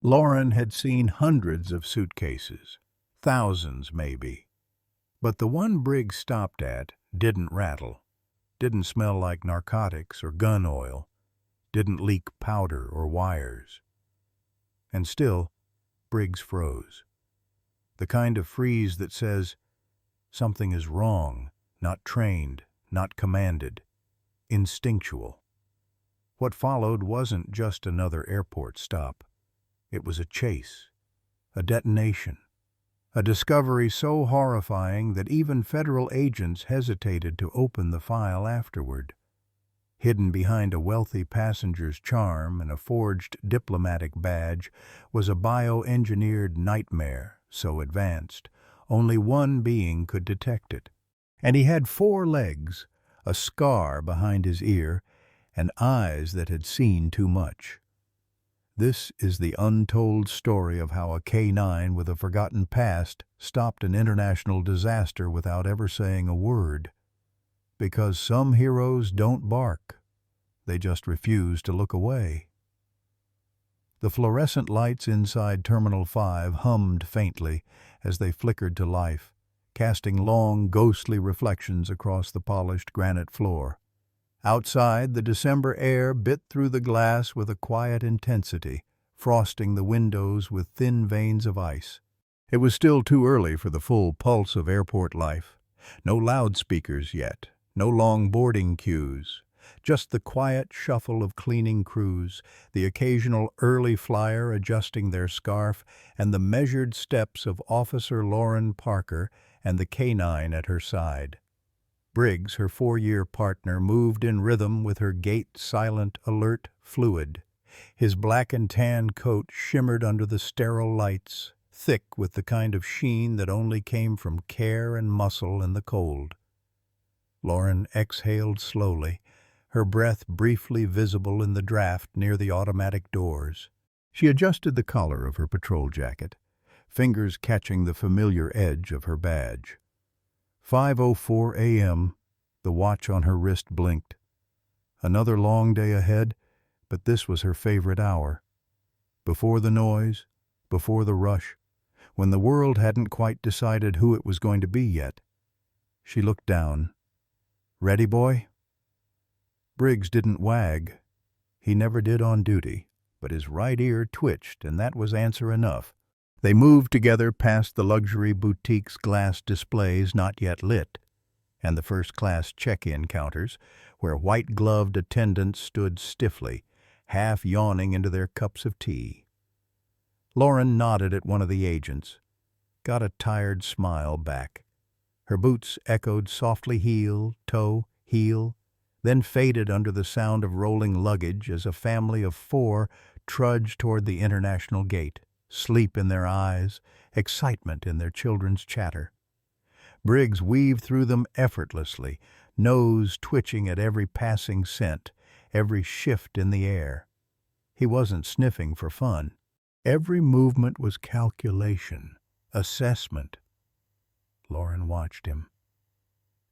Lauren had seen hundreds of suitcases, thousands maybe, but the one Briggs stopped at didn't rattle, didn't smell like narcotics or gun oil, didn't leak powder or wires. And still, Briggs froze. The kind of freeze that says, something is wrong, not trained, not commanded, instinctual. What followed wasn't just another airport stop. It was a chase, a detonation, a discovery so horrifying that even federal agents hesitated to open the file afterward. Hidden behind a wealthy passenger's charm and a forged diplomatic badge was a bioengineered nightmare so advanced, only one being could detect it. And he had 4 legs, a scar behind his ear, and eyes that had seen too much. This is the untold story of how a K-9 with a forgotten past stopped an international disaster without ever saying a word. Because some heroes don't bark. They just refuse to look away. The fluorescent lights inside Terminal 5 hummed faintly as they flickered to life, casting long, ghostly reflections across the polished granite floor. Outside, the December air bit through the glass with a quiet intensity, frosting the windows with thin veins of ice. It was still too early for the full pulse of airport life. No loudspeakers yet, no long boarding queues. Just the quiet shuffle of cleaning crews, the occasional early flyer adjusting their scarf, and the measured steps of Officer Lauren Parker and the K-9 at her side. Briggs, her 4-year partner, moved in rhythm with her gait silent, alert, fluid. His black and tan coat shimmered under the sterile lights, thick with the kind of sheen that only came from care and muscle in the cold. Lauren exhaled slowly, her breath briefly visible in the draft near the automatic doors. She adjusted the collar of her patrol jacket, fingers catching the familiar edge of her badge. 5:04 a.m., the watch on her wrist blinked. Another long day ahead, but this was her favorite hour. Before the noise, before the rush, when the world hadn't quite decided who it was going to be yet. She looked down. "Ready, boy?" Briggs didn't wag. He never did on duty, but his right ear twitched, and that was answer enough. They moved together past the luxury boutique's glass displays not yet lit, and the first-class check-in counters, where white-gloved attendants stood stiffly, half yawning into their cups of tea. Lauren nodded at one of the agents, got a tired smile back. Her boots echoed softly heel, toe, heel, then faded under the sound of rolling luggage as a family of 4 trudged toward the international gate, sleep in their eyes, excitement in their children's chatter. Briggs weaved through them effortlessly, nose twitching at every passing scent, every shift in the air. He wasn't sniffing for fun. Every movement was calculation, assessment. Lauren watched him,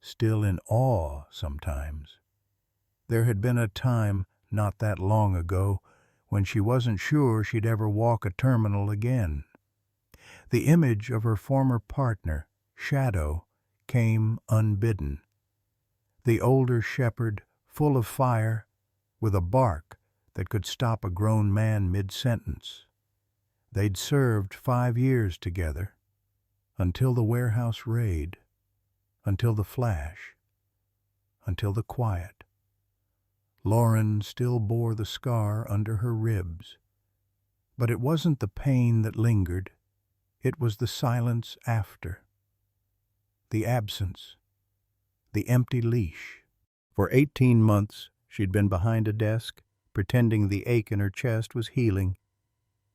still in awe sometimes. There had been a time, not that long ago, when she wasn't sure she'd ever walk a terminal again. The image of her former partner, Shadow, came unbidden. The older shepherd, full of fire, with a bark that could stop a grown man mid-sentence. They'd served 5 years together, until the warehouse raid, until the flash, until the quiet. Lauren still bore the scar under her ribs. But it wasn't the pain that lingered. It was the silence after. The absence. The empty leash. For 18 months, she'd been behind a desk, pretending the ache in her chest was healing.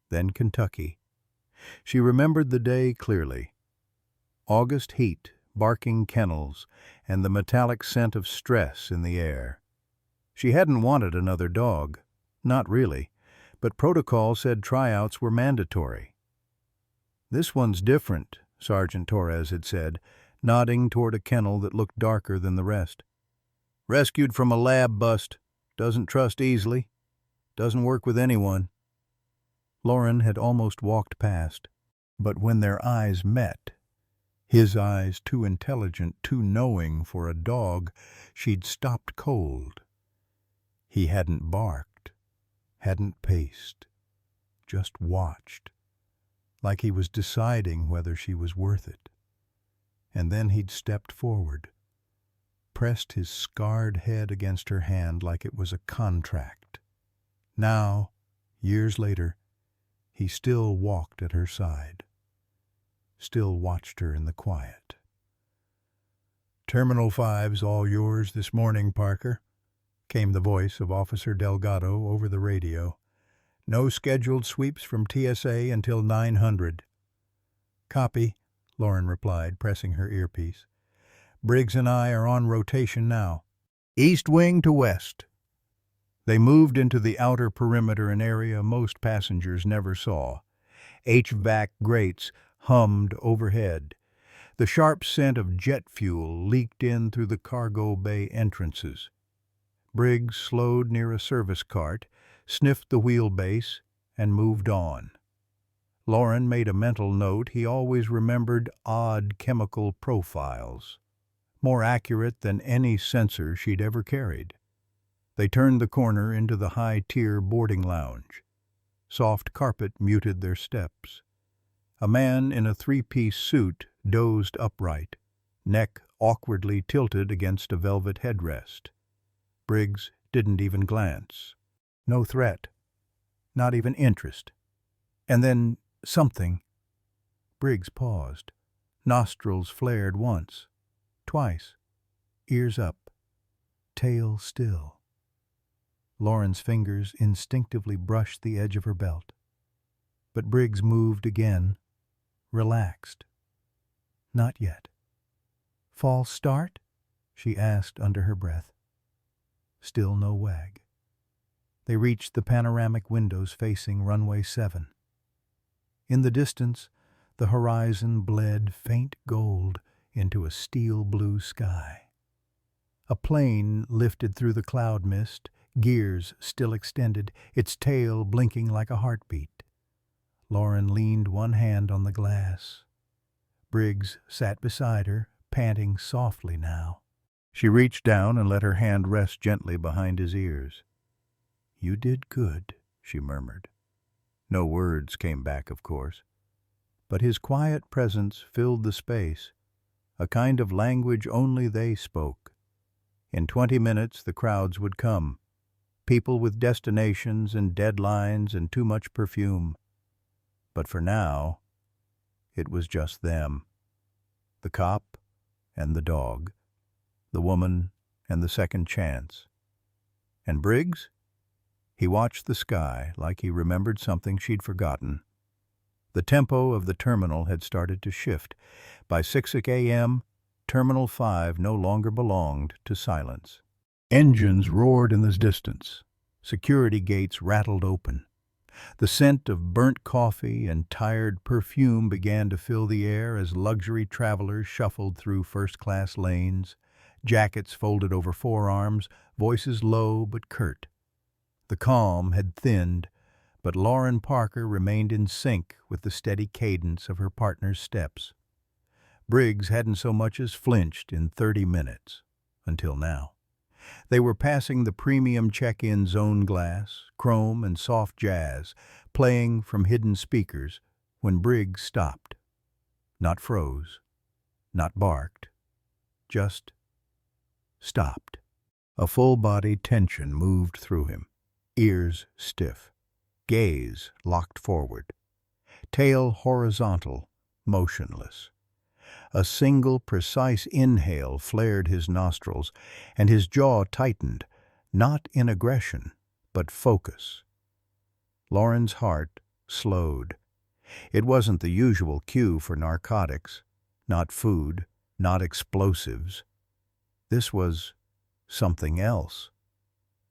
Then Kentucky. She remembered the day clearly. August heat, barking kennels, and the metallic scent of stress in the air. She hadn't wanted another dog. Not really, but protocol said tryouts were mandatory. "This one's different," Sergeant Torres had said, nodding toward a kennel that looked darker than the rest. "Rescued from a lab bust. Doesn't trust easily. Doesn't work with anyone." Lauren had almost walked past, but when their eyes met, his eyes too intelligent, too knowing for a dog, she'd stopped cold. He hadn't barked, hadn't paced, just watched, like he was deciding whether she was worth it. And then he'd stepped forward, pressed his scarred head against her hand like it was a contract. Now, years later, he still walked at her side, still watched her in the quiet. "Terminal 5's all yours this morning, Parker," came the voice of Officer Delgado over the radio. "No scheduled sweeps from TSA until 900. "Copy," Lauren replied, pressing her earpiece. "Briggs and I are on rotation now. East wing to west." They moved into the outer perimeter, an area most passengers never saw. HVAC grates hummed overhead. The sharp scent of jet fuel leaked in through the cargo bay entrances. Briggs slowed near a service cart, sniffed the wheelbase, and moved on. Lauren made a mental note. He always remembered odd chemical profiles, more accurate than any sensor she'd ever carried. They turned the corner into the high-tier boarding lounge. Soft carpet muted their steps. A man in a three-piece suit dozed upright, neck awkwardly tilted against a velvet headrest. Briggs didn't even glance. No threat, not even interest. And then something. Briggs paused. Nostrils flared once, twice, ears up, tail still. Lauren's fingers instinctively brushed the edge of her belt. But Briggs moved again, relaxed. "Not yet." "False start?" she asked under her breath. Still no wag. They reached the panoramic windows facing runway 7. In the distance, the horizon bled faint gold into a steel-blue sky. A plane lifted through the cloud mist, gears still extended, its tail blinking like a heartbeat. Lauren leaned one hand on the glass. Briggs sat beside her, panting softly now. She reached down and let her hand rest gently behind his ears. "You did good," she murmured. No words came back, of course, but his quiet presence filled the space, a kind of language only they spoke. In 20 minutes the crowds would come, people with destinations and deadlines and too much perfume. But for now, it was just them. The cop and the dog, the woman and the second chance. And Briggs? He watched the sky like he remembered something she'd forgotten. The tempo of the terminal had started to shift. By 6 a.m., Terminal 5 no longer belonged to silence. Engines roared in the distance. Security gates rattled open. The scent of burnt coffee and tired perfume began to fill the air as luxury travelers shuffled through first-class lanes, jackets folded over forearms, voices low but curt. The calm had thinned, but Lauren Parker remained in sync with the steady cadence of her partner's steps. Briggs hadn't so much as flinched in 30 minutes, until now. They were passing the premium check-in zone glass, chrome and soft jazz, playing from hidden speakers, when Briggs stopped. Not froze, not barked, just stopped. A full-body tension moved through him, ears stiff, gaze locked forward, tail horizontal, motionless. A single, precise inhale flared his nostrils, and his jaw tightened, not in aggression, but focus. Lauren's heart slowed. It wasn't the usual cue for narcotics, not food, not explosives. This was something else.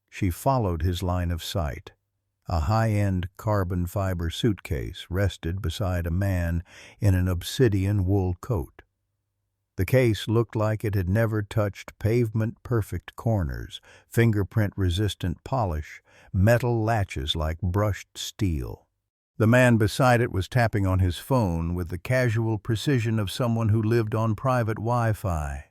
She followed his line of sight. A high-end carbon fiber suitcase rested beside a man in an obsidian wool coat. The case looked like it had never touched pavement-perfect corners, fingerprint-resistant polish, metal latches like brushed steel. The man beside it was tapping on his phone with the casual precision of someone who lived on private Wi-Fi.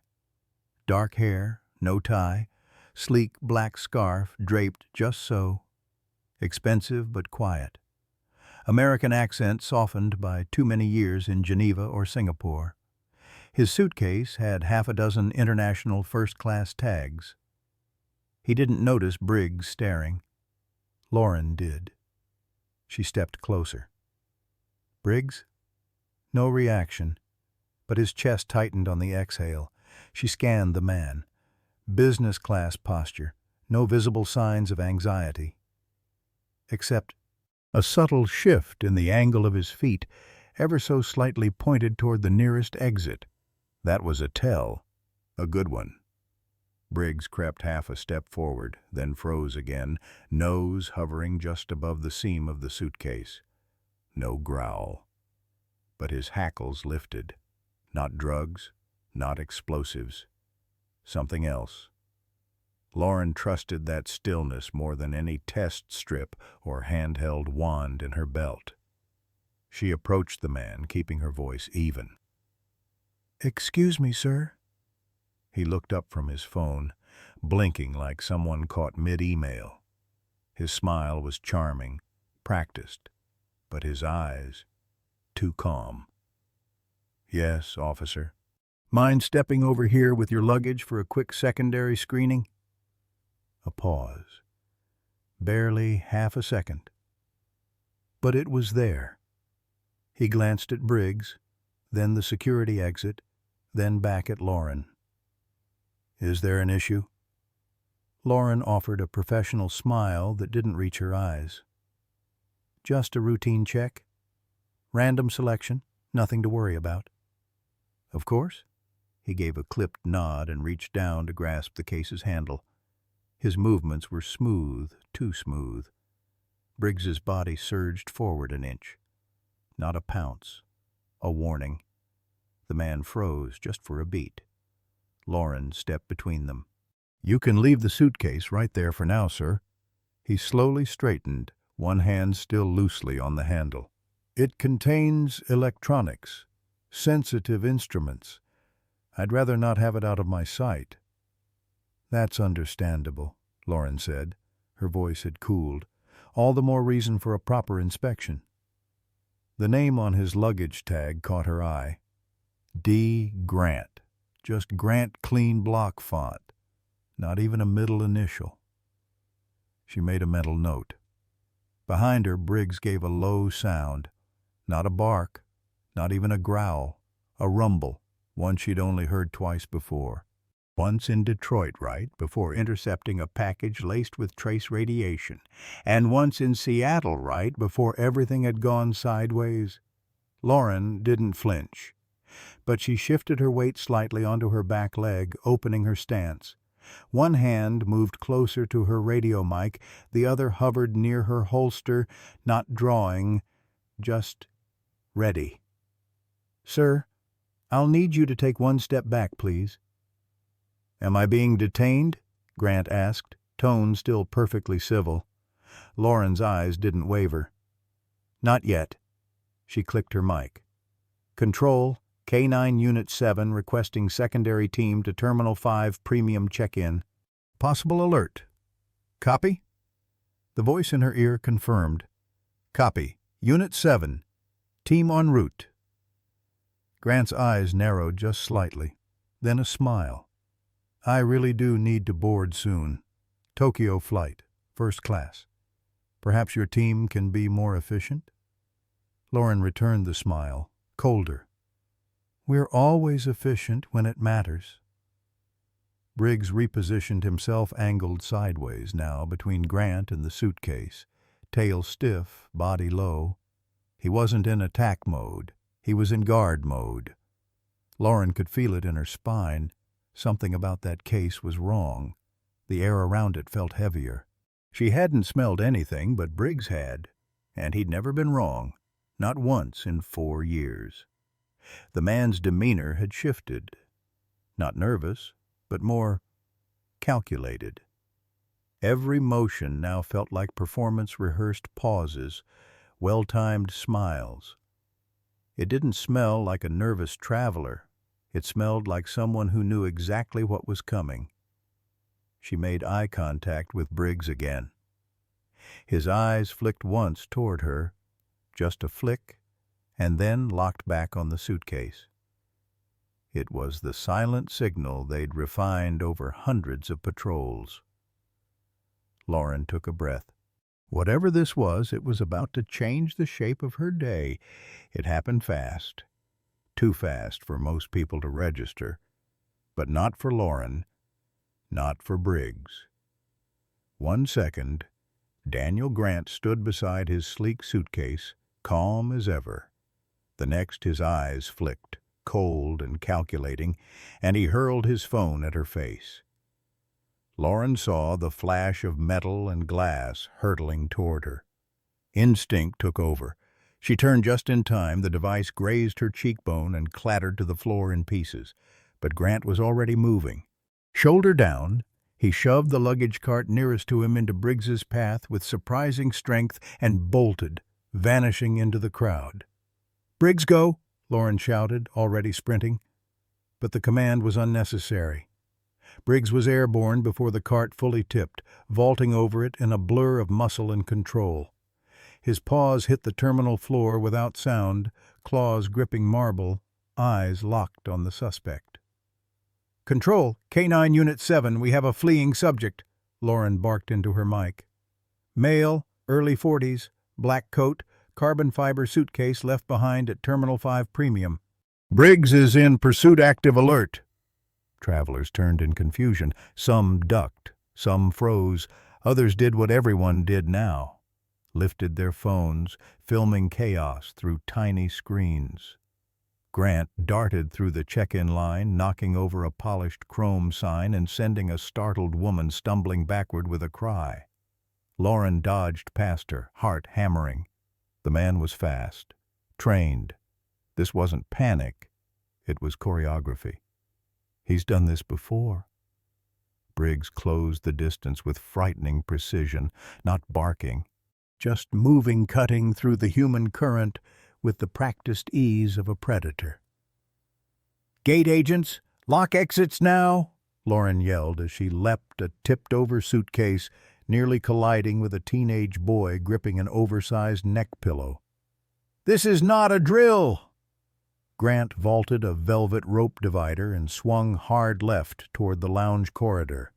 Dark hair, no tie, sleek black scarf draped just so. Expensive but quiet. American accent softened by too many years in Geneva or Singapore. His suitcase had half a dozen international first-class tags. He didn't notice Briggs staring. Lauren did. She stepped closer. "Briggs?" No reaction, but his chest tightened on the exhale. She scanned the man. Business class posture, no visible signs of anxiety. Except a subtle shift in the angle of his feet, ever so slightly pointed toward the nearest exit. That was a tell, a good one. Briggs crept half a step forward, then froze again, nose hovering just above the seam of the suitcase. No growl. But his hackles lifted. Not drugs, not explosives. Something else. Lauren trusted that stillness more than any test strip or handheld wand in her belt. She approached the man, keeping her voice even. "Excuse me, sir." He looked up from his phone, blinking like someone caught mid-email. His smile was charming, practiced, but his eyes, too calm. "Yes, officer. Mind stepping over here with your luggage for a quick secondary screening?" A pause. Barely half a second. But it was there. He glanced at Briggs, then the security exit, then back at Lauren. "Is there an issue?" Lauren offered a professional smile that didn't reach her eyes. "Just a routine check. Random selection, nothing to worry about." "Of course." He gave a clipped nod and reached down to grasp the case's handle. His movements were smooth, too smooth. Briggs's body surged forward an inch. Not a pounce. A warning. The man froze just for a beat. Lauren stepped between them. "You can leave the suitcase right there for now, sir." He slowly straightened, one hand still loosely on the handle. "It contains electronics, sensitive instruments. I'd rather not have it out of my sight." "That's understandable," Lauren said. Her voice had cooled. "All the more reason for a proper inspection." The name on his luggage tag caught her eye. D. Grant. Just Grant clean block font. Not even a middle initial. She made a mental note. Behind her, Briggs gave a low sound. Not a bark, not even a growl. A rumble, one she'd only heard twice before. Once in Detroit, right, before intercepting a package laced with trace radiation. And once in Seattle, right, before everything had gone sideways. Lauren didn't flinch, but she shifted her weight slightly onto her back leg, opening her stance. One hand moved closer to her radio mic, the other hovered near her holster, not drawing, just ready. "Sir, I'll need you to take one step back, please." "Am I being detained?" Grant asked, tone still perfectly civil. Lauren's eyes didn't waver. "Not yet." She clicked her mic. "Control, K9 Unit 7 requesting secondary team to Terminal 5 Premium check-in. Possible alert. Copy?" The voice in her ear confirmed. "Copy. Unit 7. Team en route." Grant's eyes narrowed just slightly, then a smile. "I really do need to board soon. Tokyo flight, first class. Perhaps your team can be more efficient?" Lauren returned the smile, colder. "We're always efficient when it matters." Briggs repositioned himself, angled sideways now between Grant and the suitcase, tail stiff, body low. He wasn't in attack mode. He was in guard mode. Lauren could feel it in her spine. Something about that case was wrong. The air around it felt heavier. She hadn't smelled anything, but Briggs had, and he'd never been wrong, not once in 4 years. The man's demeanor had shifted. Not nervous, but more calculated. Every motion now felt like performance-rehearsed pauses, well-timed smiles. It didn't smell like a nervous traveler. It smelled like someone who knew exactly what was coming. She made eye contact with Briggs again. His eyes flicked once toward her, just a flick, and then locked back on the suitcase. It was the silent signal they'd refined over hundreds of patrols. Lauren took a breath. Whatever this was, it was about to change the shape of her day. It happened fast. Too fast for most people to register. But not for Lauren. Not for Briggs. 1 second, Daniel Grant stood beside his sleek suitcase, calm as ever. The next, his eyes flicked, cold and calculating, and he hurled his phone at her face. Lauren saw the flash of metal and glass hurtling toward her. Instinct took over. She turned just in time. The device grazed her cheekbone and clattered to the floor in pieces. But Grant was already moving. Shoulder down, he shoved the luggage cart nearest to him into Briggs's path with surprising strength and bolted, vanishing into the crowd. "Briggs, go!" Lauren shouted, already sprinting. But the command was unnecessary. Briggs was airborne before the cart fully tipped, vaulting over it in a blur of muscle and control. His paws hit the terminal floor without sound, claws gripping marble, eyes locked on the suspect. "Control, K9 Unit 7, we have a fleeing subject," Lauren barked into her mic. "Male, early 40s, black coat, carbon fiber suitcase left behind at Terminal 5 Premium. Briggs is in pursuit active alert." Travelers turned in confusion. Some ducked, some froze, others did what everyone did now. Lifted their phones, filming chaos through tiny screens. Grant darted through the check-in line, knocking over a polished chrome sign and sending a startled woman stumbling backward with a cry. Lauren dodged past her, heart hammering. The man was fast, trained. This wasn't panic, it was choreography. He's done this before. Briggs closed the distance with frightening precision, not barking, just moving, cutting through the human current with the practiced ease of a predator. "Gate agents, lock exits now!" Lauren yelled as she leapt a tipped-over suitcase, nearly colliding with a teenage boy gripping an oversized neck pillow. "This is not a drill!" Grant vaulted a velvet rope divider and swung hard left toward the lounge corridor.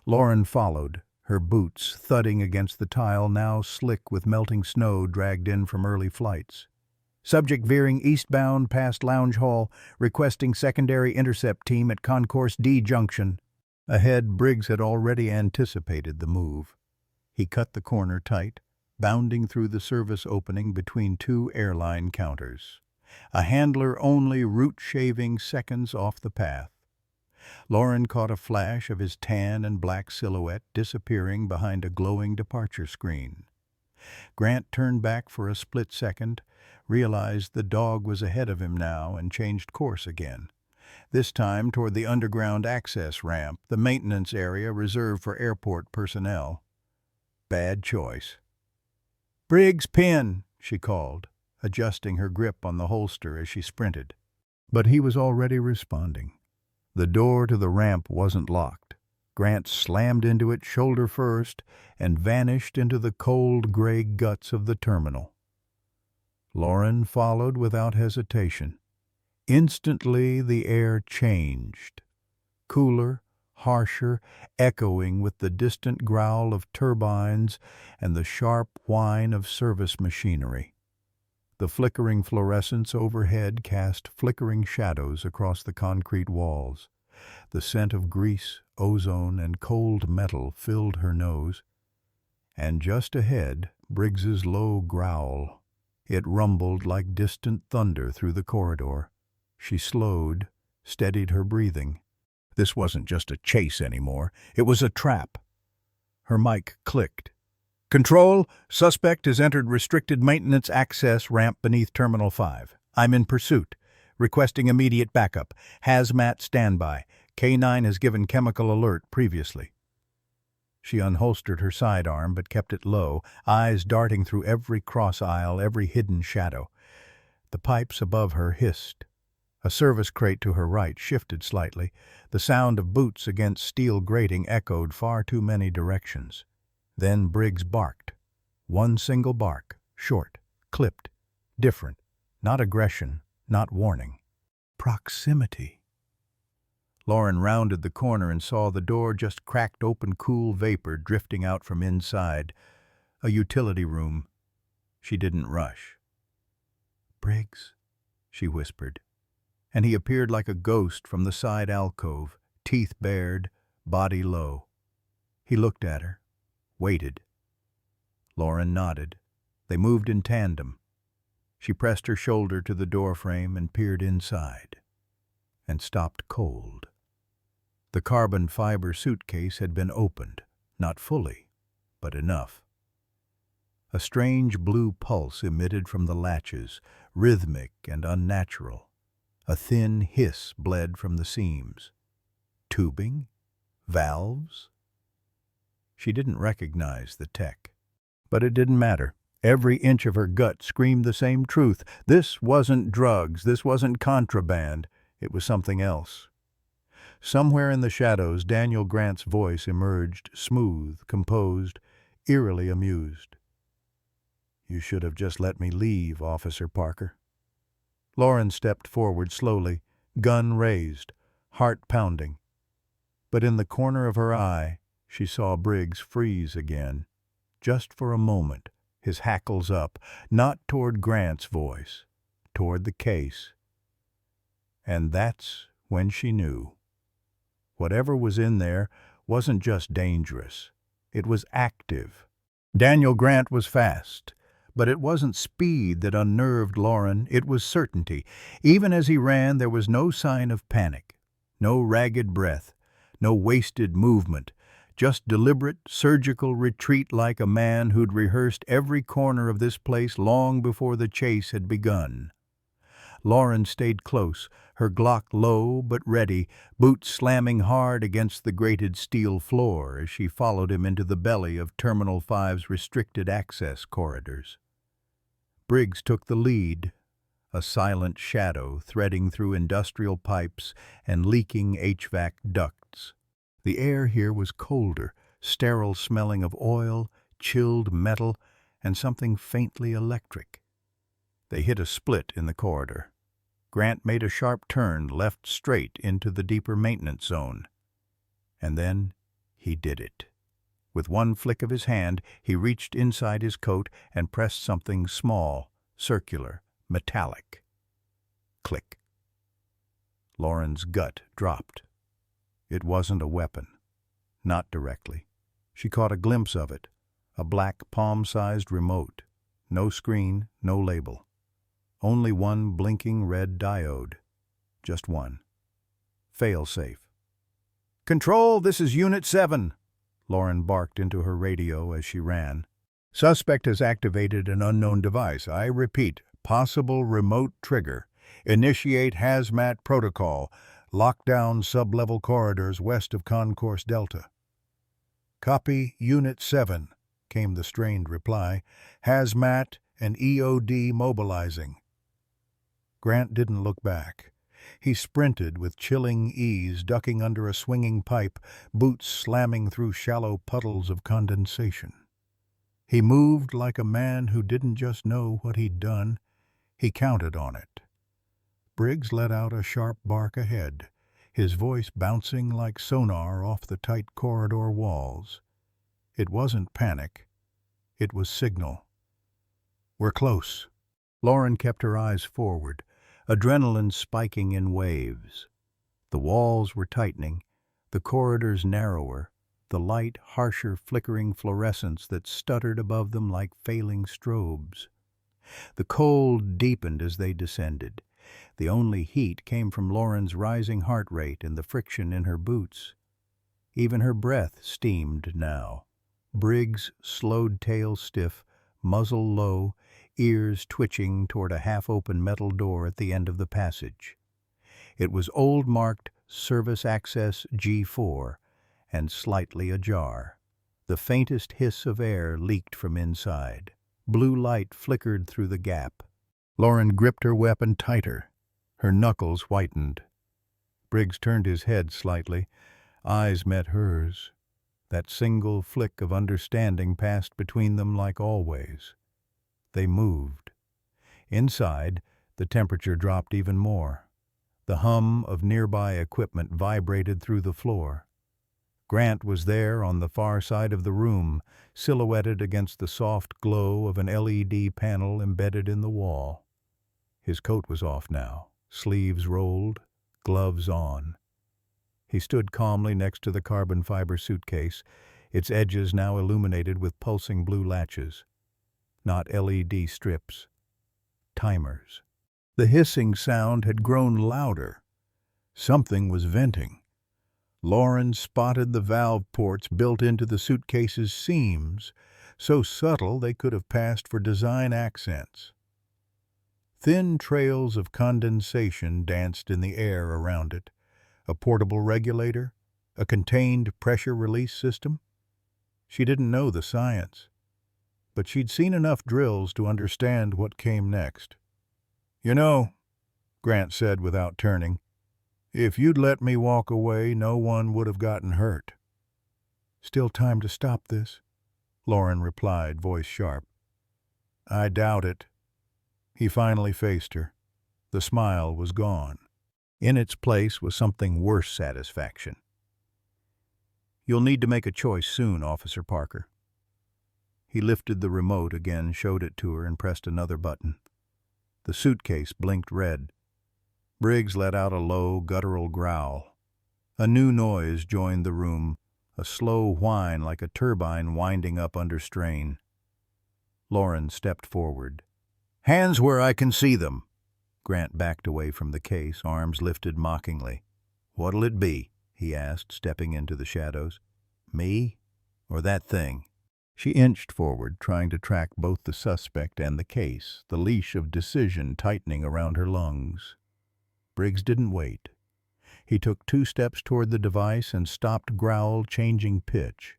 Lauren followed, her boots thudding against the tile now slick with melting snow dragged in from early flights. Subject veering eastbound past Lounge Hall, requesting secondary intercept team at Concourse D Junction. Ahead, Briggs had already anticipated the move. He cut the corner tight, bounding through the service opening between two airline counters. A handler only route shaving seconds off the path. Lauren caught a flash of his tan and black silhouette disappearing behind a glowing departure screen. Grant turned back for a split second, realized the dog was ahead of him now, and changed course again. This time toward the underground access ramp, the maintenance area reserved for airport personnel. Bad choice. "Briggs, pin," she called, adjusting her grip on the holster as she sprinted. But he was already responding. The door to the ramp wasn't locked. Grant slammed into it shoulder first and vanished into the cold gray guts of the terminal. Lauren followed without hesitation. Instantly the air changed. Cooler, harsher, echoing with the distant growl of turbines and the sharp whine of service machinery. The flickering fluorescence overhead cast flickering shadows across the concrete walls. The scent of grease, ozone, and cold metal filled her nose. And just ahead, Briggs's low growl. It rumbled like distant thunder through the corridor. She slowed, steadied her breathing. This wasn't just a chase anymore. It was a trap. Her mic clicked. "Control, suspect has entered restricted maintenance access ramp beneath Terminal 5. I'm in pursuit. Requesting immediate backup. Hazmat standby. K9 has given chemical alert previously." She unholstered her sidearm but kept it low, eyes darting through every cross aisle, every hidden shadow. The pipes above her hissed. A service crate to her right shifted slightly. The sound of boots against steel grating echoed far too many directions. Then Briggs barked. One single bark, short, clipped, different. Not aggression, not warning. Proximity. Lauren rounded the corner and saw the door just cracked open, cool vapor drifting out from inside. A utility room. She didn't rush. "Briggs," she whispered, and he appeared like a ghost from the side alcove, teeth bared, body low. He looked at her, waited. Lauren nodded. They moved in tandem. She pressed her shoulder to the doorframe and peered inside, and stopped cold. The carbon fiber suitcase had been opened, not fully, but enough. A strange blue pulse emitted from the latches, rhythmic and unnatural. A thin hiss bled from the seams. Tubing? Valves? She didn't recognize the tech. But it didn't matter. Every inch of her gut screamed the same truth. This wasn't drugs, this wasn't contraband, it was something else. Somewhere in the shadows, Daniel Grant's voice emerged, smooth, composed, eerily amused. "You should have just let me leave, Officer Parker." Lauren stepped forward slowly, gun raised, heart pounding. But in the corner of her eye, she saw Briggs freeze again, just for a moment, his hackles up, not toward Grant's voice, toward the case. And that's when she knew. Whatever was in there wasn't just dangerous. It was active. Daniel Grant was fast, but it wasn't speed that unnerved Lauren, it was certainty. Even as he ran, there was no sign of panic, no ragged breath, no wasted movement, just deliberate, surgical retreat like a man who'd rehearsed every corner of this place long before the chase had begun. Lauren stayed close, her Glock low but ready, boots slamming hard against the grated steel floor as she followed him into the belly of Terminal 5's restricted access corridors. Briggs took the lead, a silent shadow threading through industrial pipes and leaking HVAC ducts. The air here was colder, sterile smelling of oil, chilled metal, and something faintly electric. They hit a split in the corridor. Grant made a sharp turn left straight into the deeper maintenance zone. And then he did it. With one flick of his hand, he reached inside his coat and pressed something small, circular, metallic. Click. Lauren's gut dropped. It wasn't a weapon. Not directly. She caught a glimpse of it, a black palm-sized remote. No screen, no label. Only one blinking red diode. Just one. Fail-safe. "Control, this is Unit 7, Lauren barked into her radio as she ran. "Suspect has activated an unknown device. I repeat, possible remote trigger. Initiate hazmat protocol. Lockdown sub-level corridors west of Concourse Delta." "Copy, Unit 7, came the strained reply. "Hazmat and EOD mobilizing." Grant didn't look back. He sprinted with chilling ease, ducking under a swinging pipe, boots slamming through shallow puddles of condensation. He moved like a man who didn't just know what he'd done, he counted on it. Briggs let out a sharp bark ahead, his voice bouncing like sonar off the tight corridor walls. It wasn't panic. It was signal. "We're close." Lauren kept her eyes forward, adrenaline spiking in waves. The walls were tightening, the corridors narrower, the light harsher flickering fluorescence that stuttered above them like failing strobes. The cold deepened as they descended. The only heat came from Lauren's rising heart rate and the friction in her boots. Even her breath steamed now. Briggs slowed tail stiff, muzzle low, ears twitching toward a half-open metal door at the end of the passage. It was old-marked Service Access G4 and slightly ajar. The faintest hiss of air leaked from inside. Blue light flickered through the gap. Lauren gripped her weapon tighter. Her knuckles whitened. Briggs turned his head slightly. Eyes met hers. That single flick of understanding passed between them like always. They moved. Inside, the temperature dropped even more. The hum of nearby equipment vibrated through the floor. Grant was there on the far side of the room, silhouetted against the soft glow of an LED panel embedded in the wall. His coat was off now, sleeves rolled, gloves on. He stood calmly next to the carbon fiber suitcase, its edges now illuminated with pulsing blue latches. Not LED strips. Timers. The hissing sound had grown louder. Something was venting. Lauren spotted the valve ports built into the suitcase's seams, so subtle they could have passed for design accents. Thin trails of condensation danced in the air around it. A portable regulator? A contained pressure release system? She didn't know the science, but she'd seen enough drills to understand what came next. "You know," Grant said without turning, "if you'd let me walk away, no one would have gotten hurt." "Still time to stop this," Lauren replied, voice sharp. "I doubt it." He finally faced her. The smile was gone. In its place was something worse satisfaction. "You'll need to make a choice soon, Officer Parker." He lifted the remote again, showed it to her, and pressed another button. The suitcase blinked red. Briggs let out a low, guttural growl. A new noise joined the room, a slow whine like a turbine winding up under strain. Lauren stepped forward. "Hands where I can see them." Grant backed away from the case, arms lifted mockingly. "What'll it be?" he asked, stepping into the shadows. "Me? Or that thing?" She inched forward, trying to track both the suspect and the case, the leash of decision tightening around her lungs. Briggs didn't wait. He took 2 steps toward the device and stopped, growl, changing pitch.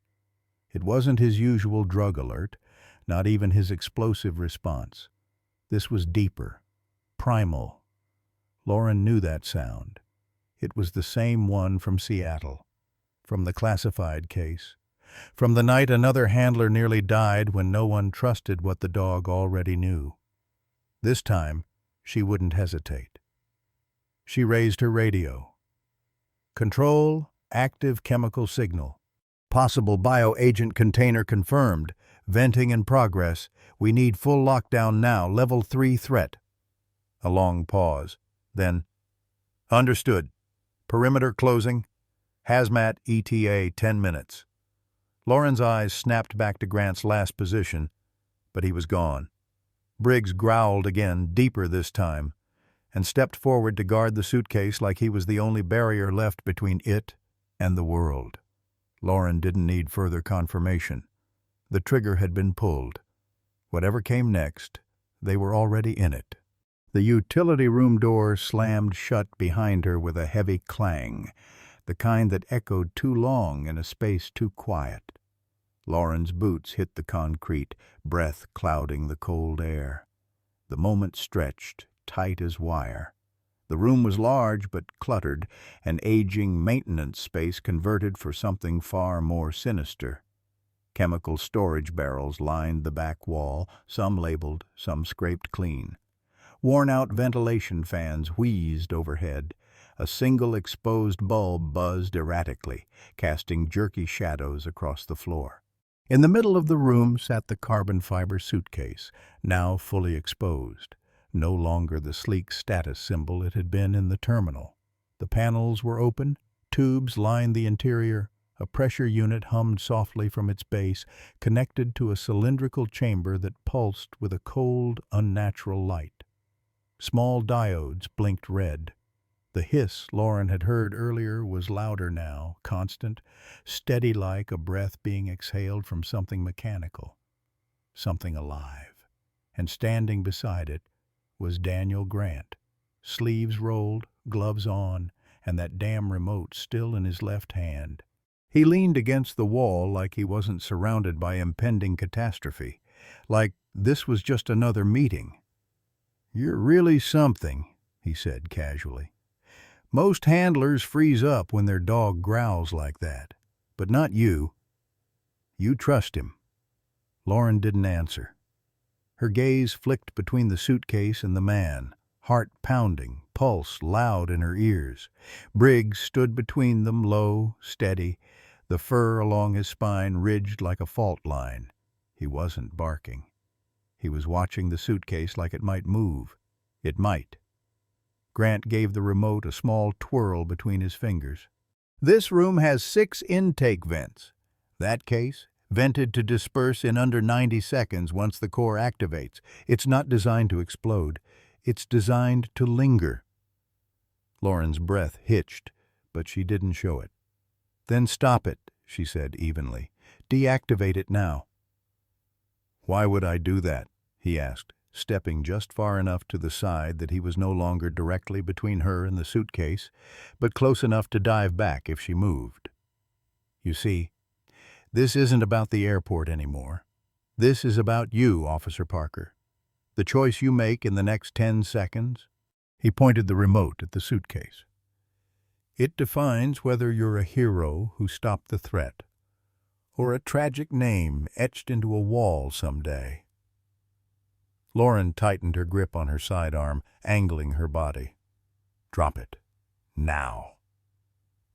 It wasn't his usual drug alert, not even his explosive response. This was deeper, primal. Lauren knew that sound. It was the same one from Seattle, from the classified case, from the night another handler nearly died when no one trusted what the dog already knew. This time, she wouldn't hesitate. She raised her radio. "Control, active chemical signal. Possible bioagent container confirmed. Venting in progress. We need full lockdown now. Level 3 threat." A long pause. Then, "Understood. Perimeter closing. Hazmat ETA 10 minutes. Lauren's eyes snapped back to Grant's last position, but he was gone. Briggs growled again, deeper this time, and stepped forward to guard the suitcase like he was the only barrier left between it and the world. Lauren didn't need further confirmation. The trigger had been pulled. Whatever came next, they were already in it. The utility room door slammed shut behind her with a heavy clang, the kind that echoed too long in a space too quiet. Lauren's boots hit the concrete, breath clouding the cold air. The moment stretched, tight as wire. The room was large but cluttered, an aging maintenance space converted for something far more sinister. Chemical storage barrels lined the back wall, some labeled, some scraped clean. Worn-out ventilation fans wheezed overhead. A single exposed bulb buzzed erratically, casting jerky shadows across the floor. In the middle of the room sat the carbon fiber suitcase, now fully exposed, no longer the sleek status symbol it had been in the terminal. The panels were open, tubes lined the interior, a pressure unit hummed softly from its base, connected to a cylindrical chamber that pulsed with a cold, unnatural light. Small diodes blinked red. The hiss Lauren had heard earlier was louder now, constant, steady like a breath being exhaled from something mechanical, something alive. And standing beside it was Daniel Grant, sleeves rolled, gloves on, and that damn remote still in his left hand. He leaned against the wall like he wasn't surrounded by impending catastrophe, like this was just another meeting. "You're really something," he said casually. "Most handlers freeze up when their dog growls like that, but not you. You trust him." Lauren didn't answer. Her gaze flicked between the suitcase and the man, heart pounding, pulse loud in her ears. Briggs stood between them, low, steady, the fur along his spine ridged like a fault line. He wasn't barking. He was watching the suitcase like it might move. It might. Grant gave the remote a small twirl between his fingers. "This room has 6 intake vents. That case, vented to disperse in under 90 seconds once the core activates. It's not designed to explode. It's designed to linger." Lauren's breath hitched, but she didn't show it. "Then stop it," she said evenly. "Deactivate it now." "Why would I do that?" he asked, stepping just far enough to the side that he was no longer directly between her and the suitcase, but close enough to dive back if she moved. "You see, this isn't about the airport anymore. This is about you, Officer Parker. The choice you make in the next 10 seconds." He pointed the remote at the suitcase. "It defines whether you're a hero who stopped the threat, or a tragic name etched into a wall someday." Lauren tightened her grip on her sidearm, angling her body. "Drop it. Now."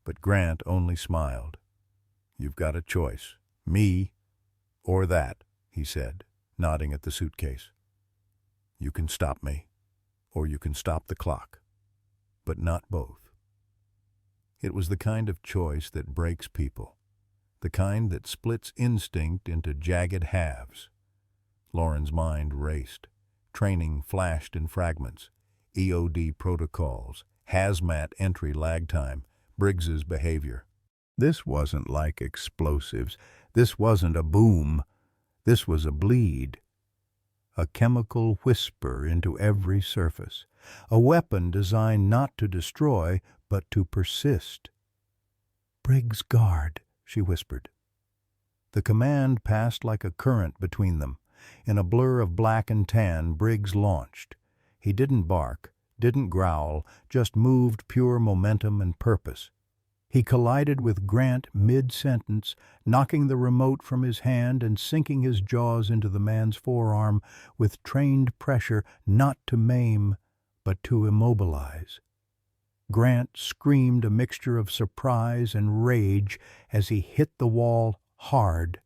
But Grant only smiled. "You've got a choice. Me or that," he said, nodding at the suitcase. "You can stop me, or you can stop the clock, but not both." It was the kind of choice that breaks people, the kind that splits instinct into jagged halves. Lauren's mind raced. Training flashed in fragments. EOD protocols, hazmat entry lag time, Briggs's behavior. This wasn't like explosives. This wasn't a boom. This was a bleed. A chemical whisper into every surface. A weapon designed not to destroy, but to persist. "Briggs, guard," she whispered. The command passed like a current between them. In a blur of black and tan, Briggs launched. He didn't bark, didn't growl, just moved pure momentum and purpose. He collided with Grant mid-sentence, knocking the remote from his hand and sinking his jaws into the man's forearm with trained pressure not to maim, but to immobilize. Grant screamed a mixture of surprise and rage as he hit the wall hard.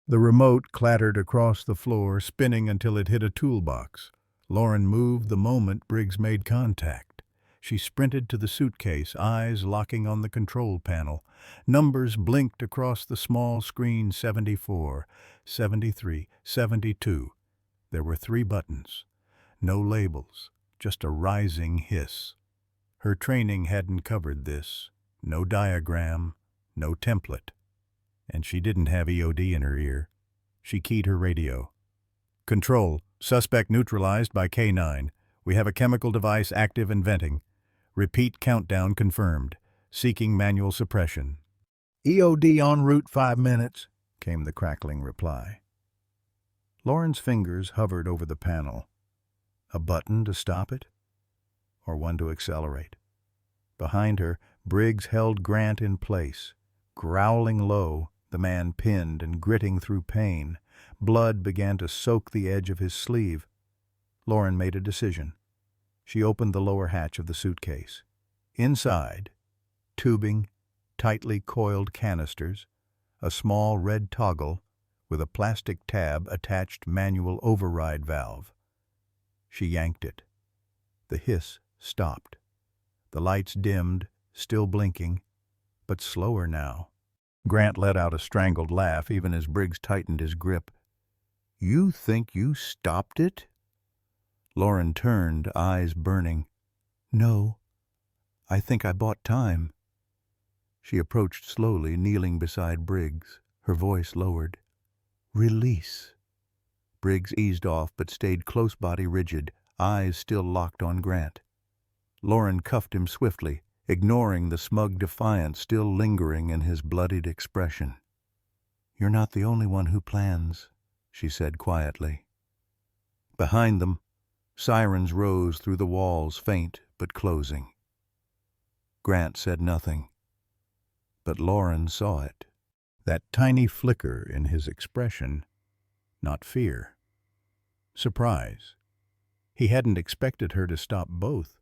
The remote clattered across the floor, spinning until it hit a toolbox. Lauren moved the moment Briggs made contact. She sprinted to the suitcase, eyes locking on the control panel. Numbers blinked across the small screen: 74, 73, 72. There were 3 buttons. No labels, just a rising hiss. Her training hadn't covered this. No diagram, no template. And she didn't have EOD in her ear. She keyed her radio. "Control, suspect neutralized by K9. We have a chemical device active and venting. Repeat countdown confirmed. Seeking manual suppression." "EOD en route 5 minutes," came the crackling reply. Lauren's fingers hovered over the panel. A button to stop it? Or one to accelerate? Behind her, Briggs held Grant in place. Growling low, the man pinned and gritting through pain. Blood began to soak the edge of his sleeve. Lauren made a decision. She opened the lower hatch of the suitcase. Inside, tubing, tightly coiled canisters, a small red toggle with a plastic tab-attached manual override valve. She yanked it. The hiss stopped. The lights dimmed, still blinking, but slower now. Grant let out a strangled laugh even as Briggs tightened his grip. "You think you stopped it?" Lauren turned, eyes burning. "No, I think I bought time." She approached slowly, kneeling beside Briggs, her voice lowered. "Release." Briggs eased off but stayed close, body rigid, eyes still locked on Grant. Lauren cuffed him swiftly, ignoring the smug defiance still lingering in his bloodied expression. "You're not the only one who plans," she said quietly. Behind them, sirens rose through the walls, faint but closing. Grant said nothing, but Lauren saw it. That tiny flicker in his expression, not fear. Surprise. He hadn't expected her to stop both.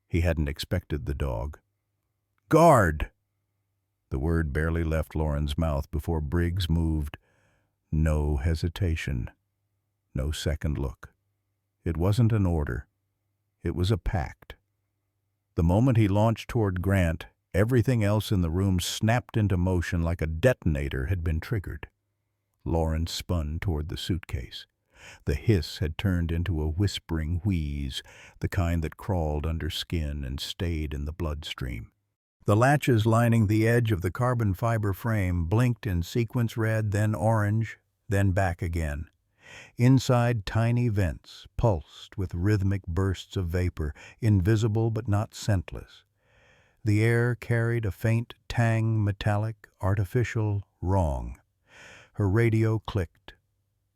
He hadn't expected the dog. "Guard!" The word barely left Lauren's mouth before Briggs moved. No hesitation. No second look. It wasn't an order. It was a pact. The moment he launched toward Grant, everything else in the room snapped into motion like a detonator had been triggered. Lauren spun toward the suitcase. The hiss had turned into a whispering wheeze, the kind that crawled under skin and stayed in the bloodstream. The latches lining the edge of the carbon fiber frame blinked in sequence red, then orange, then back again. Inside, tiny vents pulsed with rhythmic bursts of vapor, invisible but not scentless. The air carried a faint tang, metallic, artificial, wrong. Her radio clicked.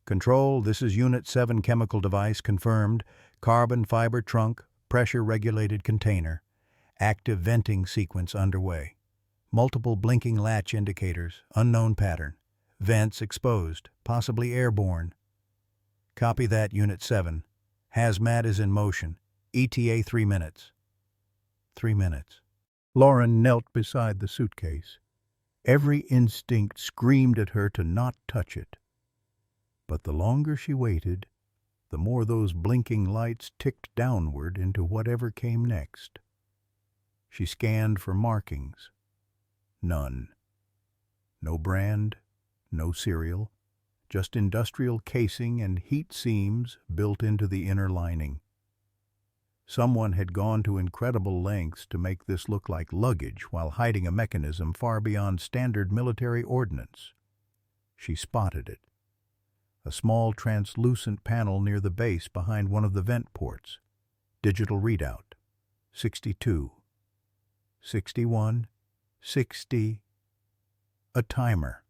"Control, this is Unit 7 chemical device confirmed. Carbon fiber trunk, pressure-regulated container. Active venting sequence underway. Multiple blinking latch indicators, unknown pattern. Vents exposed, possibly airborne." "Copy that, Unit 7. Hazmat is in motion. ETA 3 minutes. 3 minutes. Lauren knelt beside the suitcase. Every instinct screamed at her to not touch it. But the longer she waited, the more those blinking lights ticked downward into whatever came next. She scanned for markings. None. No brand, no serial, just industrial casing and heat seams built into the inner lining. Someone had gone to incredible lengths to make this look like luggage while hiding a mechanism far beyond standard military ordnance. She spotted it. A small translucent panel near the base behind one of the vent ports. Digital readout. 62. 61. 60. A timer.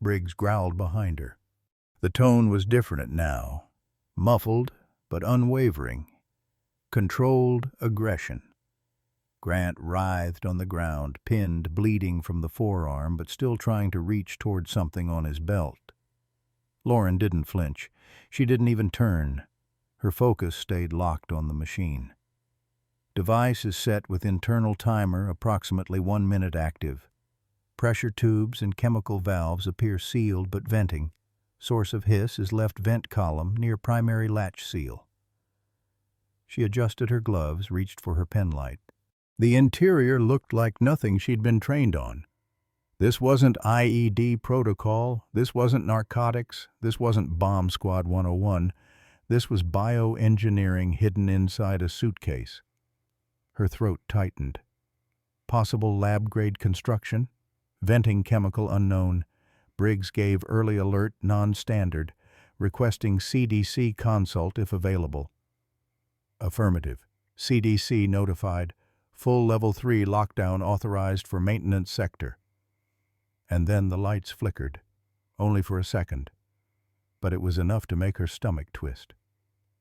Briggs growled behind her. The tone was different now. Muffled, but unwavering. Controlled aggression. Grant writhed on the ground, pinned, bleeding from the forearm, but still trying to reach toward something on his belt. Lauren didn't flinch. She didn't even turn. Her focus stayed locked on the machine. Device is set with internal timer, approximately 1 minute active. Pressure tubes and chemical valves appear sealed but venting. Source of hiss is left vent column near primary latch seal. She adjusted her gloves, reached for her penlight. The interior looked like nothing she'd been trained on. This wasn't IED protocol, this wasn't narcotics, this wasn't Bomb Squad 101. This was bioengineering hidden inside a suitcase. Her throat tightened. Possible lab-grade construction? Venting chemical unknown. Briggs gave early alert non-standard, requesting CDC consult if available. Affirmative. CDC notified. Full Level 3 lockdown authorized for maintenance sector. And then the lights flickered, only for a second. But it was enough to make her stomach twist.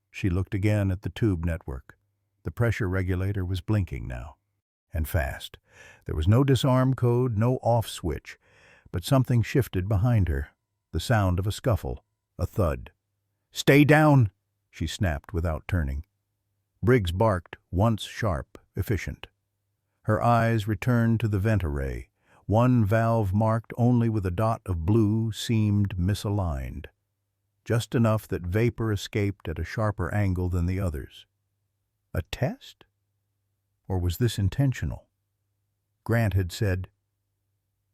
She looked again at the tube network. The pressure regulator was blinking now. And fast. There was no disarm code, no off switch. But something shifted behind her. The sound of a scuffle. A thud. "Stay down!" she snapped without turning. Briggs barked, once sharp, efficient. Her eyes returned to the vent array. One valve marked only with a dot of blue seemed misaligned. Just enough that vapor escaped at a sharper angle than the others. A test? Or was this intentional? Grant had said,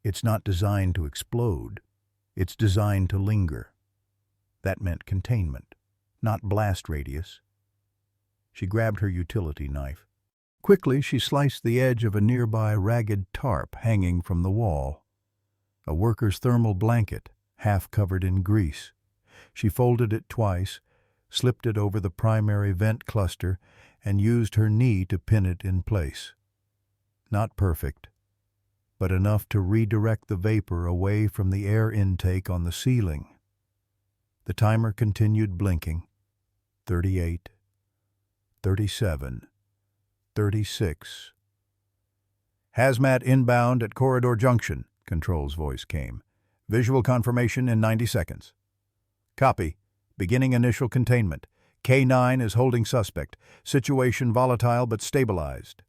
"It's not designed to explode. It's designed to linger." That meant containment, not blast radius. She grabbed her utility knife. Quickly, she sliced the edge of a nearby ragged tarp hanging from the wall. A worker's thermal blanket, half covered in grease. She folded it twice, slipped it over the primary vent cluster, and used her knee to pin it in place. not perfect, but enough to redirect the vapor away from the air intake on the ceiling. The timer continued blinking. 38, 37, 36. "Hazmat inbound at Corridor Junction," Control's voice came. "Visual confirmation in 90 seconds. Copy. Beginning initial containment. K9 is holding suspect. Situation volatile but stabilized."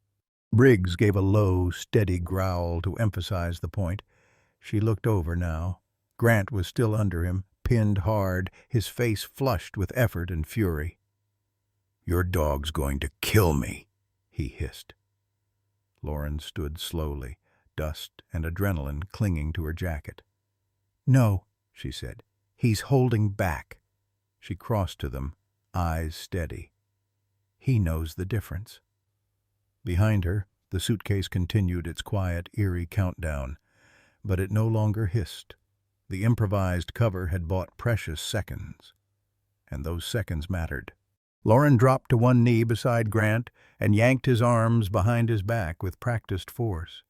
Briggs gave a low, steady growl to emphasize the point. She looked over now. Grant was still under him, pinned hard, his face flushed with effort and fury. "Your dog's going to kill me," he hissed. Lauren stood slowly, dust and adrenaline clinging to her jacket. "No," she said. "He's holding back." She crossed to them, eyes steady. "He knows the difference." Behind her, the suitcase continued its quiet, eerie countdown, but it no longer hissed. The improvised cover had bought precious seconds, and those seconds mattered. Lauren dropped to one knee beside Grant and yanked his arms behind his back with practiced force.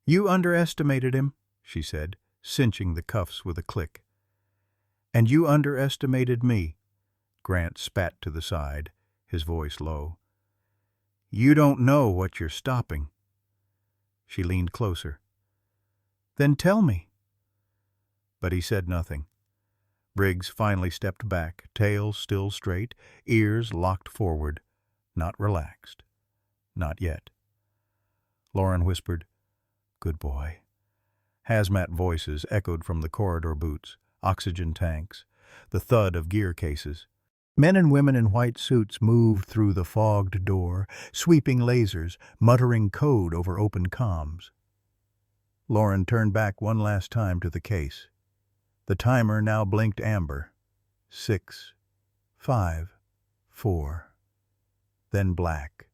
"You underestimated him," she said, cinching the cuffs with a click. "And you underestimated me." Grant spat to the side, his voice low. "You don't know what you're stopping." She leaned closer. "Then tell me." But he said nothing. Briggs finally stepped back, tail still straight, ears locked forward, not relaxed. Not yet. Lauren whispered, "Good boy." Hazmat voices echoed from the corridor boots, oxygen tanks, the thud of gear cases. Men and women in white suits moved through the fogged door, sweeping lasers, muttering code over open comms. Lauren turned back one last time to the case. The timer now blinked amber. 6, 5, 4. Then black.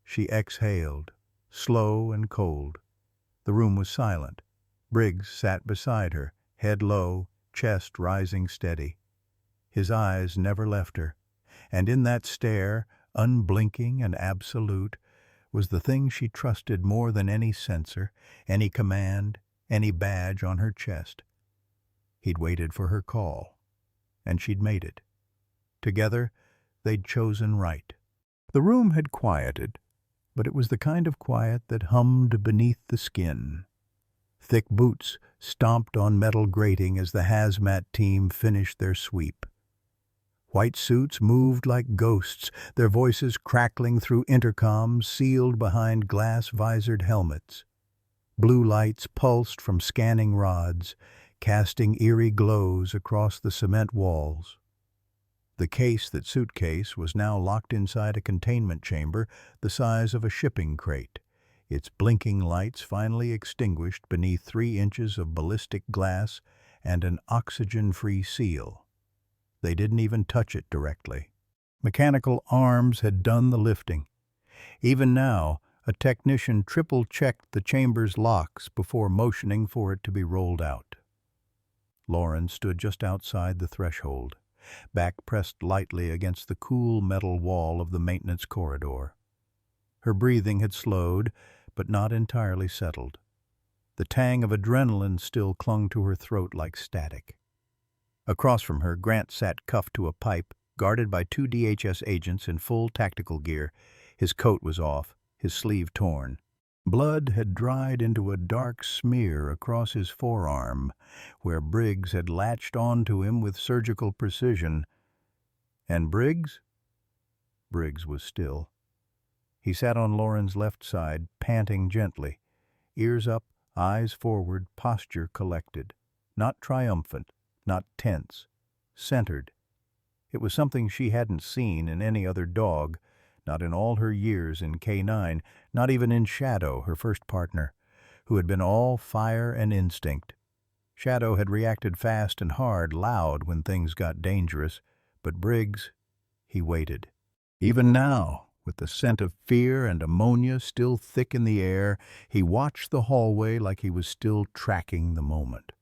She exhaled, slow and cold. The room was silent. Briggs sat beside her, head low, chest rising steady. His eyes never left her, and in that stare, unblinking and absolute, was the thing she trusted more than any sensor, any command, any badge on her chest. He'd waited for her call, and she'd made it. Together, they'd chosen right. The room had quieted, but it was the kind of quiet that hummed beneath the skin. Thick boots stomped on metal grating as the hazmat team finished their sweep. White suits moved like ghosts, their voices crackling through intercoms sealed behind glass-visored helmets. Blue lights pulsed from scanning rods, casting eerie glows across the cement walls. The case that suitcase was now locked inside a containment chamber the size of a shipping crate, its blinking lights finally extinguished beneath 3 inches of ballistic glass and an oxygen-free seal. They didn't even touch it directly. Mechanical arms had done the lifting. Even now, a technician triple-checked the chamber's locks before motioning for it to be rolled out. Lauren stood just outside the threshold, back pressed lightly against the cool metal wall of the maintenance corridor. Her breathing had slowed, but not entirely settled. The tang of adrenaline still clung to her throat like static. Across from her, Grant sat cuffed to a pipe, guarded by 2 DHS agents in full tactical gear. His coat was off, his sleeve torn. Blood had dried into a dark smear across his forearm, where Briggs had latched onto him with surgical precision. And Briggs? Briggs was still. He sat on Lauren's left side, panting gently, ears up, eyes forward, posture collected. Not triumphant, not tense, centered. It was something she hadn't seen in any other dog, not in all her years in K9, not even in Shadow, her first partner, who had been all fire and instinct. Shadow had reacted fast and hard, loud when things got dangerous, but Briggs, he waited. Even now, with the scent of fear and ammonia still thick in the air, he watched the hallway like he was still tracking the moment.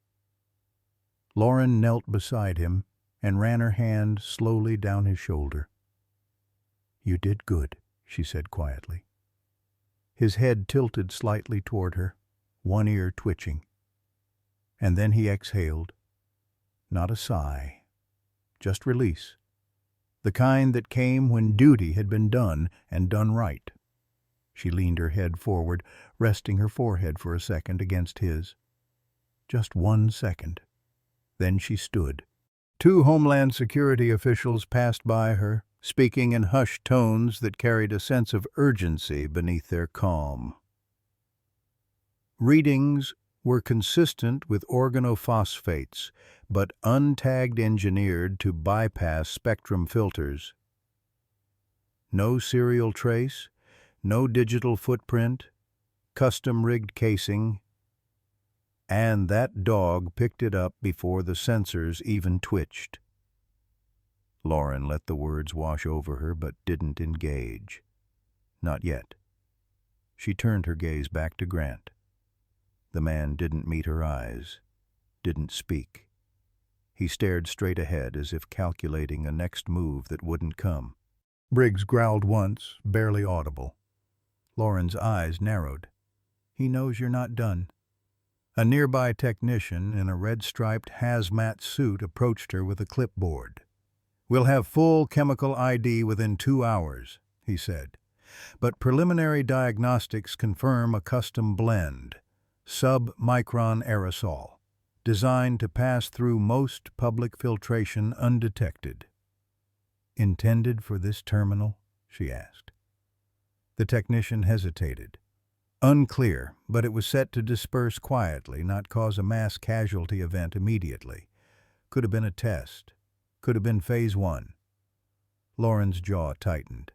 Lauren knelt beside him and ran her hand slowly down his shoulder. "You did good," she said quietly. his head tilted slightly toward her, one ear twitching. And then he exhaled. Not a sigh, just release. The kind that came when duty had been done and done right. She leaned her head forward, resting her forehead for a second against his. Just 1 second. Then she stood. 2 Homeland Security officials passed by her, speaking in hushed tones that carried a sense of urgency beneath their calm. Readings were consistent with organophosphates, but untagged engineered to bypass spectrum filters. No serial trace, no digital footprint, custom-rigged casing, and that dog picked it up before the sensors even twitched. Lauren let the words wash over her but didn't engage. Not yet. She turned her gaze back to Grant. The man didn't meet her eyes, didn't speak. He stared straight ahead as if calculating a next move that wouldn't come. Briggs growled once, barely audible. Lauren's eyes narrowed. "He knows you're not done." A nearby technician in a red-striped hazmat suit approached her with a clipboard. "We'll have full chemical ID within 2 hours," he said. "But preliminary diagnostics confirm a custom blend, sub-micron aerosol, designed to pass through most public filtration undetected." "Intended for this terminal?" she asked. The technician hesitated. Unclear, but it was set to disperse quietly, not cause a mass casualty event immediately. Could have been a test. Could have been phase 1. Lauren's jaw tightened.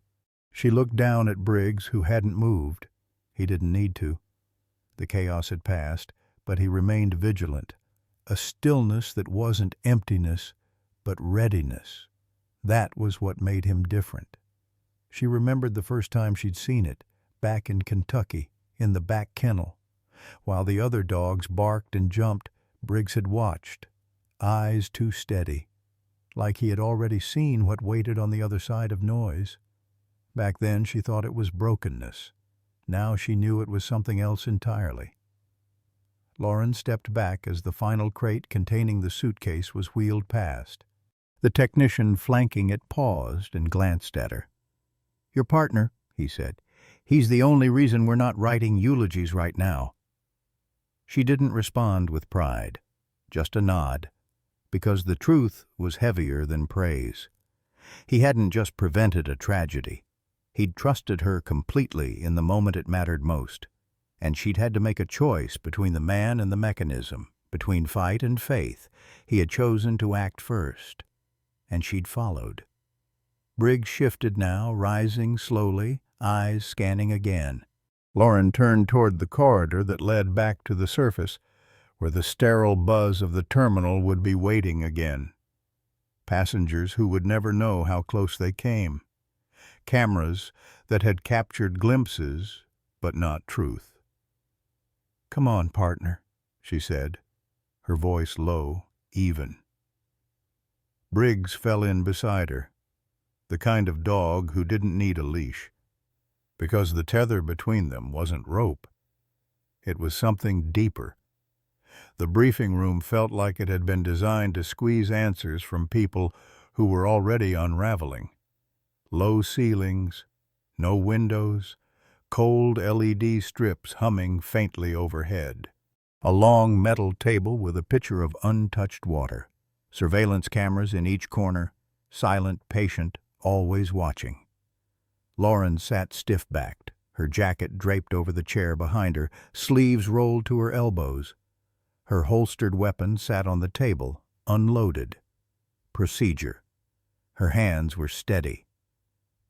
She looked down at Briggs, who hadn't moved. He didn't need to. The chaos had passed, but he remained vigilant. A stillness that wasn't emptiness, but readiness. That was what made him different. She remembered the first time she'd seen it, back in Kentucky, in the back kennel. While the other dogs barked and jumped, Briggs had watched, eyes too steady, like he had already seen what waited on the other side of noise. Back then she thought it was brokenness. Now she knew it was something else entirely. Lauren stepped back as the final crate containing the suitcase was wheeled past. The technician flanking it paused and glanced at her. "Your partner," he said. "He's the only reason we're not writing eulogies right now." She didn't respond with pride, just a nod, because the truth was heavier than praise. He hadn't just prevented a tragedy. He'd trusted her completely in the moment it mattered most, and she'd had to make a choice between the man and the mechanism, between fight and faith. He had chosen to act first, and she'd followed. Briggs shifted now, rising slowly, eyes scanning again. Lauren turned toward the corridor that led back to the surface, where the sterile buzz of the terminal would be waiting again. Passengers who would never know how close they came. Cameras that had captured glimpses, but not truth. "Come on, partner," she said, her voice low, even. Briggs fell in beside her, the kind of dog who didn't need a leash, because the tether between them wasn't rope. It was something deeper. The briefing room felt like it had been designed to squeeze answers from people who were already unraveling. Low ceilings, no windows, cold LED strips humming faintly overhead. A long metal table with a pitcher of untouched water. Surveillance cameras in each corner, silent, patient, always watching. Lauren sat stiff-backed, her jacket draped over the chair behind her, sleeves rolled to her elbows. Her holstered weapon sat on the table, unloaded. Procedure. Her hands were steady,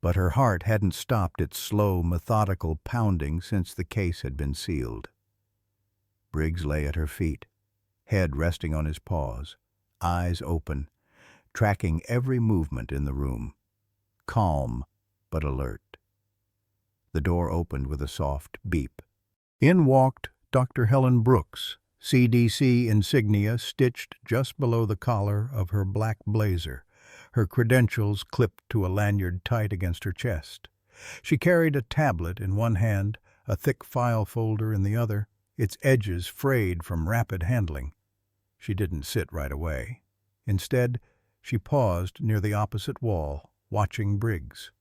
but her heart hadn't stopped its slow, methodical pounding since the case had been sealed. Briggs lay at her feet, head resting on his paws, eyes open, tracking every movement in the room. Calm, but alert. The door opened with a soft beep. In walked Dr. Helen Brooks, CDC insignia stitched just below the collar of her black blazer, her credentials clipped to a lanyard tight against her chest. She carried a tablet in one hand, a thick file folder in the other, its edges frayed from rapid handling. She didn't sit right away. Instead, she paused near the opposite wall, watching Briggs.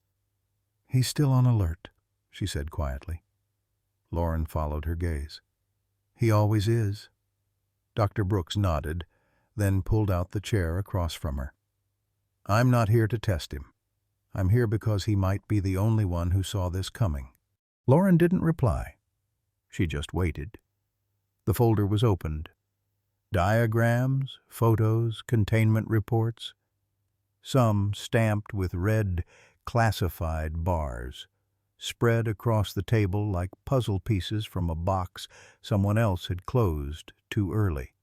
"He's still on alert," she said quietly. Lauren followed her gaze. "He always is." Dr. Brooks nodded, then pulled out the chair across from her. "I'm not here to test him. I'm here because he might be the only one who saw this coming." Lauren didn't reply. She just waited. The folder was opened. Diagrams, photos, containment reports, some stamped with red, classified bars, spread across the table like puzzle pieces from a box someone else had closed too early.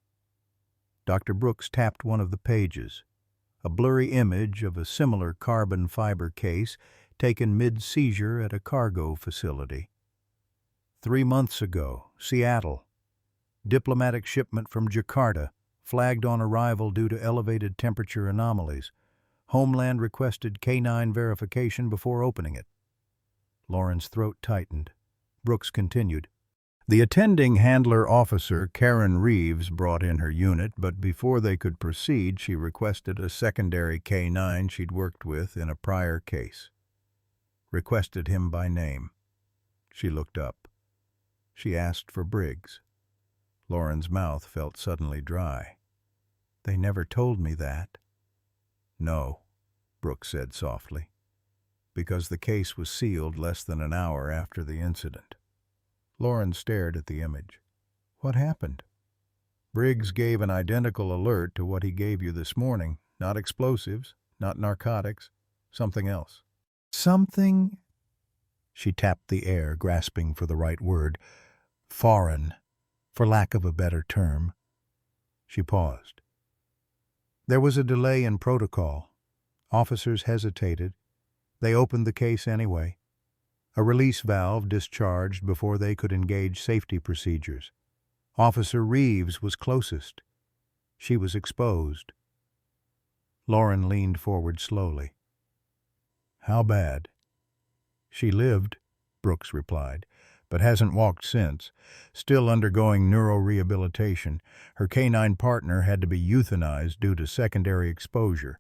Dr. Brooks tapped one of the pages, a blurry image of a similar carbon fiber case taken mid-seizure at a cargo facility. 3 months ago, Seattle. Diplomatic shipment from Jakarta, flagged on arrival due to elevated temperature anomalies. Homeland requested K9 verification before opening it. Lauren's throat tightened. Brooks continued. The attending handler officer, Karen Reeves, brought in her unit, but before they could proceed, she requested a secondary K9 she'd worked with in a prior case. Requested him by name. She looked up. She asked for Briggs. Lauren's mouth felt suddenly dry. "They never told me that." "No," Brooks said softly, "because the case was sealed less than an hour after the incident." Lauren stared at the image. "What happened?" "Briggs gave an identical alert to what he gave you this morning. Not explosives, not narcotics, something else." "Something?" She tapped the air, grasping for the right word. "Foreign, for lack of a better term." She paused. There was a delay in protocol. Officers hesitated. They opened the case anyway. A release valve discharged before they could engage safety procedures. Officer Reeves was closest. She was exposed. Lauren leaned forward slowly. "How bad?" "She lived," Brooks replied, "but hasn't walked since. Still undergoing neurorehabilitation. Her canine partner had to be euthanized due to secondary exposure."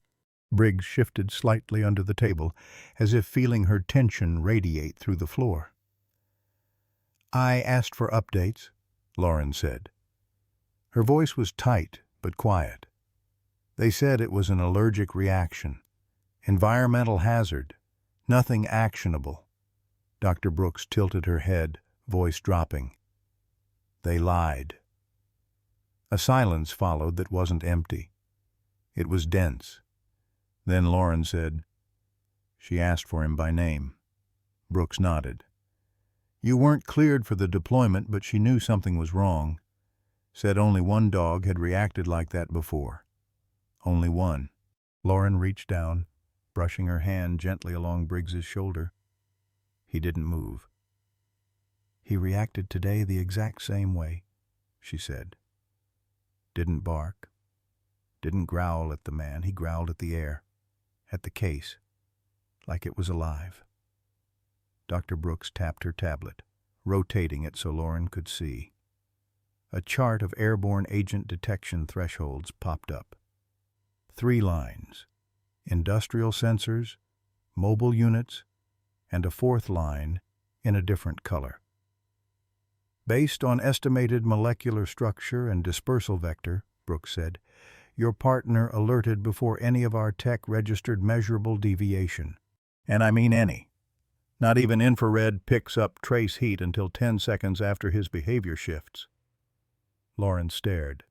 Briggs shifted slightly under the table, as if feeling her tension radiate through the floor. "I asked for updates," Lauren said. Her voice was tight but quiet. "They said it was an allergic reaction. Environmental hazard. Nothing actionable." Dr. Brooks tilted her head, voice dropping. "They lied." A silence followed that wasn't empty. It was dense. Then Lauren said, "She asked for him by name." Brooks nodded. "You weren't cleared for the deployment, but she knew something was wrong. Said only one dog had reacted like that before. Only one." Lauren reached down, brushing her hand gently along Briggs's shoulder. He didn't move. "He reacted today the exact same way," she said. "Didn't bark. Didn't growl at the man. He growled at the air. At the case. Like it was alive." Dr. Brooks tapped her tablet, rotating it so Lauren could see. A chart of airborne agent detection thresholds popped up. 3 lines. Industrial sensors, mobile units, and a 4th line in a different color. "Based on estimated molecular structure and dispersal vector," Brooks said, "your partner alerted before any of our tech registered measurable deviation. And I mean any. Not even infrared picks up trace heat until 10 seconds after his behavior shifts." Lauren stared.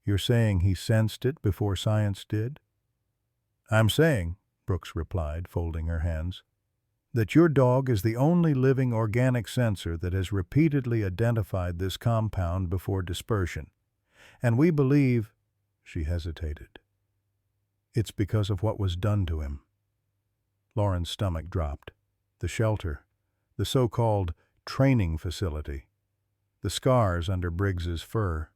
"You're saying he sensed it before science did?" "I'm saying," Brooks replied, folding her hands, "that your dog is the only living organic sensor that has repeatedly identified this compound before dispersion. And we believe—" She hesitated. "It's because of what was done to him." Lauren's stomach dropped. The shelter, the so-called training facility, the scars under Briggs's fur.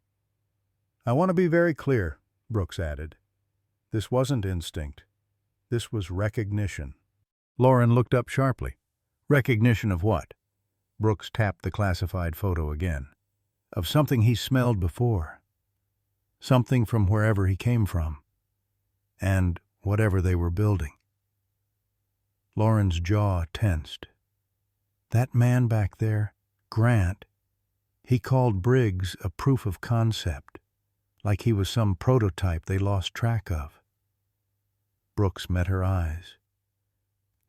"I want to be very clear," Brooks added. "This wasn't instinct. This was recognition." Lauren looked up sharply. "Recognition of what?" Brooks tapped the classified photo again. Of something he smelled before. Something from wherever he came from. And whatever they were building. Lauren's jaw tensed. That man back there, Grant, he called Briggs a proof of concept, like he was some prototype they lost track of. Brooks met her eyes.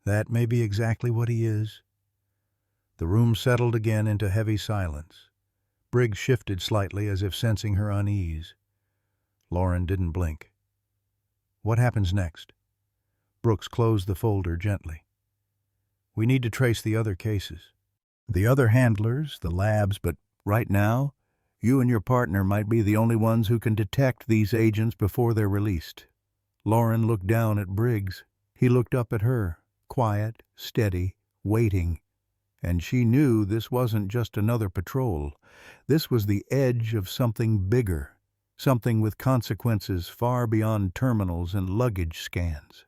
That may be exactly what he is. The room settled again into heavy silence. Briggs shifted slightly as if sensing her unease. Lauren didn't blink. What happens next? Brooks closed the folder gently. We need to trace the other cases. The other handlers, the labs, but right now, you and your partner might be the only ones who can detect these agents before they're released. Lauren looked down at Briggs. He looked up at her, quiet, steady, waiting. And she knew this wasn't just another patrol. This was the edge of something bigger, something with consequences far beyond terminals and luggage scans.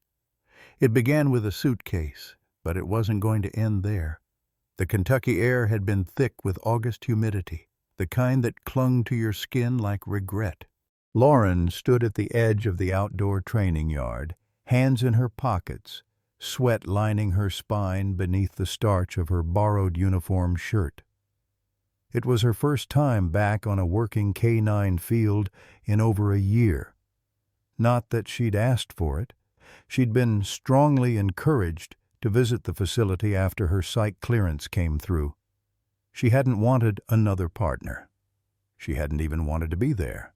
It began with a suitcase, but it wasn't going to end there. The Kentucky air had been thick with August humidity, the kind that clung to your skin like regret. Lauren stood at the edge of the outdoor training yard, hands in her pockets, sweat lining her spine beneath the starch of her borrowed uniform shirt. It was her first time back on a working K-9 field in over a year. Not that she'd asked for it. She'd been strongly encouraged to visit the facility after her psych clearance came through. She hadn't wanted another partner. She hadn't even wanted to be there.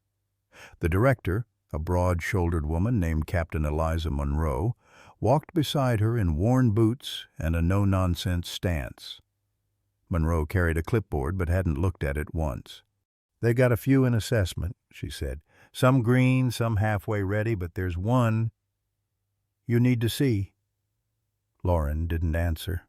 The director, a broad-shouldered woman named Captain Eliza Monroe, walked beside her in worn boots and a no-nonsense stance. Monroe carried a clipboard but hadn't looked at it once. They got a few in assessment, she said. Some green, some halfway ready, but there's one you need to see. Lauren didn't answer.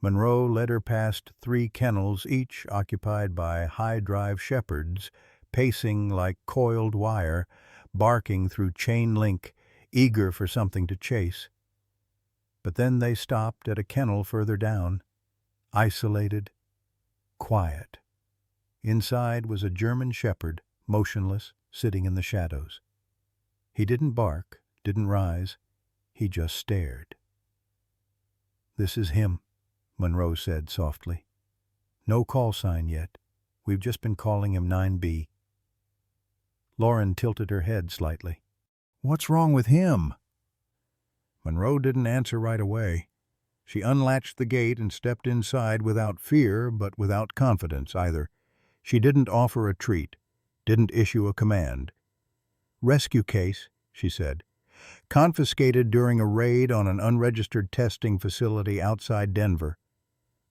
Monroe led her past 3 kennels, each occupied by high-drive shepherds, pacing like coiled wire, barking through chain link, eager for something to chase. But then they stopped at a kennel further down, isolated, quiet. Inside was a German shepherd, motionless, sitting in the shadows. He didn't bark, didn't rise. He just stared. This is him, Monroe said softly. No call sign yet. We've just been calling him 9B. Lauren tilted her head slightly. What's wrong with him? Monroe didn't answer right away. She unlatched the gate and stepped inside without fear, but without confidence either. She didn't offer a treat, didn't issue a command. Rescue case, she said. Confiscated during a raid on an unregistered testing facility outside Denver.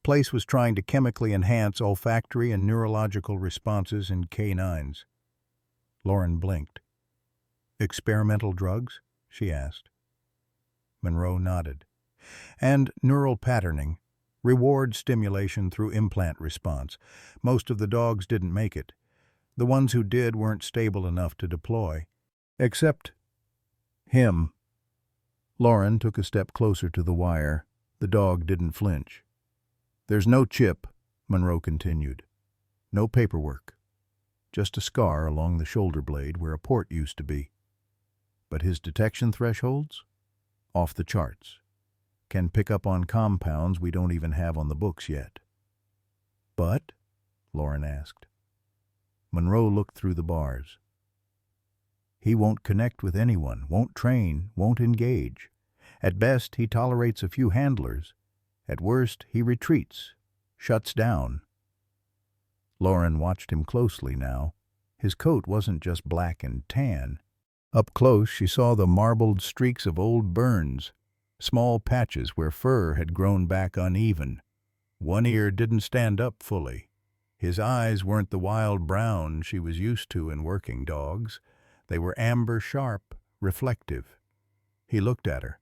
Place was trying to chemically enhance olfactory and neurological responses in K-9s. Lauren blinked. Experimental drugs? She asked. Monroe nodded. And neural patterning, reward stimulation through implant response. Most of the dogs didn't make it. The ones who did weren't stable enough to deploy. Except him. Lauren took a step closer to the wire. The dog didn't flinch. There's no chip, Monroe continued. No paperwork. Just a scar along the shoulder blade where a port used to be. But his detection thresholds? Off the charts. Can pick up on compounds we don't even have on the books yet. But? Lauren asked. Monroe looked through the bars. He won't connect with anyone, won't train, won't engage. At best, he tolerates a few handlers. At worst, he retreats, shuts down. Lauren watched him closely now. His coat wasn't just black and tan. Up close, she saw the marbled streaks of old burns, small patches where fur had grown back uneven. One ear didn't stand up fully. His eyes weren't the wild brown she was used to in working dogs. They were amber sharp, reflective. He looked at her,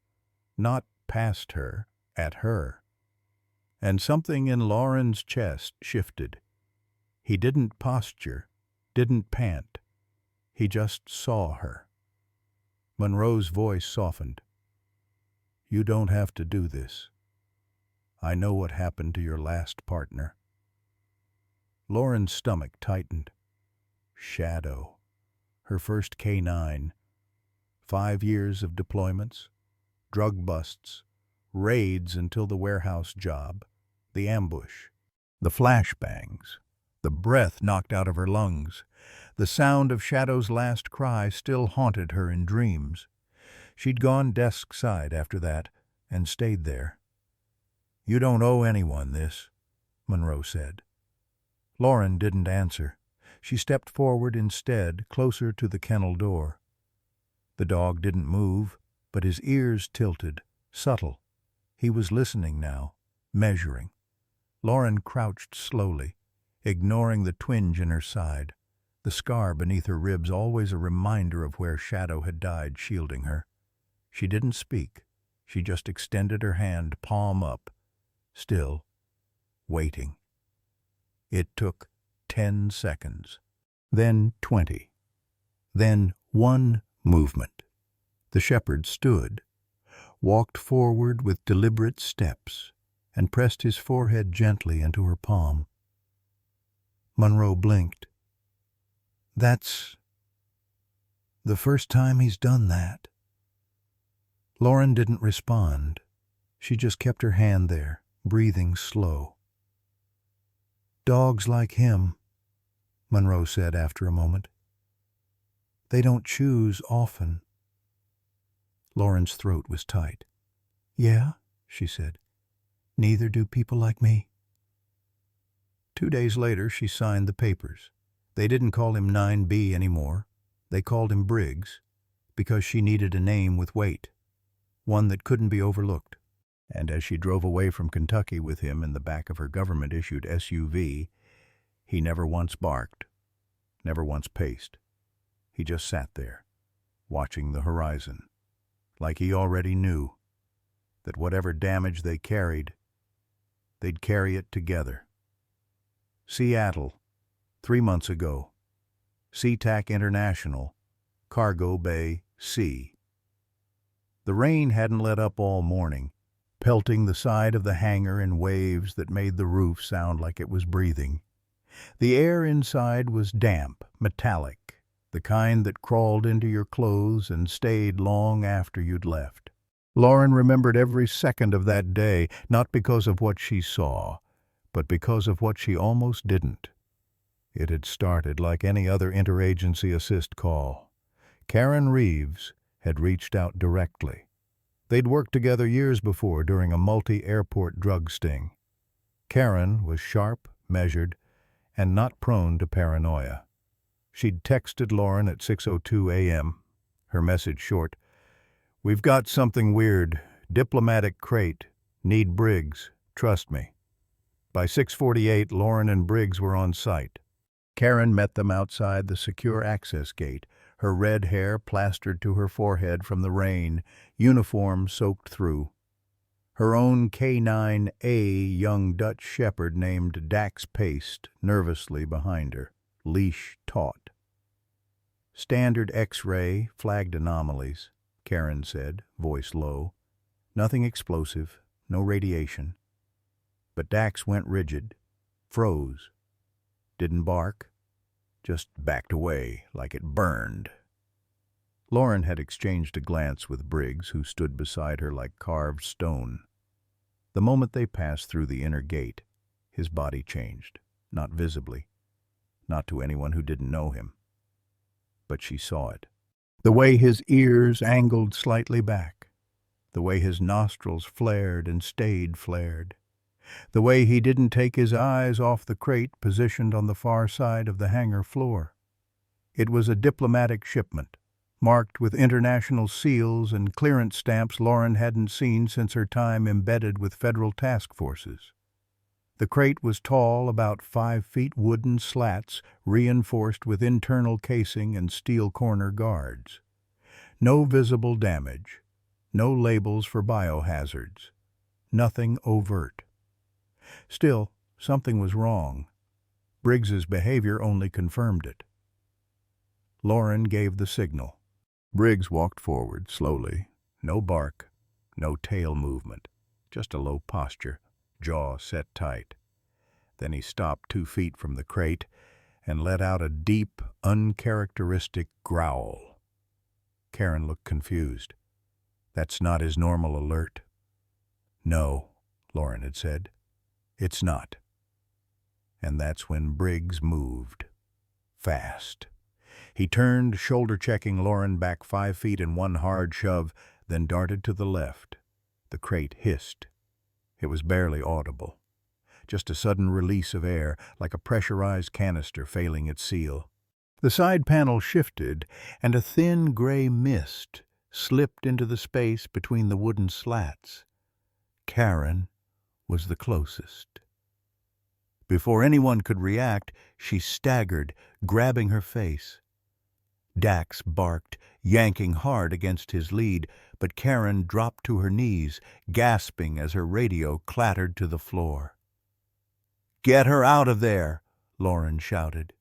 not past her, at her. And something in Lauren's chest shifted. He didn't posture, didn't pant. He just saw her. Monroe's voice softened. You don't have to do this. I know what happened to your last partner." Lauren's stomach tightened. Shadow. Her first K-9. 5 years of deployments, drug busts, raids until the warehouse job, the ambush, the flashbangs, the breath knocked out of her lungs. The sound of Shadow's last cry still haunted her in dreams. She'd gone desk side after that and stayed there. "You don't owe anyone this," Monroe said. Lauren didn't answer. She stepped forward instead, closer to the kennel door. The dog didn't move, but his ears tilted, subtle. He was listening now, measuring. Lauren crouched slowly, ignoring the twinge in her side, the scar beneath her ribs always a reminder of where Shadow had died shielding her. She didn't speak. She just extended her hand, palm up, still, waiting. It took 10 seconds, then 20, then one movement. The shepherd stood, walked forward with deliberate steps, and pressed his forehead gently into her palm. Monroe blinked. "That's the first time he's done that." Lauren didn't respond. She just kept her hand there, breathing slow. "Dogs like him," Monroe said after a moment. "They don't choose often." Lauren's throat was tight. "Yeah," she said. "Neither do people like me." 2 days later, she signed the papers. They didn't call him 9B anymore. They called him Briggs, because she needed a name with weight, one that couldn't be overlooked. And as she drove away from Kentucky with him in the back of her government-issued SUV, he never once barked, never once paced. He just sat there, watching the horizon, like he already knew that whatever damage they carried, they'd carry it together. Seattle, 3 months ago. SeaTac International, Cargo Bay, C. The rain hadn't let up all morning, pelting the side of the hangar in waves that made the roof sound like it was breathing. The air inside was damp, metallic, the kind that crawled into your clothes and stayed long after you'd left. Lauren remembered every second of that day, not because of what she saw, but because of what she almost didn't. It had started like any other interagency assist call. Karen Reeves had reached out directly. They'd worked together years before during a multi-airport drug sting. Karen was sharp, measured, and not prone to paranoia. She'd texted Lauren at 6:02 a.m., her message short, "We've got something weird. Diplomatic crate. Need Briggs. Trust me." By 6:48, Lauren and Briggs were on site. Karen met them outside the secure access gate, her red hair plastered to her forehead from the rain, uniform soaked through. Her own K9A young Dutch shepherd named Dax paced nervously behind her, leash taut. "Standard X-ray, flagged anomalies," Karen said, voice low. "Nothing explosive, no radiation." But Dax went rigid, froze. Didn't bark, just backed away like it burned. Lauren had exchanged a glance with Briggs, who stood beside her like carved stone. The moment they passed through the inner gate, his body changed, not visibly, not to anyone who didn't know him. But she saw it. The way his ears angled slightly back, the way his nostrils flared and stayed flared, the way he didn't take his eyes off the crate positioned on the far side of the hangar floor. It was a diplomatic shipment, marked with international seals and clearance stamps Lauren hadn't seen since her time embedded with federal task forces. The crate was tall, about 5 feet, wooden slats reinforced with internal casing and steel corner guards. No visible damage, no labels for biohazards, nothing overt. Still, something was wrong. Briggs's behavior only confirmed it. Lauren gave the signal. Briggs walked forward slowly, no bark, no tail movement, just a low posture, jaw set tight. Then he stopped 2 feet from the crate and let out a deep, uncharacteristic growl. Karen looked confused. That's not his normal alert. No, Lauren had said. It's not. And that's when Briggs moved. Fast. He turned, shoulder-checking Lauren back 5 feet in one hard shove, then darted to the left. The crate hissed. It was barely audible. Just a sudden release of air, like a pressurized canister failing its seal. The side panel shifted, and a thin gray mist slipped into the space between the wooden slats. Karen was the closest. Before anyone could react, she staggered, grabbing her face. Dax barked, yanking hard against his lead, but Karen dropped to her knees, gasping as her radio clattered to the floor. "Get her out of there!" Lauren shouted.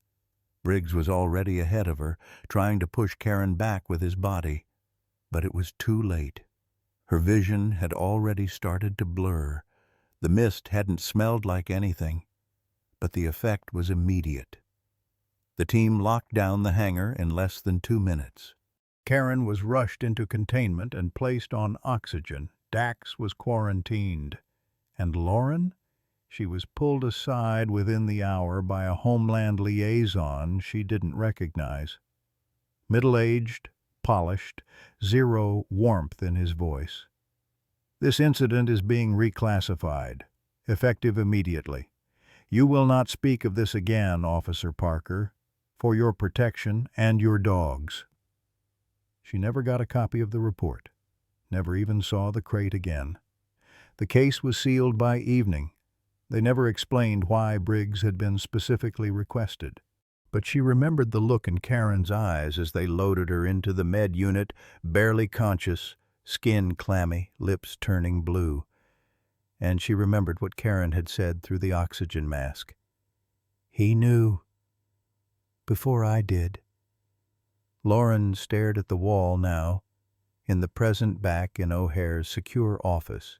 Briggs was already ahead of her, trying to push Karen back with his body. But it was too late. Her vision had already started to blur. The mist hadn't smelled like anything, but the effect was immediate. The team locked down the hangar in less than 2 minutes. Karen was rushed into containment and placed on oxygen. Dax was quarantined. And Lauren? She was pulled aside within the hour by a Homeland liaison she didn't recognize. Middle-aged, polished, zero warmth in his voice. "This incident is being reclassified, effective immediately. You will not speak of this again, Officer Parker, for your protection and your dog's." She never got a copy of the report, never even saw the crate again. The case was sealed by evening. They never explained why Briggs had been specifically requested. But she remembered the look in Karen's eyes as they loaded her into the med unit, barely conscious, skin clammy, lips turning blue. And she remembered what Karen had said through the oxygen mask. "He knew. Before I did." Lauren stared at the wall now, in the present back in O'Hare's secure office,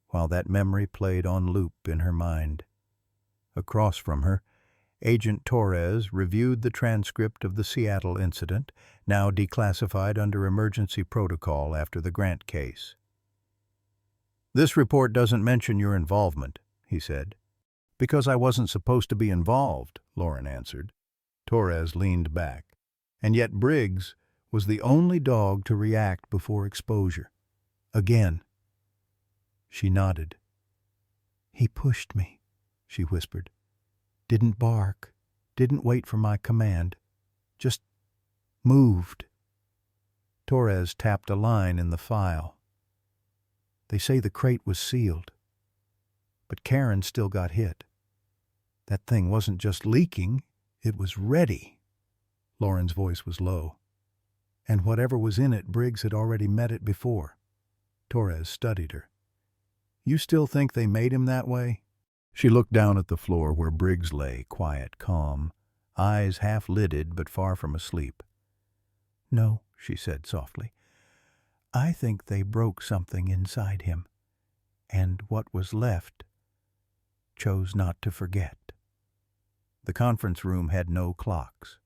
while that memory played on loop in her mind. Across from her, Agent Torres reviewed the transcript of the Seattle incident, now declassified under emergency protocol after the Grant case. "This report doesn't mention your involvement," he said. "Because I wasn't supposed to be involved," Lauren answered. Torres leaned back. And yet Briggs was the only dog to react before exposure. Again. She nodded. "He pushed me," she whispered. "Didn't bark, didn't wait for my command. Just moved." Torres tapped a line in the file. "They say the crate was sealed. But Karen still got hit. That thing wasn't just leaking, it was ready." Lauren's voice was low. "And whatever was in it, Briggs had already met it before." Torres studied her. "You still think they made him that way?" She looked down at the floor where Briggs lay, quiet, calm, eyes half-lidded but far from asleep. "No," she said softly. "I think they broke something inside him, and what was left chose not to forget." The conference room had no clocks.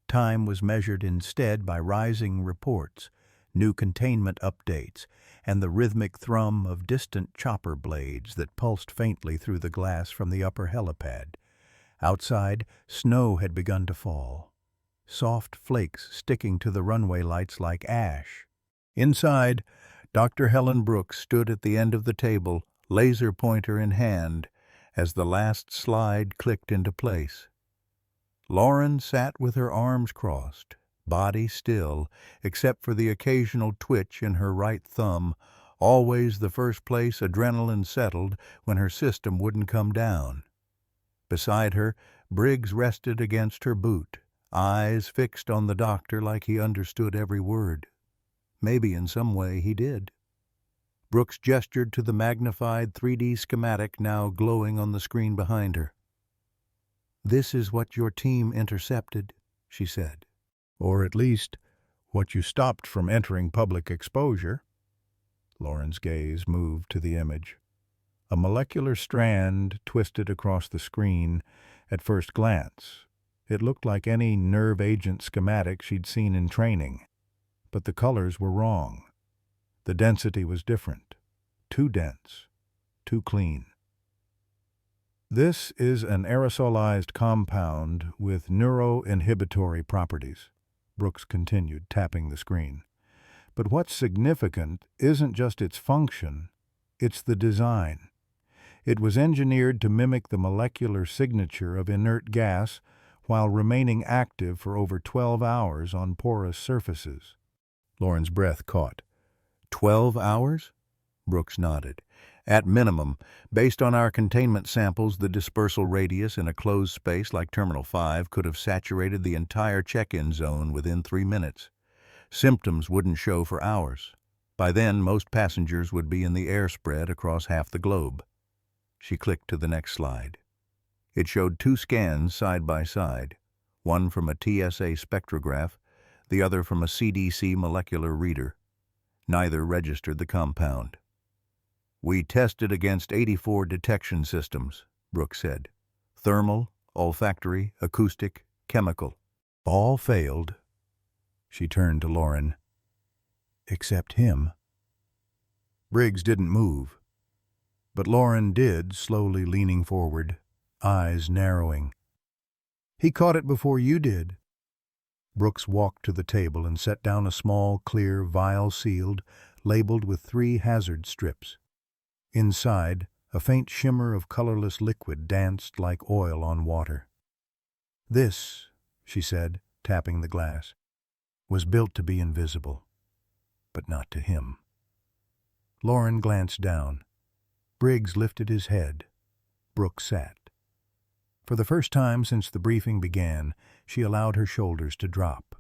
Time was measured instead by rising reports, new containment updates, and the rhythmic thrum of distant chopper blades that pulsed faintly through the glass from the upper helipad. Outside, snow had begun to fall, soft flakes sticking to the runway lights like ash. Inside, Dr. Helen Brooks stood at the end of the table, laser pointer in hand, as the last slide clicked into place. Lauren sat with her arms crossed, body still, except for the occasional twitch in her right thumb, always the first place adrenaline settled when her system wouldn't come down. Beside her, Briggs rested against her boot, eyes fixed on the doctor like he understood every word. Maybe in some way he did. Brooks gestured to the magnified 3D schematic now glowing on the screen behind her. "This is what your team intercepted," she said. "Or at least, what you stopped from entering public exposure." Lauren's gaze moved to the image. A molecular strand twisted across the screen. At first glance, it looked like any nerve agent schematic she'd seen in training. But the colors were wrong. The density was different. Too dense. Too clean. This is an aerosolized compound with neuroinhibitory properties, Brooks continued, tapping the screen. But what's significant isn't just its function, it's the design. It was engineered to mimic the molecular signature of inert gas while remaining active for over 12 hours on porous surfaces. Lauren's breath caught. 12 hours? Brooks nodded. At minimum, based on our containment samples, the dispersal radius in a closed space like Terminal 5 could have saturated the entire check-in zone within 3 minutes. Symptoms wouldn't show for hours. By then, most passengers would be in the air spread across half the globe. She clicked to the next slide. It showed 2 scans side by side, one from a TSA spectrograph, the other from a CDC molecular reader. Neither registered the compound. We tested against 84 detection systems, Brooks said. Thermal, olfactory, acoustic, chemical. All failed. She turned to Lauren. Except him. Briggs didn't move. But Lauren did, slowly leaning forward, eyes narrowing. He caught it before you did. Brooks walked to the table and set down a small, clear vial sealed, labeled with 3 hazard strips. Inside, a faint shimmer of colorless liquid danced like oil on water. This, she said, tapping the glass, was built to be invisible, but not to him. Lauren glanced down. Briggs lifted his head. Brooks sat. For the first time since the briefing began, she allowed her shoulders to drop.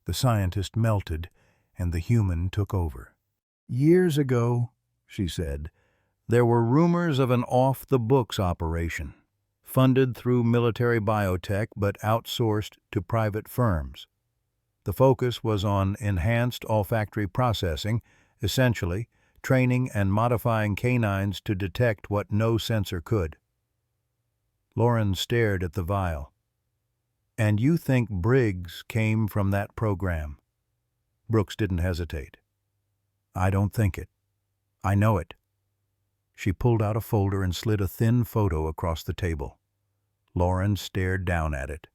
The scientist melted, and the human took over. Years ago, she said, there were rumors of an off-the-books operation, funded through military biotech but outsourced to private firms. The focus was on enhanced olfactory processing, essentially training and modifying canines to detect what no sensor could. Lauren stared at the vial. And you think Briggs came from that program? Brooks didn't hesitate. I don't think it. I know it. She pulled out a folder and slid a thin photo across the table. Lauren stared down at it.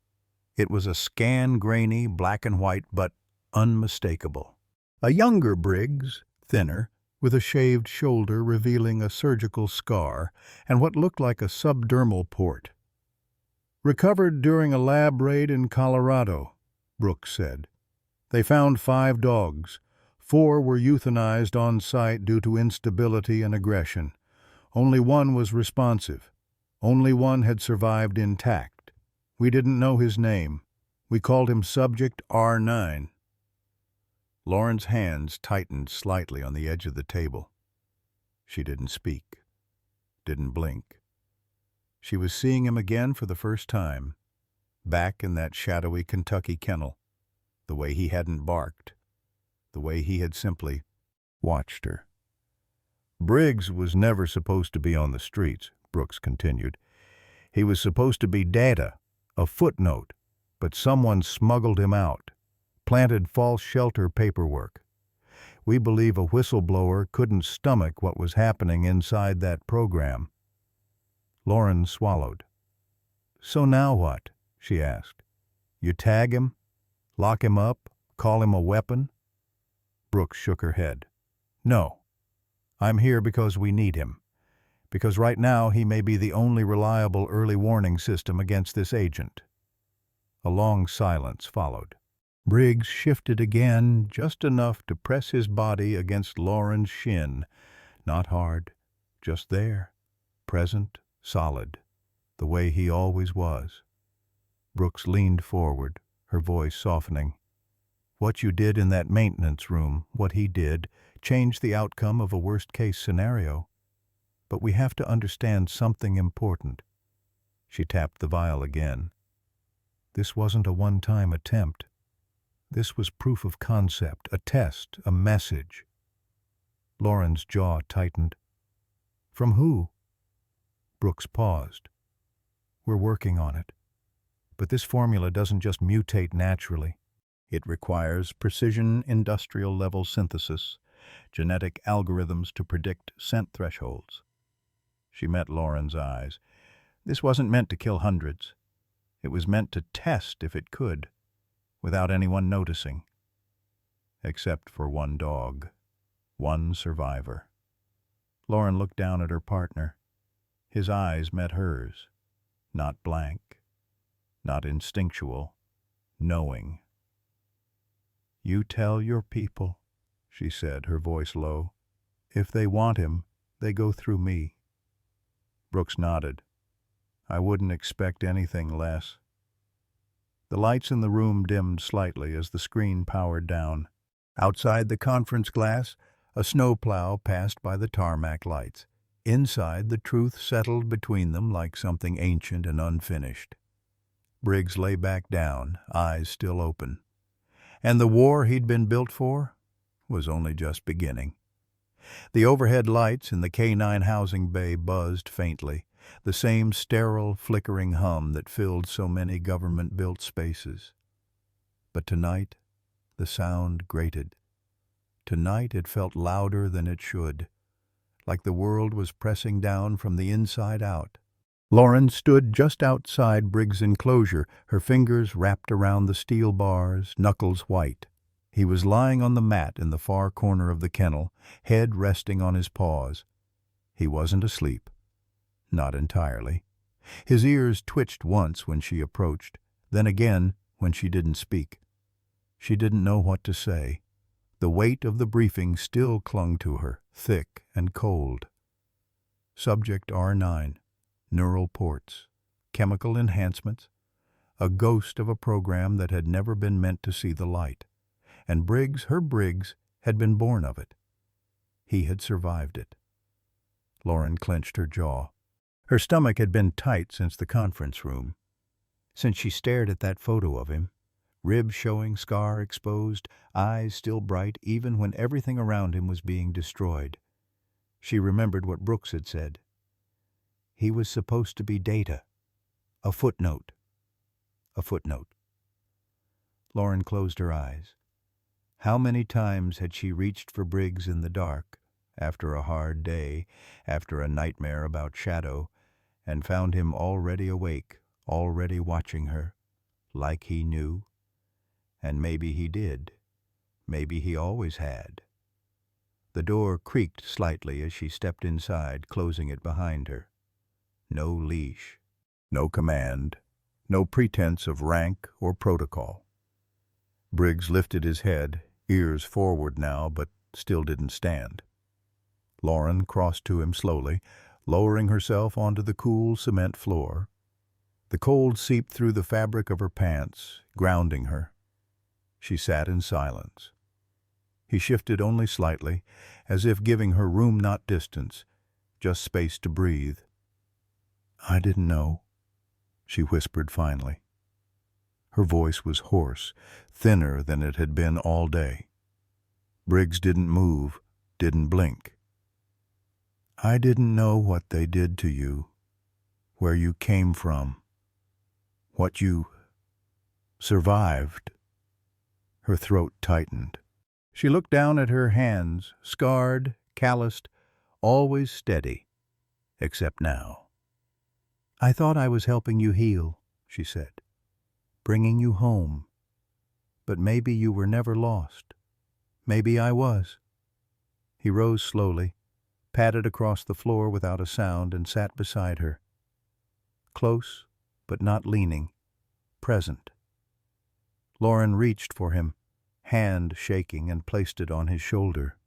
It was a scan-grainy, black and white, but unmistakable. A younger Briggs, thinner, with a shaved shoulder revealing a surgical scar and what looked like a subdermal port. Recovered during a lab raid in Colorado, Brooks said. They found 5 dogs. 4 were euthanized on site due to instability and aggression. Only 1 was responsive. Only 1 had survived intact. We didn't know his name. We called him Subject R9. Lauren's hands tightened slightly on the edge of the table. She didn't speak, didn't blink. She was seeing him again for the first time, back in that shadowy Kentucky kennel, the way he hadn't barked, the way he had simply watched her. Briggs was never supposed to be on the streets, Brooks continued. He was supposed to be data, a footnote, but someone smuggled him out, planted false shelter paperwork. We believe a whistleblower couldn't stomach what was happening inside that program. Lauren swallowed. So now what? She asked. You tag him? Lock him up? Call him a weapon? Brooks shook her head. No. I'm here because we need him. Because right now he may be the only reliable early warning system against this agent. A long silence followed. Briggs shifted again, just enough to press his body against Lauren's shin. Not hard, just there, present, solid, the way he always was. Brooks leaned forward, her voice softening. What you did in that maintenance room, what he did, changed the outcome of a worst-case scenario. But we have to understand something important. She tapped the vial again. This wasn't a one-time attempt. This was proof of concept, a test, a message. Lauren's jaw tightened. From who? Brooks paused. "We're working on it. But this formula doesn't just mutate naturally. It requires precision industrial-level synthesis, genetic algorithms to predict scent thresholds." She met Lauren's eyes. "This wasn't meant to kill hundreds. It was meant to test if it could, without anyone noticing. Except for one dog, one survivor." Lauren looked down at her partner. His eyes met hers. Not blank, not instinctual, knowing. "You tell your people," she said, her voice low. "If they want him, they go through me." Brooks nodded. "I wouldn't expect anything less." The lights in the room dimmed slightly as the screen powered down. Outside the conference glass, a snowplow passed by the tarmac lights. Inside, the truth settled between them like something ancient and unfinished. Briggs lay back down, eyes still open. And the war he'd been built for was only just beginning. The overhead lights in the K9 housing bay buzzed faintly, the same sterile, flickering hum that filled so many government-built spaces. But tonight, the sound grated. Tonight it felt louder than it should, like the world was pressing down from the inside out. Lauren stood just outside Briggs' enclosure, her fingers wrapped around the steel bars, knuckles white. He was lying on the mat in the far corner of the kennel, head resting on his paws. He wasn't asleep. Not entirely. His ears twitched once when she approached, then again when she didn't speak. She didn't know what to say. The weight of the briefing still clung to her, thick and cold. Subject R9, neural ports, chemical enhancements, a ghost of a program that had never been meant to see the light. And Briggs, her Briggs, had been born of it. He had survived it. Lauren clenched her jaw. Her stomach had been tight since the conference room. Since she stared at that photo of him, ribs showing, scar exposed, eyes still bright even when everything around him was being destroyed. She remembered what Brooks had said. He was supposed to be data. A footnote. A footnote. Lauren closed her eyes. How many times had she reached for Briggs in the dark, after a hard day, after a nightmare about Shadow, and found him already awake, already watching her, like he knew? And maybe he did. Maybe he always had. The door creaked slightly as she stepped inside, closing it behind her. No leash, no command, no pretense of rank or protocol. Briggs lifted his head, ears forward now, but still didn't stand. Lauren crossed to him slowly, lowering herself onto the cool cement floor. The cold seeped through the fabric of her pants, grounding her. She sat in silence. He shifted only slightly, as if giving her room, not distance, just space to breathe. "I didn't know," she whispered finally. Her voice was hoarse, thinner than it had been all day. Briggs didn't move, didn't blink. "I didn't know what they did to you, where you came from, what you survived." Her throat tightened. She looked down at her hands, scarred, calloused, always steady, except now. "I thought I was helping you heal," she said, "bringing you home. But maybe you were never lost. Maybe I was." He rose slowly, padded across the floor without a sound, and sat beside her. Close, but not leaning, present. Lauren reached for him, hand shaking, and placed it on his shoulder.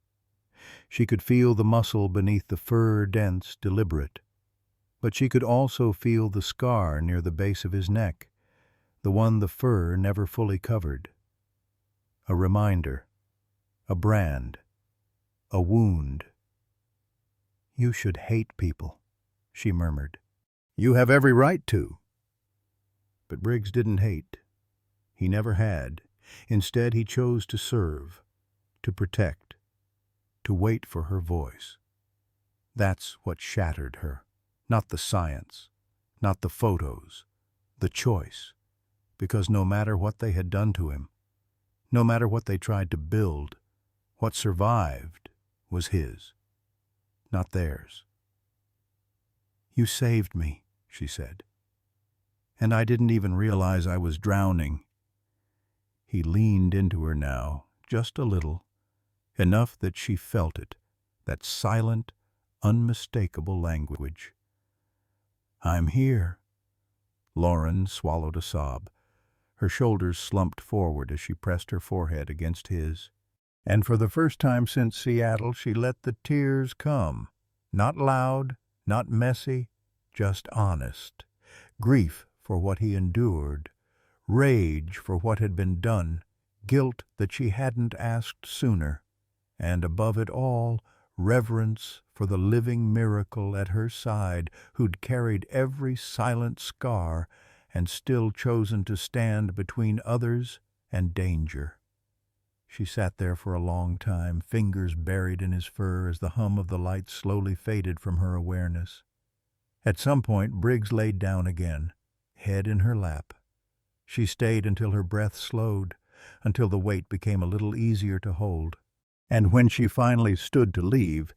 She could feel the muscle beneath the fur, dense, deliberate. But she could also feel the scar near the base of his neck, the one the fur never fully covered. A reminder, a brand, a wound. "You should hate people," she murmured. "You have every right to." But Briggs didn't hate. He never had. Instead, he chose to serve, to protect, to wait for her voice. That's what shattered her. Not the science, not the photos, the choice. Because no matter what they had done to him, no matter what they tried to build, what survived was his, not theirs. "You saved me," she said, "and I didn't even realize I was drowning." He leaned into her now, just a little, enough that she felt it, that silent, unmistakable language. "I'm here." Lauren swallowed a sob. Her shoulders slumped forward as she pressed her forehead against his. And for the first time since Seattle, she let the tears come. Not loud, not messy, just honest. Grief for what he endured, rage for what had been done, guilt that she hadn't asked sooner, and above it all, reverence for the living miracle at her side who'd carried every silent scar and still chosen to stand between others and danger. She sat there for a long time, fingers buried in his fur as the hum of the light slowly faded from her awareness. At some point, Briggs laid down again, head in her lap. She stayed until her breath slowed, until the weight became a little easier to hold. And when she finally stood to leave,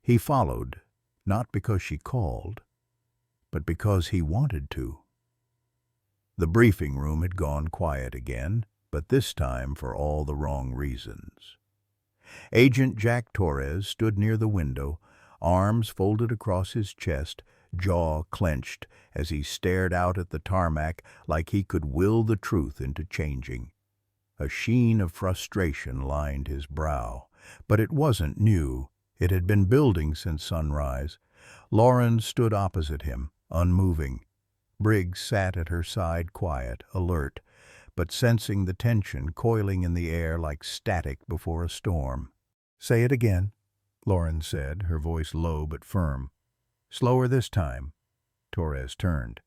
he followed, not because she called, but because he wanted to. The briefing room had gone quiet again, but this time for all the wrong reasons. Agent Jack Torres stood near the window, arms folded across his chest, jaw clenched as he stared out at the tarmac like he could will the truth into changing. A sheen of frustration lined his brow, but it wasn't new. It had been building since sunrise. Lauren stood opposite him, unmoving. Briggs sat at her side, quiet, alert, but sensing the tension coiling in the air like static before a storm. "Say it again," Lauren said, her voice low but firm. "Slower this time." Torres turned.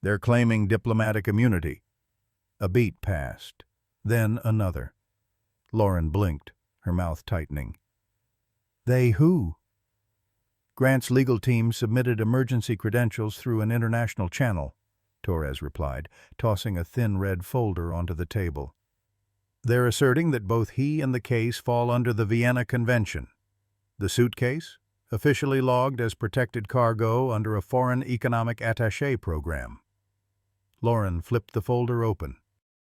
"They're claiming diplomatic immunity." A beat passed, then another. Lauren blinked, her mouth tightening. "They who?" "Grant's legal team submitted emergency credentials through an international channel," Torres replied, tossing a thin red folder onto the table. "They're asserting that both he and the case fall under the Vienna Convention. The suitcase, officially logged as protected cargo under a foreign economic attaché program." Lauren flipped the folder open.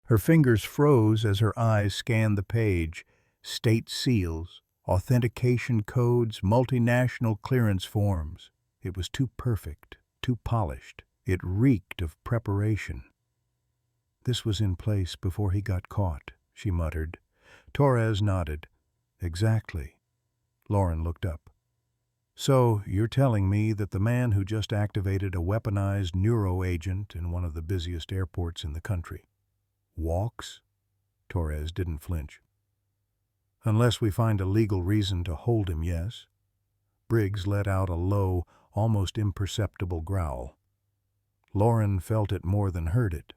Her fingers froze as her eyes scanned the page. State seals, authentication codes, multinational clearance forms. It was too perfect, too polished. It reeked of preparation. "This was in place before he got caught," she muttered. Torres nodded. "Exactly." Lauren looked up. "So you're telling me that the man who just activated a weaponized neuroagent in one of the busiest airports in the country walks?" Torres didn't flinch. "Unless we find a legal reason to hold him, yes." Briggs let out a low, almost imperceptible growl. Lauren felt it more than heard it.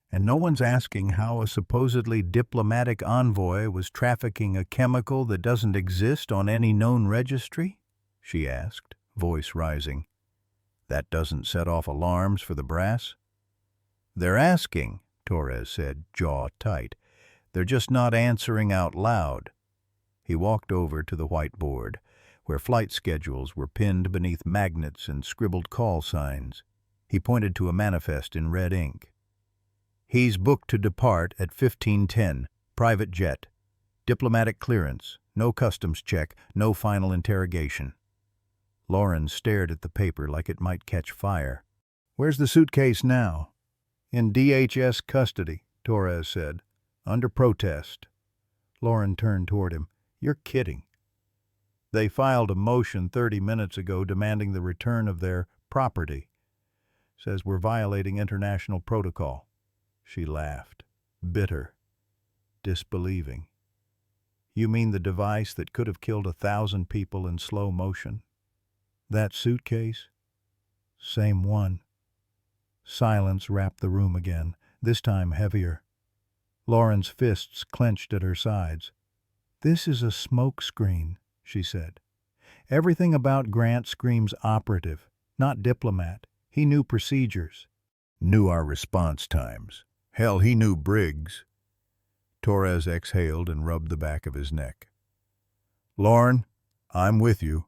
"And no one's asking how a supposedly diplomatic envoy was trafficking a chemical that doesn't exist on any known registry?" she asked, voice rising. "That doesn't set off alarms for the brass?" "They're asking," Torres said, jaw tight. "They're just not answering out loud." He walked over to the whiteboard, where flight schedules were pinned beneath magnets and scribbled call signs. He pointed to a manifest in red ink. "He's booked to depart at 15:10, private jet. Diplomatic clearance, no customs check, no final interrogation." Lauren stared at the paper like it might catch fire. "Where's the suitcase now?" "In DHS custody," Torres said, "under protest." Lauren turned toward him. "You're kidding." "They filed a motion 30 minutes ago demanding the return of their property. Says we're violating international protocol." She laughed, bitter, disbelieving. "You mean the device that could have killed 1,000 people in slow motion?" "That suitcase?" "Same one." Silence wrapped the room again, this time heavier. Lauren's fists clenched at her sides. "This is a smokescreen," she said. "Everything about Grant screams operative, Not diplomat. He knew procedures. Knew our response times. Hell, he knew Briggs. Torres exhaled and rubbed the back of his neck. Lauren, I'm with you,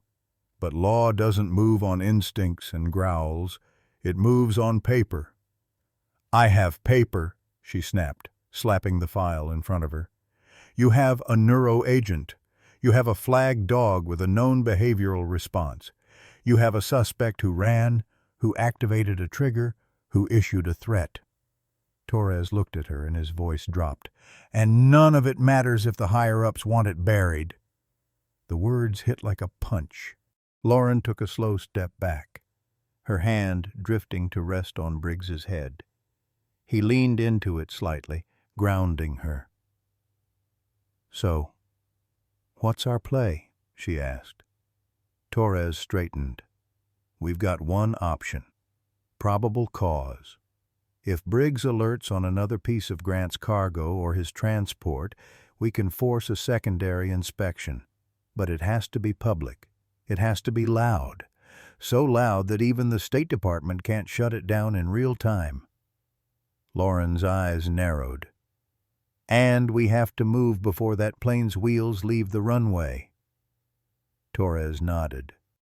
but law doesn't move on instincts and growls. It moves on paper. I have paper, she snapped, slapping the file in front of her. You have a neuro agent. You have a flagged dog with a known behavioral response. You have a suspect who ran, who activated a trigger, who issued a threat. Torres looked at her and his voice dropped. And none of it matters if the higher-ups want it buried. The words hit like a punch. Lauren took a slow step back, her hand drifting to rest on Briggs's head. He leaned into it slightly, grounding her. So, what's our play? She asked. Torres straightened. We've got one option. Probable cause. If Briggs alerts on another piece of Grant's cargo or his transport, we can force a secondary inspection. But it has to be public. It has to be loud. So loud that even the State Department can't shut it down in real time. Lauren's eyes narrowed. And we have to move before that plane's wheels leave the runway. Torres nodded.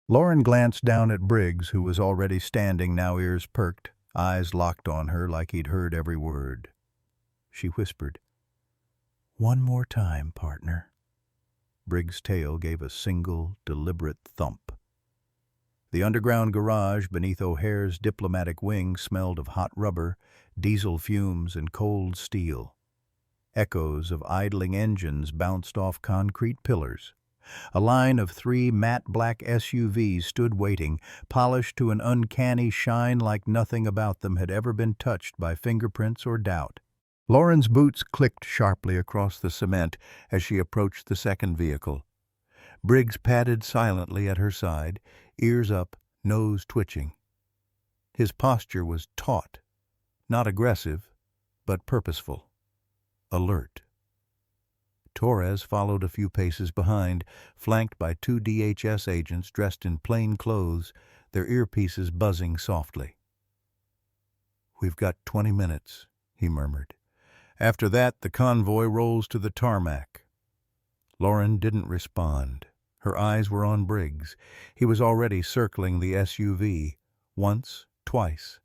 Lauren glanced down at Briggs, who was already standing, now ears perked, eyes locked on her like he'd heard every word. She whispered, "One more time, partner." Briggs' tail gave a single, deliberate thump. The underground garage beneath O'Hare's diplomatic wing smelled of hot rubber, diesel fumes, and cold steel. Echoes of idling engines bounced off concrete pillars. A line of 3 matte black SUVs stood waiting, polished to an uncanny shine like nothing about them had ever been touched by fingerprints or doubt. Lauren's boots clicked sharply across the cement as she approached the second vehicle. Briggs padded silently at her side, ears up, nose twitching. His posture was taut, not aggressive, but purposeful, alert. Torres followed a few paces behind, flanked by 2 DHS agents dressed in plain clothes, their earpieces buzzing softly. "We've got 20 minutes," he murmured. "After that, the convoy rolls to the tarmac." Lauren didn't respond. Her eyes were on Briggs. He was already circling the SUV. Once, twice.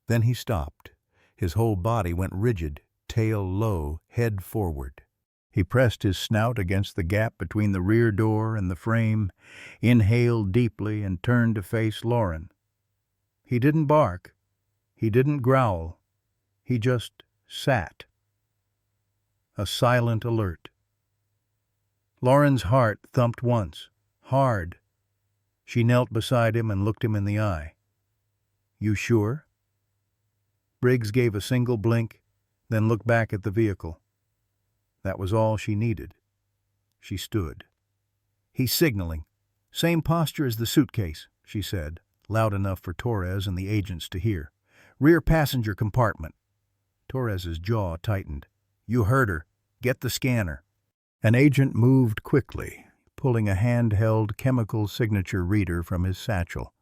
Then he stopped. His whole body went rigid, tail low, head forward. He pressed his snout against the gap between the rear door and the frame, inhaled deeply, and turned to face Lauren. He didn't bark. He didn't growl. He just sat. A silent alert. Lauren's heart thumped once, hard. She knelt beside him and looked him in the eye. "You sure?" Briggs gave a single blink, then looked back at the vehicle. That was all she needed. She stood. "He's signaling. Same posture as the suitcase," she said, loud enough for Torres and the agents to hear. "Rear passenger compartment." Torres's jaw tightened. "You heard her. Get the scanner." An agent moved quickly, pulling a handheld chemical signature reader from his satchel.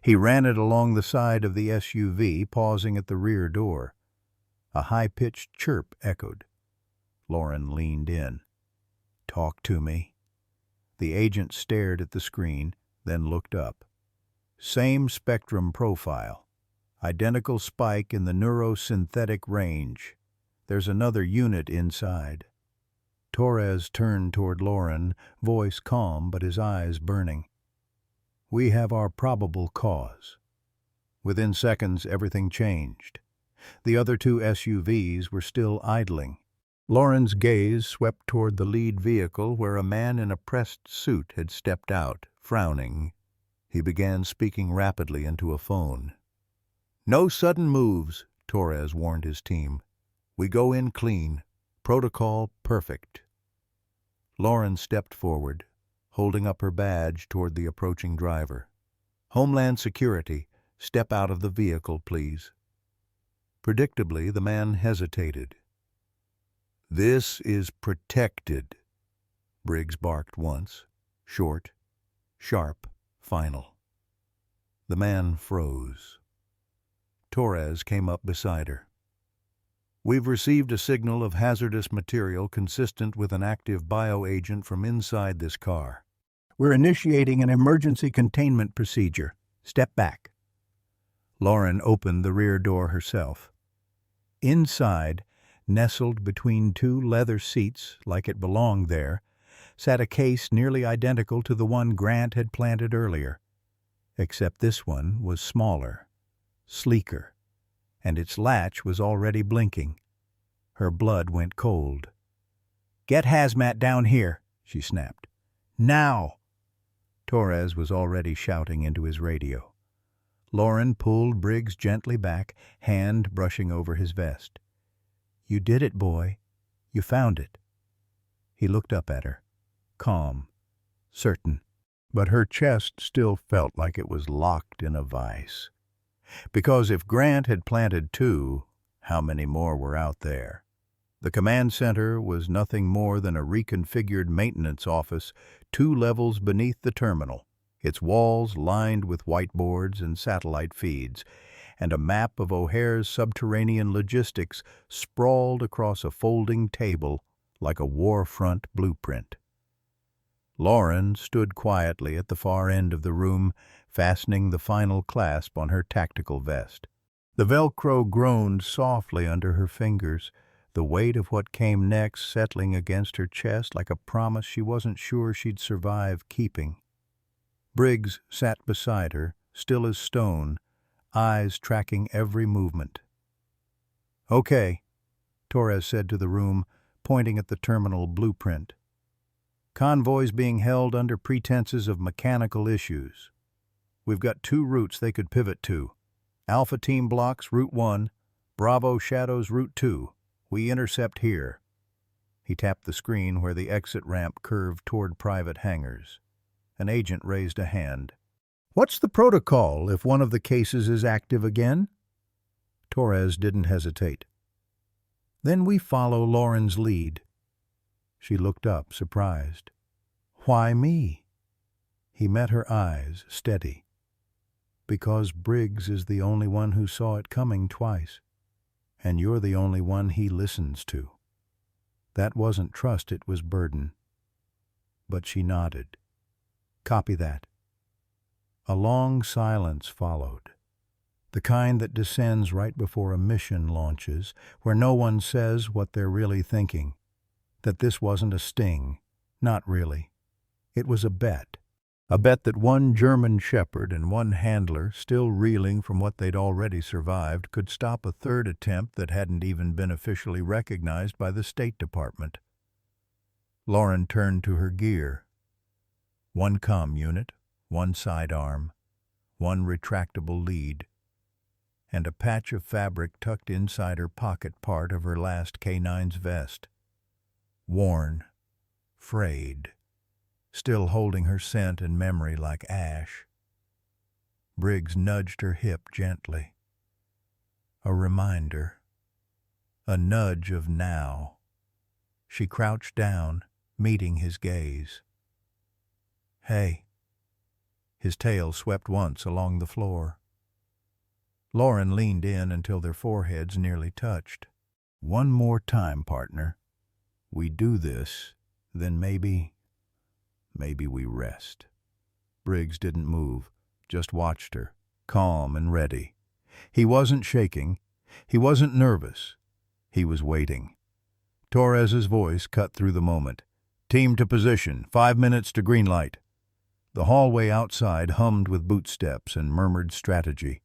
He ran it along the side of the SUV, pausing at the rear door. A high-pitched chirp echoed. Lauren leaned in. "Talk to me." The agent stared at the screen, then looked up. Same spectrum profile. Identical spike in the neurosynthetic range. There's another unit inside. Torres turned toward Lauren, voice calm but his eyes burning. "We have our probable cause." Within seconds, everything changed. The other 2 SUVs were still idling. Lauren's gaze swept toward the lead vehicle where a man in a pressed suit had stepped out, frowning. He began speaking rapidly into a phone. "No sudden moves," Torres warned his team. "We go in clean. Protocol perfect." Lauren stepped forward, holding up her badge toward the approaching driver. "Homeland Security, step out of the vehicle, please." Predictably, the man hesitated. "This is protected," Briggs barked once, short, sharp, final. The man froze. Torres came up beside her. "We've received a signal of hazardous material consistent with an active bioagent from inside this car. We're initiating an emergency containment procedure. Step back." Lauren opened the rear door herself. Inside, nestled between two leather seats like it belonged there, sat a case nearly identical to the one Grant had planted earlier, except this one was smaller, sleeker, and its latch was already blinking. Her blood went cold. "Get Hazmat down here," she snapped. "Now!" Torres was already shouting into his radio. Lauren pulled Briggs gently back, hand brushing over his vest. "You did it, boy. You found it." He looked up at her, calm, certain, but her chest still felt like it was locked in a vice. Because if Grant had planted two, how many more were out there? The command center was nothing more than a reconfigured maintenance office 2 levels beneath the terminal, its walls lined with whiteboards and satellite feeds, and a map of O'Hare's subterranean logistics sprawled across a folding table like a war front blueprint. Lauren stood quietly at the far end of the room, fastening the final clasp on her tactical vest. The Velcro groaned softly under her fingers, the weight of what came next settling against her chest like a promise she wasn't sure she'd survive keeping. Briggs sat beside her, still as stone, eyes tracking every movement. "Okay," Torres said to the room, pointing at the terminal blueprint. "Convoys being held under pretenses of mechanical issues. We've got 2 routes they could pivot to. Alpha Team blocks Route 1, Bravo shadows Route 2. We intercept here." He tapped the screen where the exit ramp curved toward private hangars. An agent raised a hand. "What's the protocol if one of the cases is active again?" Torres didn't hesitate. "Then we follow Lauren's lead." She looked up, surprised. "Why me?" He met her eyes, steady. "Because Briggs is the only one who saw it coming twice, and you're the only one he listens to." That wasn't trust, it was burden. But she nodded. "Copy that." A long silence followed, the kind that descends right before a mission launches, where no one says what they're really thinking. That this wasn't a sting, not really. It was a bet that one German shepherd and one handler, still reeling from what they'd already survived, could stop a third attempt that hadn't even been officially recognized by the State Department. Lauren turned to her gear. 1 comm unit, 1 sidearm, 1 retractable lead, and a patch of fabric tucked inside her pocket part of her last K9's vest. Worn, frayed, still holding her scent and memory like ash. Briggs nudged her hip gently. A reminder. A nudge of now. She crouched down, meeting his gaze. "Hey." His tail swept once along the floor. Lauren leaned in until their foreheads nearly touched. "One more time, partner. We do this, then maybe we rest." Briggs didn't move, just watched her, calm and ready. He wasn't shaking. He wasn't nervous. He was waiting. Torres's voice cut through the moment. "Team to position. 5 minutes to green light." The hallway outside hummed with bootsteps and murmured strategy.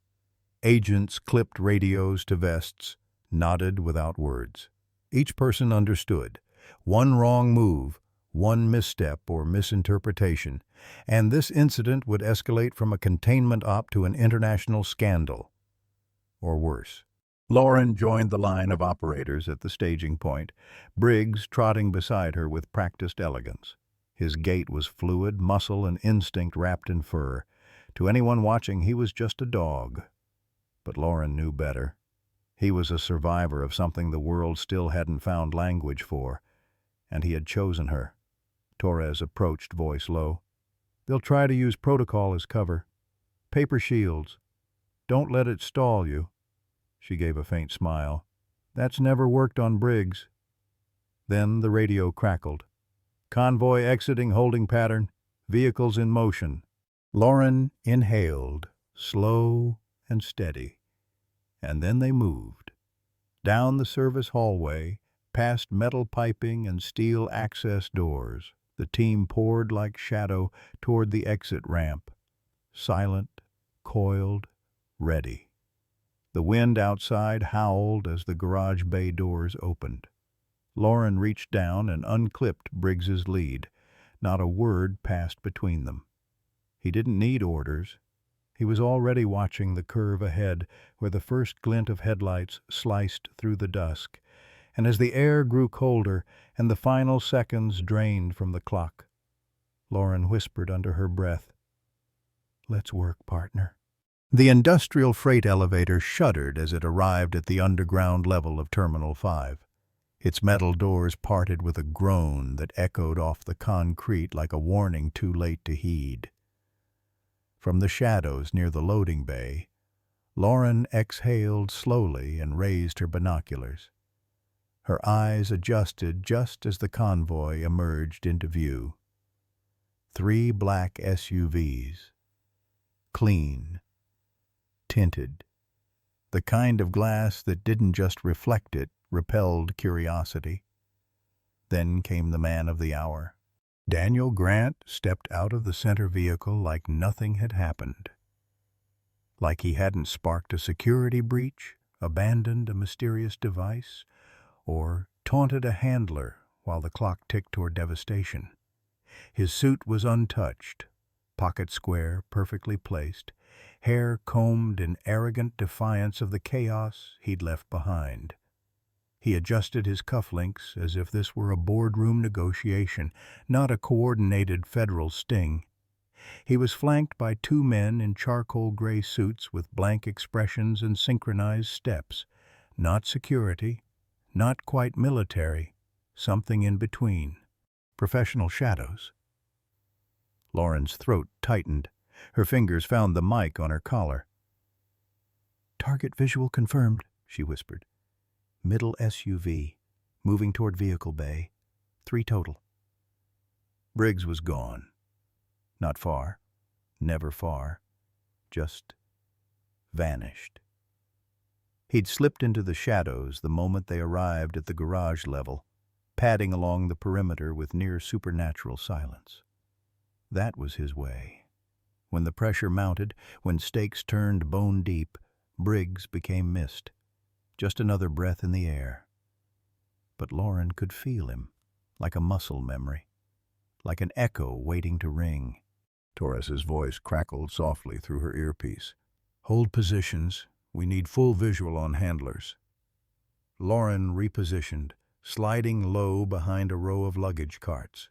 Agents clipped radios to vests, nodded without words. Each person understood. One wrong move, one misstep or misinterpretation, and this incident would escalate from a containment op to an international scandal. Or worse. Lauren joined the line of operators at the staging point, Briggs trotting beside her with practiced elegance. His gait was fluid, muscle and instinct wrapped in fur. To anyone watching, he was just a dog. But Lauren knew better. He was a survivor of something the world still hadn't found language for, and he had chosen her. Torres approached, voice low. "They'll try to use protocol as cover. paper shields. Don't let it stall you." She gave a faint smile. "That's never worked on Briggs." Then the radio crackled. "Convoy exiting holding pattern. Vehicles in motion." Lauren inhaled, slow and steady, and then they moved. Down the service hallway, past metal piping and steel access doors, the team poured like shadow toward the exit ramp, silent, coiled, ready. The wind outside howled as the garage bay doors opened. Lauren reached down and unclipped Briggs's lead. Not a word passed between them. He didn't need orders. He was already watching the curve ahead where the first glint of headlights sliced through the dusk, and as the air grew colder and the final seconds drained from the clock, Lauren whispered under her breath, "Let's work, partner." The industrial freight elevator shuddered as it arrived at the underground level of Terminal 5. Its metal doors parted with a groan that echoed off the concrete like a warning too late to heed. From the shadows near the loading bay, Lauren exhaled slowly and raised her binoculars. Her eyes adjusted just as the convoy emerged into view. 3 black SUVs. Clean. Tinted. The kind of glass that didn't just reflect it, repelled curiosity. Then came the man of the hour. Daniel Grant stepped out of the center vehicle like nothing had happened. Like he hadn't sparked a security breach, abandoned a mysterious device, or taunted a handler while the clock ticked toward devastation. His suit was untouched, pocket square, perfectly placed, hair combed in arrogant defiance of the chaos he'd left behind. He adjusted his cufflinks as if this were a boardroom negotiation, not a coordinated federal sting. He was flanked by 2 men in charcoal gray suits with blank expressions and synchronized steps. Not security, not quite military, something in between. Professional shadows. Lauren's throat tightened. Her fingers found the mic on her collar. "Target visual confirmed," she whispered. "Middle SUV, moving toward vehicle bay. 3 total." Briggs was gone. Not far, never far, just vanished. He'd slipped into the shadows the moment they arrived at the garage level, padding along the perimeter with near supernatural silence. That was his way. When the pressure mounted, when stakes turned bone deep, Briggs became mist. Just another breath in the air. But Lauren could feel him, like a muscle memory, like an echo waiting to ring. Torres's voice crackled softly through her earpiece. "Hold positions. We need full visual on handlers." Lauren repositioned, sliding low behind a row of luggage carts.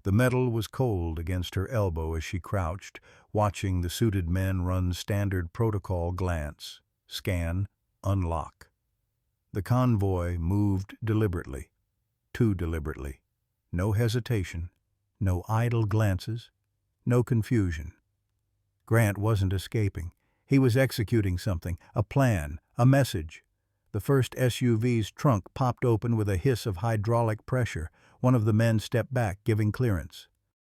The metal was cold against her elbow as she crouched, watching the suited men run standard protocol glance, scan, unlock. The convoy moved deliberately, too deliberately. No hesitation, no idle glances, no confusion. Grant wasn't escaping. He was executing something, a plan, a message. The first SUV's trunk popped open with a hiss of hydraulic pressure. One of the men stepped back, giving clearance.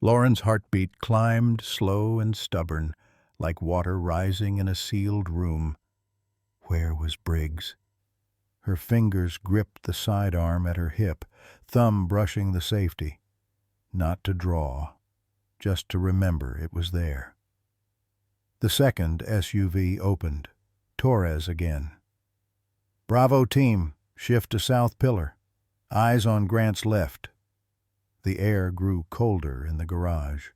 Lauren's heartbeat climbed, slow and stubborn, like water rising in a sealed room. Where was Briggs? Her fingers gripped the sidearm at her hip, thumb brushing the safety. Not to draw, just to remember it was there. The second SUV opened. Torres again. "Bravo team, shift to south pillar. Eyes on Grant's left." The air grew colder in the garage,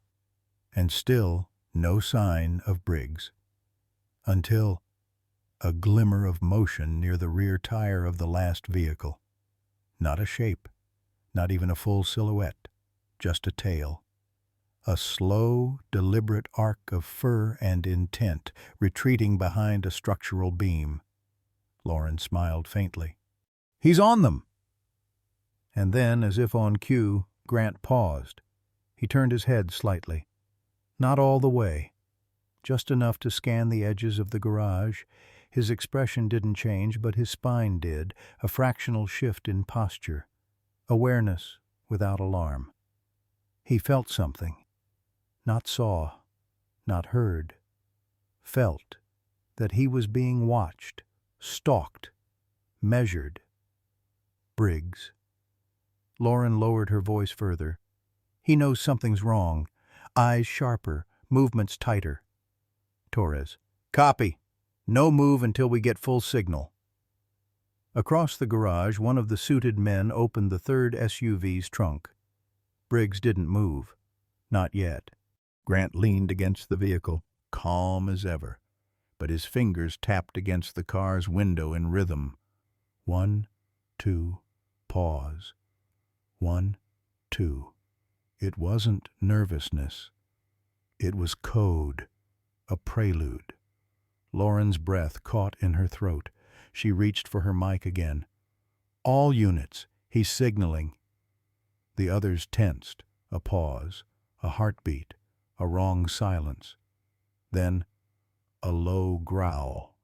and still no sign of Briggs. Until a glimmer of motion near the rear tire of the last vehicle. Not a shape, not even a full silhouette, just a tail. A slow, deliberate arc of fur and intent, retreating behind a structural beam. Lauren smiled faintly. "He's on them!" And then, as if on cue, Grant paused. He turned his head slightly. Not all the way. just enough to scan the edges of the garage. His expression didn't change, but his spine did, a fractional shift in posture. Awareness without alarm. He felt something. Not saw, not heard. Felt that he was being watched, stalked, measured. Briggs. Lauren lowered her voice further. He knows something's wrong. Eyes sharper, movements tighter. Torres. Copy. No move until we get full signal. Across the garage, one of the suited men opened the third SUV's trunk. Briggs didn't move. Not yet. Grant leaned against the vehicle, calm as ever, but his fingers tapped against the car's window in rhythm. 1, 2, pause. 1, 2. It wasn't nervousness. It was code, a prelude. Lauren's breath caught in her throat. She reached for her mic again. All units, he's signaling. The others tensed, a pause, a heartbeat, a wrong silence. Then, a low growl.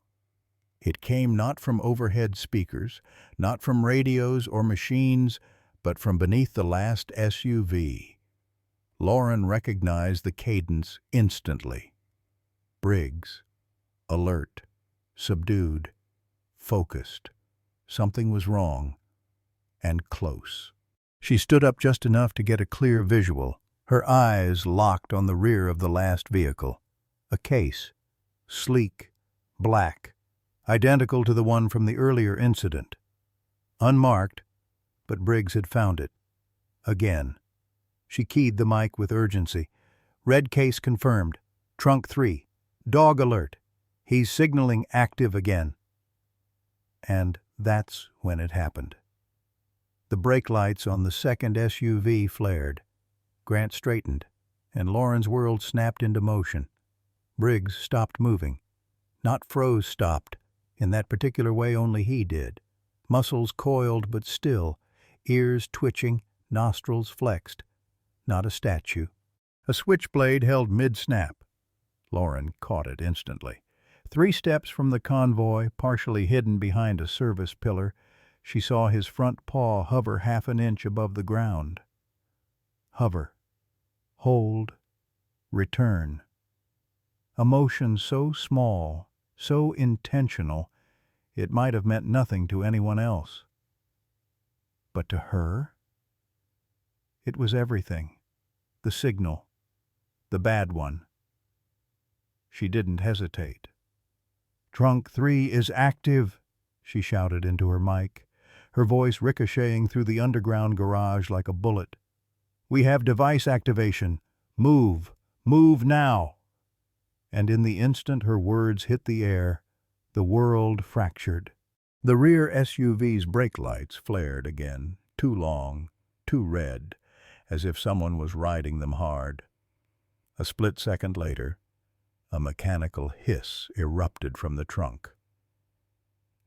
It came not from overhead speakers, not from radios or machines, but from beneath the last SUV. Lauren recognized the cadence instantly. Briggs, alert, subdued, focused. Something was wrong, and close. She stood up just enough to get a clear visual, her eyes locked on the rear of the last vehicle. A case, sleek, black, identical to the one from the earlier incident. Unmarked, but Briggs had found it. Again. She keyed the mic with urgency. Red case confirmed. Trunk 3. Dog alert. He's signaling active again. And that's when it happened. The brake lights on the second SUV flared. Grant straightened, and Lauren's world snapped into motion. Briggs stopped moving. Not froze stopped. In that particular way only he did. Muscles coiled but still, ears twitching, nostrils flexed. Not a statue. A switchblade held mid-snap. Lauren caught it instantly. 3 steps from the convoy, partially hidden behind a service pillar, she saw his front paw hover half an inch above the ground. Hover. Hold. Return. A motion so small, so intentional, it might have meant nothing to anyone else. But to her? It was everything. The signal. The bad one. She didn't hesitate. Trunk 3 is active, she shouted into her mic, her voice ricocheting through the underground garage like a bullet. We have device activation. Move. Move now. And in the instant her words hit the air, the world fractured. The rear SUV's brake lights flared again, too long, too red, as if someone was riding them hard. A split second later, a mechanical hiss erupted from the trunk.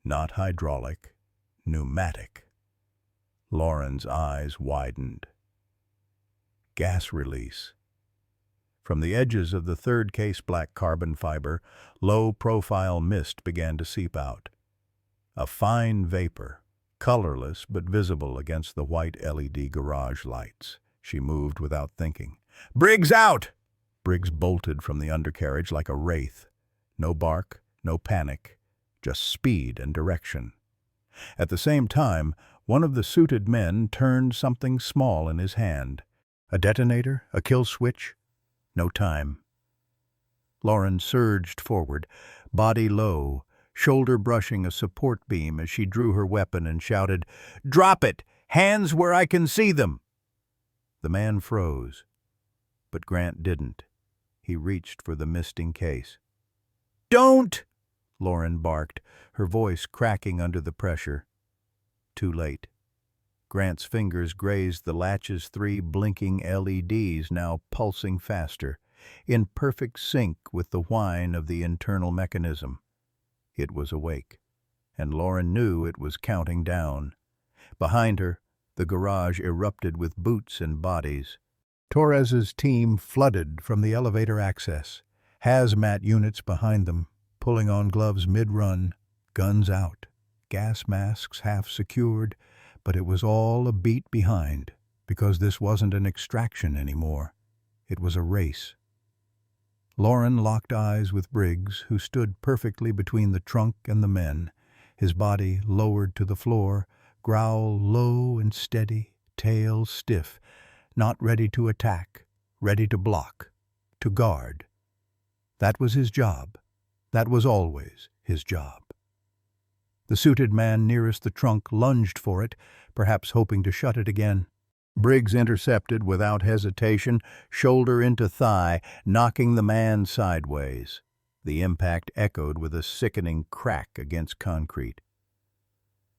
Not hydraulic, pneumatic. Lauren's eyes widened. Gas release. From the edges of the third case black carbon fiber, low-profile mist began to seep out. A fine vapor, colorless but visible against the white LED garage lights. She moved without thinking. Briggs out! Briggs bolted from the undercarriage like a wraith. No bark, no panic, just speed and direction. At the same time, one of the suited men turned something small in his hand. A detonator? A kill switch? No time. Lauren surged forward, body low, shoulder brushing a support beam as she drew her weapon and shouted, "Drop it! Hands where I can see them!" The man froze, but Grant didn't. He reached for the misting case. "Don't!" Lauren barked, her voice cracking under the pressure. Too late. Grant's fingers grazed the latch's 3 blinking LEDs, now pulsing faster, in perfect sync with the whine of the internal mechanism. It was awake, and Lauren knew it was counting down. Behind her, the garage erupted with boots and bodies. Torres's team flooded from the elevator access. Hazmat units behind them, pulling on gloves mid-run, guns out, gas masks half secured, but it was all a beat behind, because this wasn't an extraction anymore. It was a race. Lauren locked eyes with Briggs, who stood perfectly between the trunk and the men, his body lowered to the floor, growl low and steady, tail stiff, not ready to attack, ready to block, to guard. That was his job. That was always his job. The suited man nearest the trunk lunged for it, perhaps hoping to shut it again. Briggs intercepted without hesitation, shoulder into thigh, knocking the man sideways. The impact echoed with a sickening crack against concrete.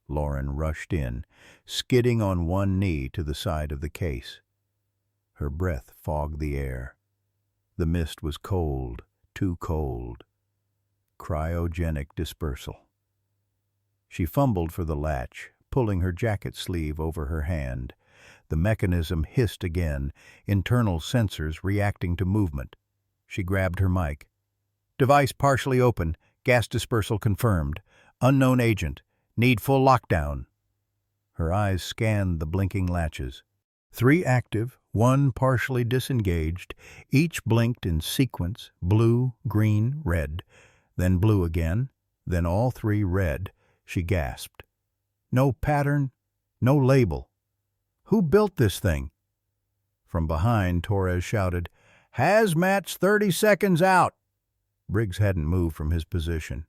Lauren rushed in, skidding on one knee to the side of the case. Her breath fogged the air. The mist was cold, too cold. Cryogenic dispersal. She fumbled for the latch, pulling her jacket sleeve over her hand. The mechanism hissed again, internal sensors reacting to movement. She grabbed her mic. "Device partially open. Gas dispersal confirmed. Unknown agent. Need full lockdown." Her eyes scanned the blinking latches. 3 active, 1 partially disengaged. Each blinked in sequence, blue, green, red. Then blue again, then all 3 red. She gasped. No pattern, no label. Who built this thing? From behind, Torres shouted, "Hazmat's 30 seconds out!" Briggs hadn't moved from his position.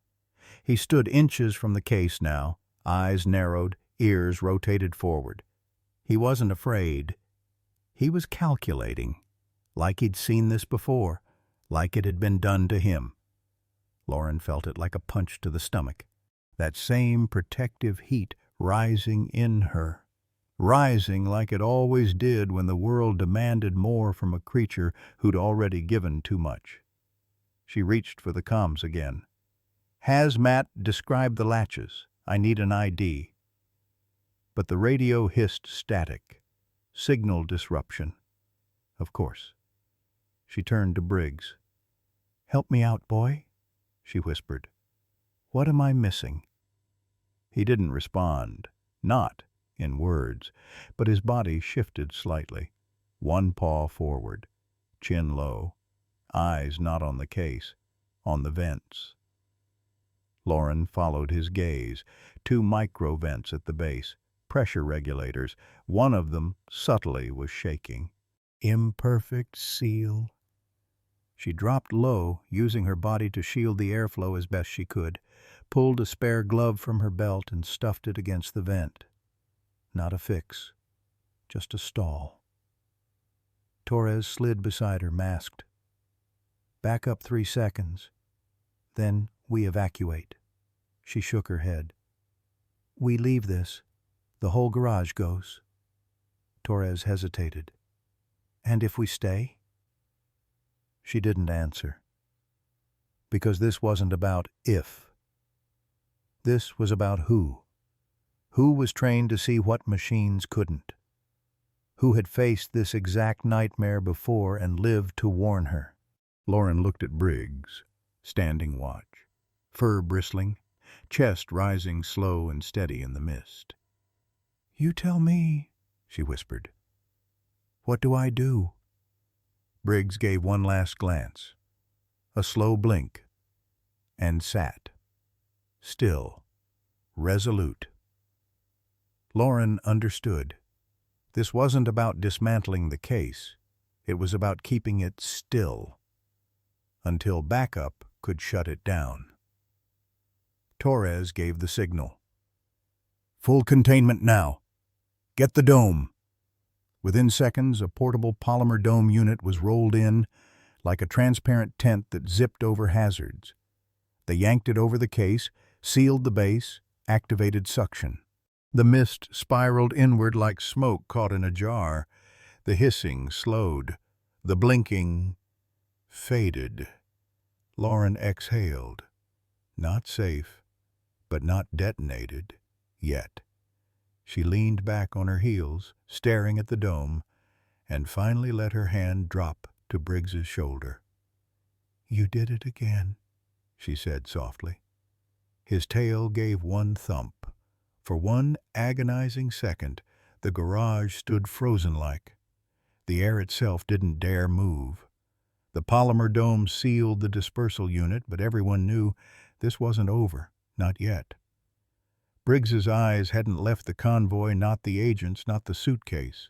He stood inches from the case now, eyes narrowed, ears rotated forward. He wasn't afraid. He was calculating, like he'd seen this before, like it had been done to him. Lauren felt it like a punch to the stomach. That same protective heat rising in her. Rising like it always did when the world demanded more from a creature who'd already given too much. She reached for the comms again. "Hazmat, describe the latches. I need an ID." But the radio hissed static. Signal disruption. Of course. She turned to Briggs. "Help me out, boy," she whispered. "What am I missing?" He didn't respond. Not in words, but his body shifted slightly. One paw forward, chin low, eyes not on the case, on the vents. Lauren followed his gaze. 2 micro vents at the base, pressure regulators. One of them, subtly, was shaking. Imperfect seal. She dropped low, using her body to shield the airflow as best she could, pulled a spare glove from her belt and stuffed it against the vent. Not a fix, just a stall. Torres slid beside her, masked. "Back up 3 seconds. Then we evacuate." She shook her head. "We leave this. The whole garage goes." Torres hesitated. "And if we stay?" She didn't answer. Because this wasn't about if. This was about who. Who was trained to see what machines couldn't? Who had faced this exact nightmare before and lived to warn her? Lauren looked at Briggs, standing watch, fur bristling, chest rising slow and steady in the mist. "You tell me," she whispered. "What do I do?" Briggs gave one last glance, a slow blink, and sat, still, resolute. Lauren understood. This wasn't about dismantling the case. It was about keeping it still, until backup could shut it down. Torres gave the signal. "Full containment now. Get the dome." Within seconds, a portable polymer dome unit was rolled in, like a transparent tent that zipped over hazards. They yanked it over the case, sealed the base, activated suction. The mist spiraled inward like smoke caught in a jar. The hissing slowed. The blinking faded. Lauren exhaled. Not safe, but not detonated yet. She leaned back on her heels, staring at the dome, and finally let her hand drop to Briggs's shoulder. "You did it again," she said softly. His tail gave one thump. For one agonizing second, the garage stood frozen-like. The air itself didn't dare move. The polymer dome sealed the dispersal unit, but everyone knew this wasn't over, not yet. Briggs's eyes hadn't left the convoy, not the agents, not the suitcase.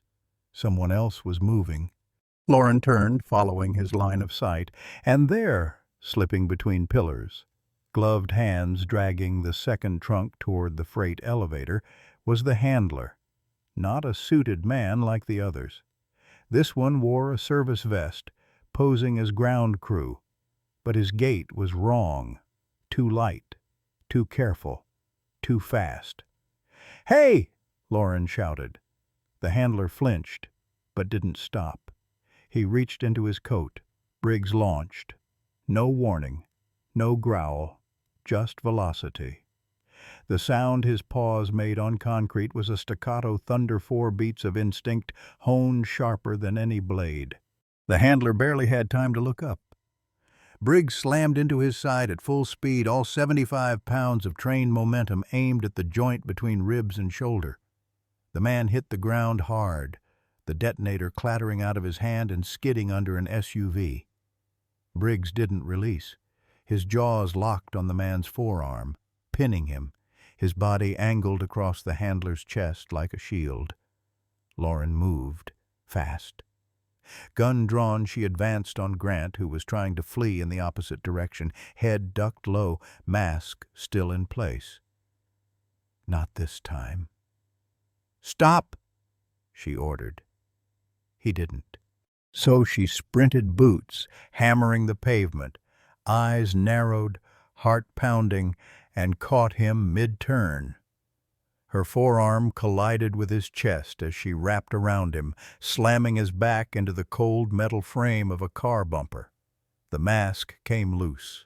Someone else was moving. Lauren turned, following his line of sight, and there, slipping between pillars, gloved hands dragging the second trunk toward the freight elevator, was the handler, not a suited man like the others. This one wore a service vest, posing as ground crew, but his gait was wrong, too light, too careful, too fast. "Hey!" Lauren shouted. The handler flinched, but didn't stop. He reached into his coat. Briggs launched. No warning, no growl, just velocity. The sound his paws made on concrete was a staccato thunder, 4 beats of instinct, honed sharper than any blade. The handler barely had time to look up. Briggs slammed into his side at full speed, all 75 pounds of train momentum aimed at the joint between ribs and shoulder. The man hit the ground hard, the detonator clattering out of his hand and skidding under an SUV. Briggs didn't release. His jaws locked on the man's forearm, pinning him, his body angled across the handler's chest like a shield. Lauren moved, fast. Gun drawn, she advanced on Grant, who was trying to flee in the opposite direction, head ducked low, mask still in place. Not this time. "Stop!" she ordered. He didn't. So she sprinted boots, hammering the pavement, eyes narrowed, heart pounding, and caught him mid-turn. Her forearm collided with his chest as she wrapped around him, slamming his back into the cold metal frame of a car bumper. The mask came loose.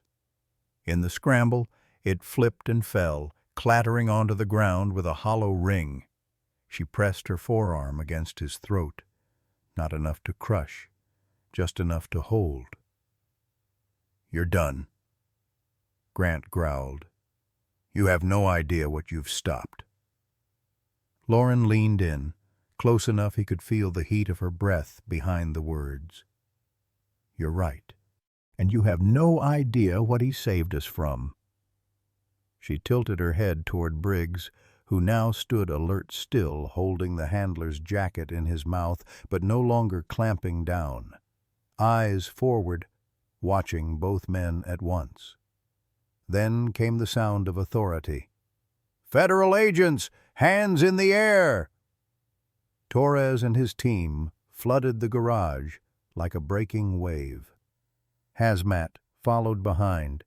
In the scramble, it flipped and fell, clattering onto the ground with a hollow ring. She pressed her forearm against his throat. Not enough to crush, just enough to hold. "You're done," Grant growled. "You have no idea what you've stopped." Lauren leaned in, close enough he could feel the heat of her breath behind the words. "You're right, and you have no idea what he saved us from." She tilted her head toward Briggs, who now stood alert still, holding the handler's jacket in his mouth, but no longer clamping down. Eyes forward, watching both men at once. Then came the sound of authority. "Federal agents! Hands in the air!" Torres and his team flooded the garage like a breaking wave. Hazmat followed behind,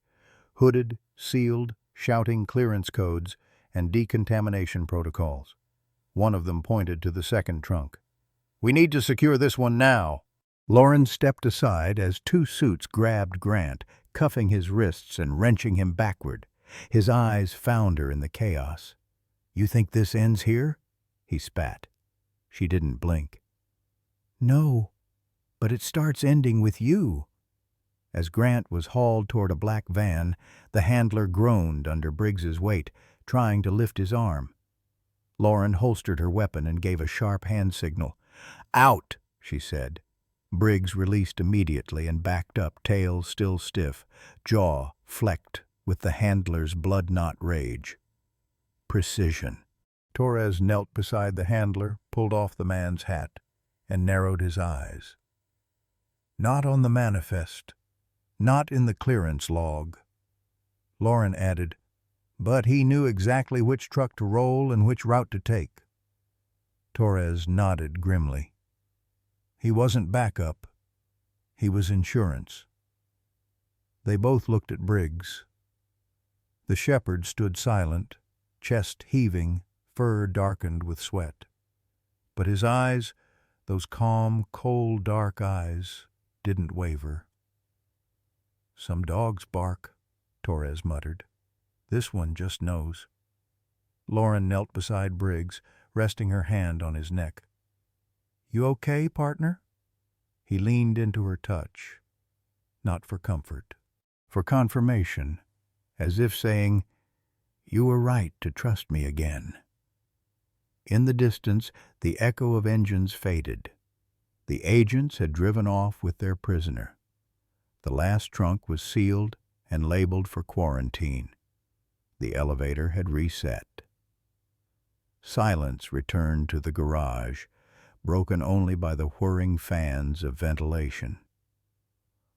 hooded, sealed, shouting clearance codes and decontamination protocols. One of them pointed to the second trunk. "We need to secure this one now." Lauren stepped aside as 2 suits grabbed Grant, cuffing his wrists and wrenching him backward. His eyes found her in the chaos. "You think this ends here?" he spat. She didn't blink. "No, but it starts ending with you." As Grant was hauled toward a black van, the handler groaned under Briggs's weight, trying to lift his arm. Lauren holstered her weapon and gave a sharp hand signal. "Out," she said. Briggs released immediately and backed up, tail still stiff, jaw flecked with the handler's blood-knot rage. Precision. Torres knelt beside the handler, pulled off the man's hat, and narrowed his eyes. "Not on the manifest. Not in the clearance log." Lauren added, "But he knew exactly which truck to roll and which route to take." Torres nodded grimly. He wasn't backup. He was insurance. They both looked at Briggs. The shepherd stood silent, chest heaving, fur darkened with sweat. But his eyes, those calm, cold, dark eyes, didn't waver. "Some dogs bark," Torres muttered. "This one just knows." Lauren knelt beside Briggs, resting her hand on his neck. "You okay, partner?" He leaned into her touch, not for comfort. for confirmation, as if saying, "You were right to trust me again." In the distance, the echo of engines faded. The agents had driven off with their prisoner. The last trunk was sealed and labeled for quarantine. The elevator had reset. Silence returned to the garage, broken only by the whirring fans of ventilation.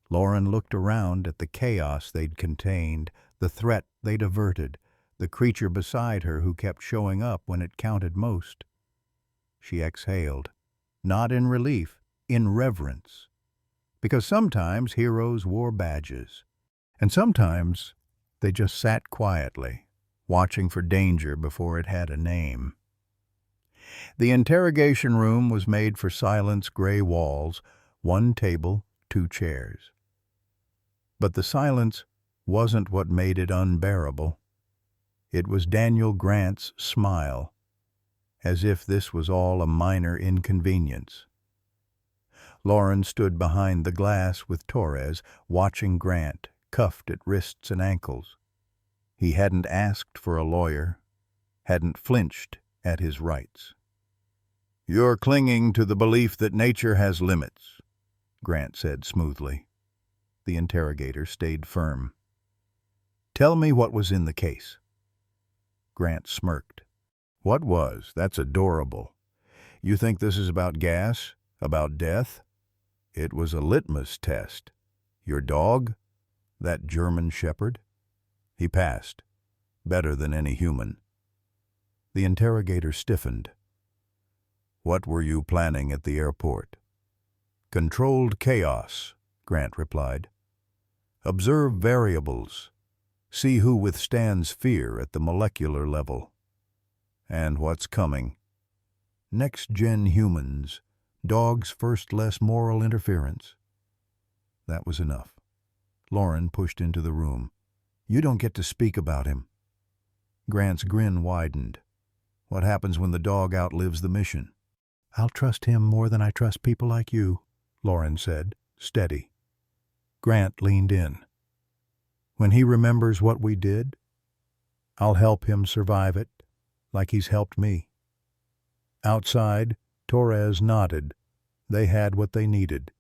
Lauren looked around at the chaos they'd contained, the threat they'd averted, the creature beside her who kept showing up when it counted most. She exhaled, not in relief, in reverence. Because sometimes heroes wore badges, and sometimes they just sat quietly, watching for danger before it had a name. The interrogation room was made for silence, gray walls, one table, two chairs. But the silence wasn't what made it unbearable. It was Daniel Grant's smile, as if this was all a minor inconvenience. Lauren stood behind the glass with Torres, watching Grant, cuffed at wrists and ankles. He hadn't asked for a lawyer, hadn't flinched at his rights. "You're clinging to the belief that nature has limits," Grant said smoothly. The interrogator stayed firm. "Tell me what was in the case." Grant smirked. "What was? That's adorable. You think this is about gas? About death? It was a litmus test. Your dog? That German shepherd? He passed. Better than any human." The interrogator stiffened. "What were you planning at the airport?" "Controlled chaos," Grant replied. "Observe variables. See who withstands fear at the molecular level. And what's coming? Next-gen humans. Dogs first less moral interference." That was enough. Lauren pushed into the room. "You don't get to speak about him." Grant's grin widened. "What happens when the dog outlives the mission?" "I'll trust him more than I trust people like you," Lauren said, steady. Grant leaned in. "When he remembers what we did, I'll help him survive it, like he's helped me." Outside, Torres nodded. They had what they needed.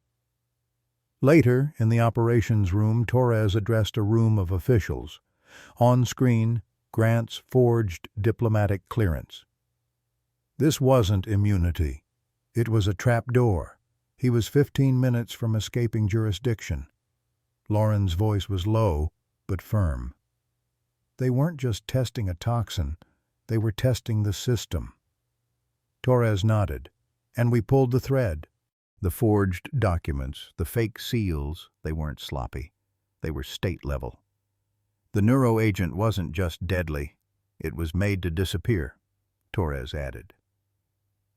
Later, in the operations room, Torres addressed a room of officials. On screen, Grant's forged diplomatic clearance. This wasn't immunity. It was a trapdoor. He was 15 minutes from escaping jurisdiction. Lauren's voice was low, but firm. They weren't just testing a toxin. They were testing the system. Torres nodded, and we pulled the thread. The forged documents, the fake seals, they weren't sloppy. They were state level. The neuroagent wasn't just deadly. It was made to disappear, Torres added.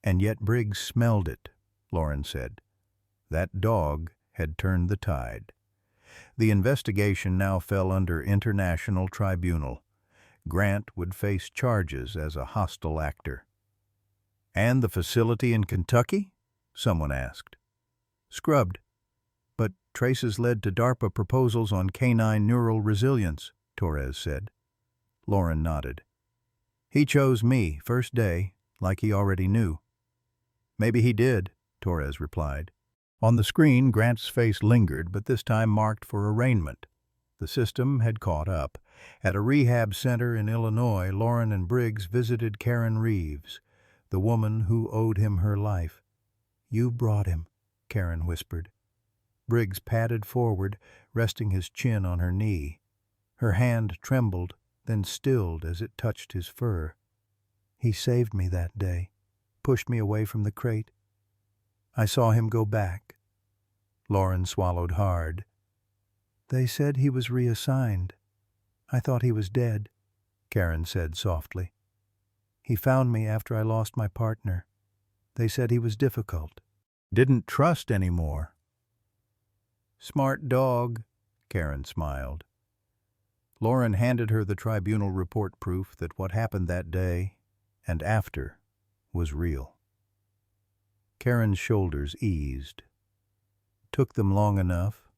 And yet Briggs smelled it, Lauren said. That dog had turned the tide. The investigation now fell under international tribunal. Grant would face charges as a hostile actor. "And the facility in Kentucky?" someone asked. "Scrubbed. But traces led to DARPA proposals on canine neural resilience," Torres said. Lauren nodded. "He chose me, first day, like he already knew." "Maybe he did," Torres replied. On the screen, Grant's face lingered, but this time marked for arraignment. The system had caught up. At a rehab center in Illinois, Lauren and Briggs visited Karen Reeves, the woman who owed him her life. "You brought him," Karen whispered. Briggs padded forward, resting his chin on her knee. Her hand trembled, then stilled as it touched his fur. "He saved me that day, pushed me away from the crate. I saw him go back." Lauren swallowed hard. "They said he was reassigned. I thought he was dead," Karen said softly. "He found me after I lost my partner. They said he was difficult. Didn't trust anymore." "Smart dog," Karen smiled. Lauren handed her the tribunal report, proof that what happened that day and after was real. Karen's shoulders eased. "Took them long enough."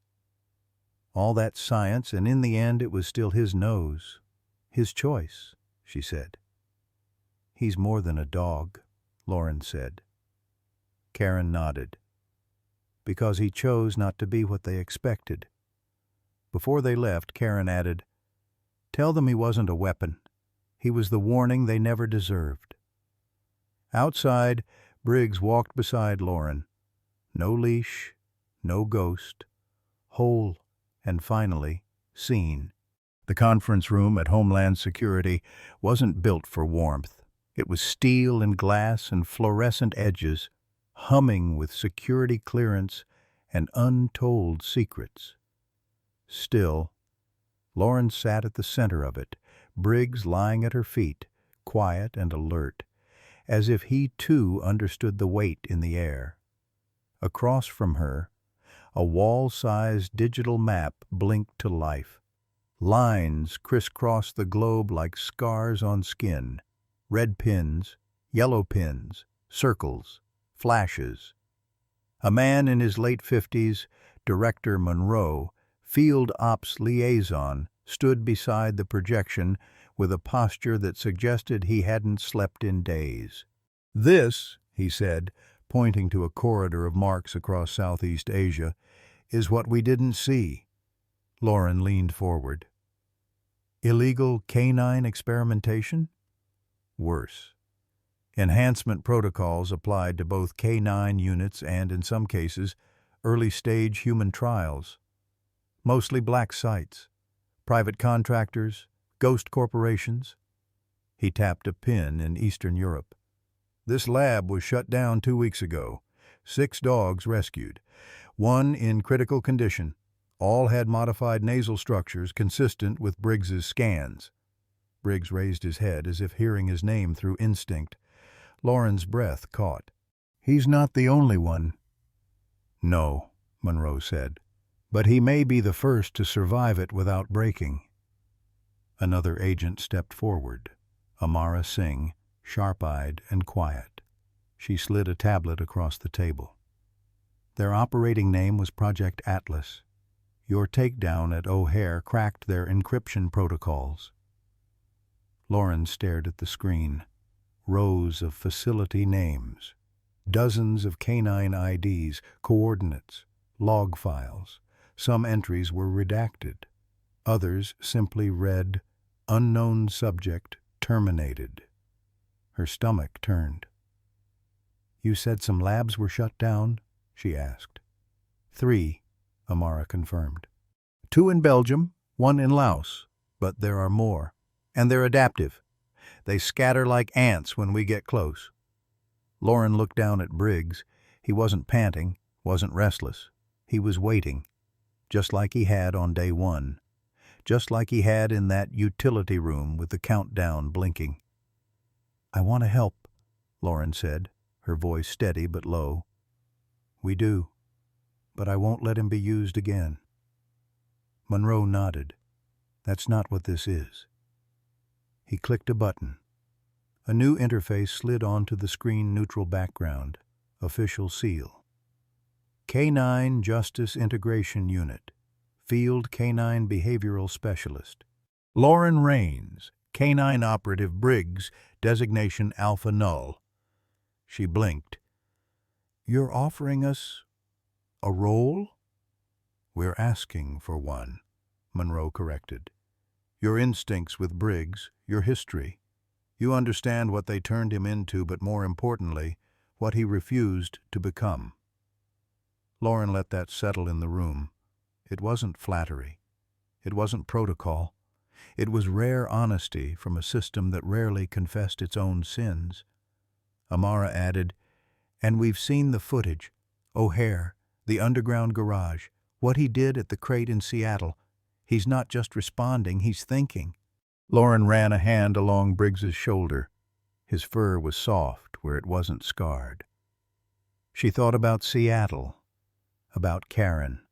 All that science, and in the end it was still his nose. His choice, she said. He's more than a dog, Lauren said. Karen nodded. Because he chose not to be what they expected. Before they left, Karen added, "Tell them he wasn't a weapon. He was the warning they never deserved." Outside, Briggs walked beside Lauren. No leash, no ghost, whole and finally seen. The conference room at Homeland Security wasn't built for warmth. It was steel and glass and fluorescent edges, humming with security clearance and untold secrets. Still, Lauren sat at the center of it, Briggs lying at her feet, quiet and alert, as if he too understood the weight in the air. Across from her, a wall-sized digital map blinked to life. Lines crisscrossed the globe like scars on skin. Red pins, yellow pins, circles, flashes. A man in his late 50s, Director Monroe, field ops liaison, stood beside the projection with a posture that suggested he hadn't slept in days. "This," he said, pointing to a corridor of marks across Southeast Asia, "is what we didn't see." Lauren leaned forward. Illegal canine experimentation? Worse. Enhancement protocols applied to both K9 units and, in some cases, early-stage human trials. Mostly black sites, private contractors, ghost corporations. He tapped a pin in Eastern Europe. "This lab was shut down 2 weeks ago. 6 dogs rescued. 1 in critical condition. All had modified nasal structures consistent with Briggs's scans." Briggs raised his head as if hearing his name through instinct. Lauren's breath caught. "He's not the only one." "No," Monroe said, "but he may be the first to survive it without breaking." Another agent stepped forward, Amara Singh, sharp-eyed and quiet. She slid a tablet across the table. "Their operating name was Project Atlas. Your takedown at O'Hare cracked their encryption protocols." Lauren stared at the screen. Rows of facility names. Dozens of canine IDs, coordinates, log files. Some entries were redacted. Others simply read, "Unknown subject terminated." Her stomach turned. "You said some labs were shut down?" she asked. 3, Amara confirmed. 2 in Belgium, 1 in Laos. But there are more. And they're adaptive. They scatter like ants when we get close. Lauren looked down at Briggs. He wasn't panting, wasn't restless. He was waiting, just like he had on day 1, just like he had in that utility room with the countdown blinking. "I want to help," Lauren said, her voice steady but low. "We do, but I won't let him be used again." Monroe nodded. "That's not what this is." He clicked a button. A new interface slid onto the screen-neutral background. Official seal. K9 Justice Integration Unit. Field Canine Behavioral Specialist. Lauren Rains, Canine Operative Briggs, designation Alpha Null. She blinked. "You're offering us a role?" "We're asking for one," Monroe corrected. "Your instincts with Briggs, your history. You understand what they turned him into, but more importantly, what he refused to become." Lauren let that settle in the room. It wasn't flattery. It wasn't protocol. It was rare honesty from a system that rarely confessed its own sins. Amara added, "And we've seen the footage. O'Hare, the underground garage, what he did at the crate in Seattle. He's not just responding, he's thinking." Lauren ran a hand along Briggs's shoulder. His fur was soft where it wasn't scarred. She thought about Seattle, about Karen,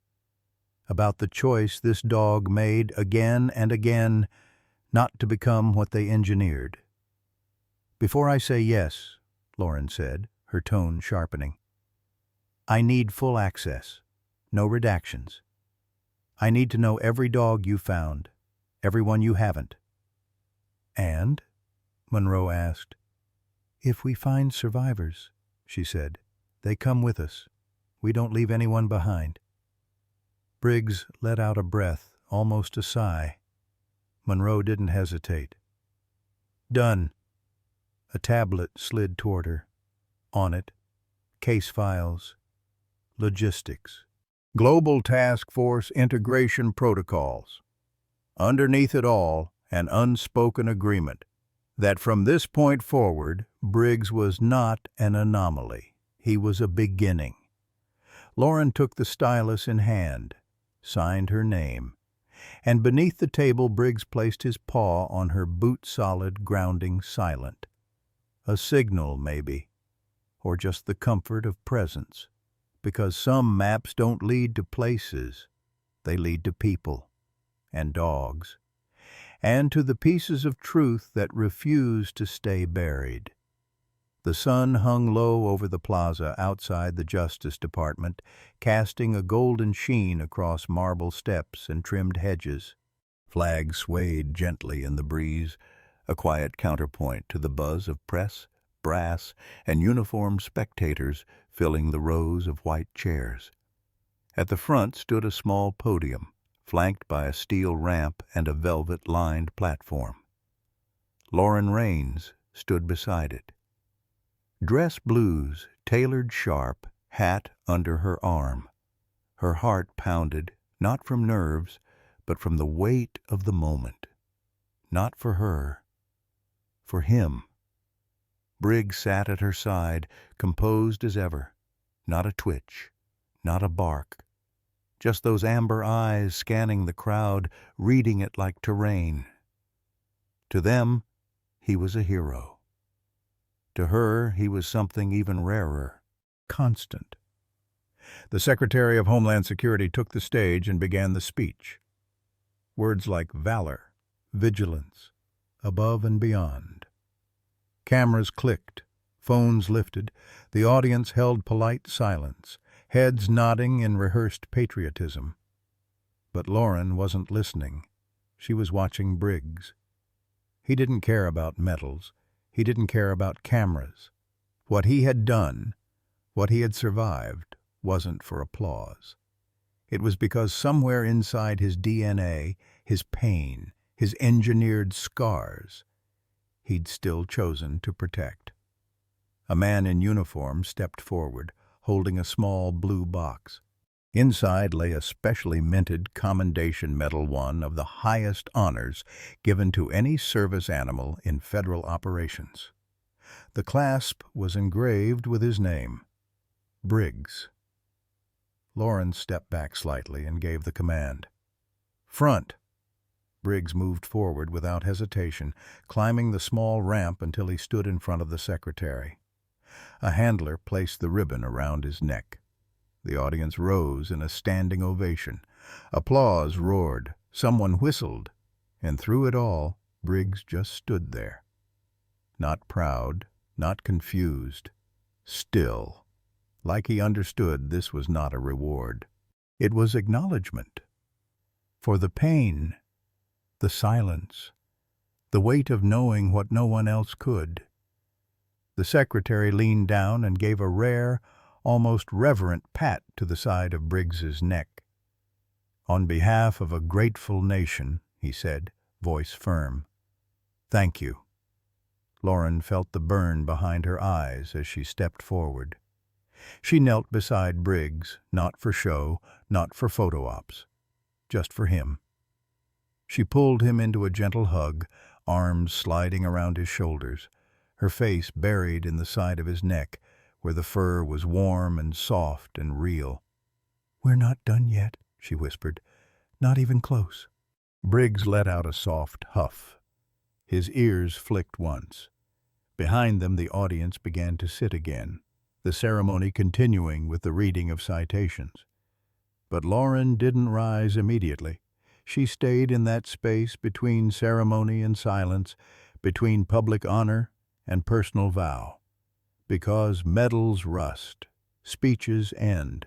about the choice this dog made again and again not to become what they engineered. "Before I say yes," Lauren said, her tone sharpening, "I need full access, no redactions." I need to know every dog you found, every one you haven't." "And?" Monroe asked. "If we find survivors," she said, "they come with us. We don't leave anyone behind." Briggs let out a breath, almost a sigh. Monroe didn't hesitate. "Done." A tablet slid toward her. On it, case files, logistics, Global Task Force integration protocols. Underneath it all, an unspoken agreement that from this point forward, Briggs was not an anomaly. He was a beginning. Lauren took the stylus in hand, signed her name, and beneath the table Briggs placed his paw on her boot-solid, grounding silent. A signal, maybe, or just the comfort of presence, because some maps don't lead to places, they lead to people and dogs, and to the pieces of truth that refuse to stay buried. The sun hung low over the plaza outside the Justice Department, casting a golden sheen across marble steps and trimmed hedges. Flags swayed gently in the breeze, a quiet counterpoint to the buzz of press, brass, and uniformed spectators filling the rows of white chairs. At the front stood a small podium, flanked by a steel ramp and a velvet-lined platform. Lauren Raines stood beside it. Dress blues, tailored sharp, hat under her arm. Her heart pounded, not from nerves, but from the weight of the moment. Not for her, for him. Briggs sat at her side, composed as ever. Not a twitch, not a bark. Just those amber eyes scanning the crowd, reading it like terrain. To them, he was a hero. To her, he was something even rarer. Constant. The Secretary of Homeland Security took the stage and began the speech. Words like valor, vigilance, above and beyond. Cameras clicked, phones lifted, the audience held polite silence, heads nodding in rehearsed patriotism. But Lauren wasn't listening. She was watching Briggs. He didn't care about medals. He didn't care about cameras. What he had done, what he had survived, wasn't for applause. It was because somewhere inside his DNA, his pain, his engineered scars, he'd still chosen to protect. A man in uniform stepped forward, holding a small blue box. Inside lay a specially minted Commendation Medal, one of the highest honors given to any service animal in federal operations. The clasp was engraved with his name, Briggs. Lauren stepped back slightly and gave the command. "Front!" Briggs moved forward without hesitation, climbing the small ramp until he stood in front of the secretary. A handler placed the ribbon around his neck. The audience rose in a standing ovation. Applause roared. Someone whistled. And through it all, Briggs just stood there. Not proud, not confused. Still. Like he understood this was not a reward. It was acknowledgment. For the pain, the silence, the weight of knowing what no one else could. The secretary leaned down and gave a rare, almost reverent pat to the side of Briggs's neck. "On behalf of a grateful nation," he said, voice firm. "Thank you." Lauren felt the burn behind her eyes as she stepped forward. She knelt beside Briggs, not for show, not for photo ops, just for him. She pulled him into a gentle hug, arms sliding around his shoulders, her face buried in the side of his neck, where the fur was warm and soft and real. "We're not done yet," she whispered. "Not even close." Briggs let out a soft huff. His ears flicked once. Behind them the audience began to sit again, the ceremony continuing with the reading of citations. But Lauren didn't rise immediately. She stayed in that space between ceremony and silence, between public honor and personal vow. Because medals rust, speeches end.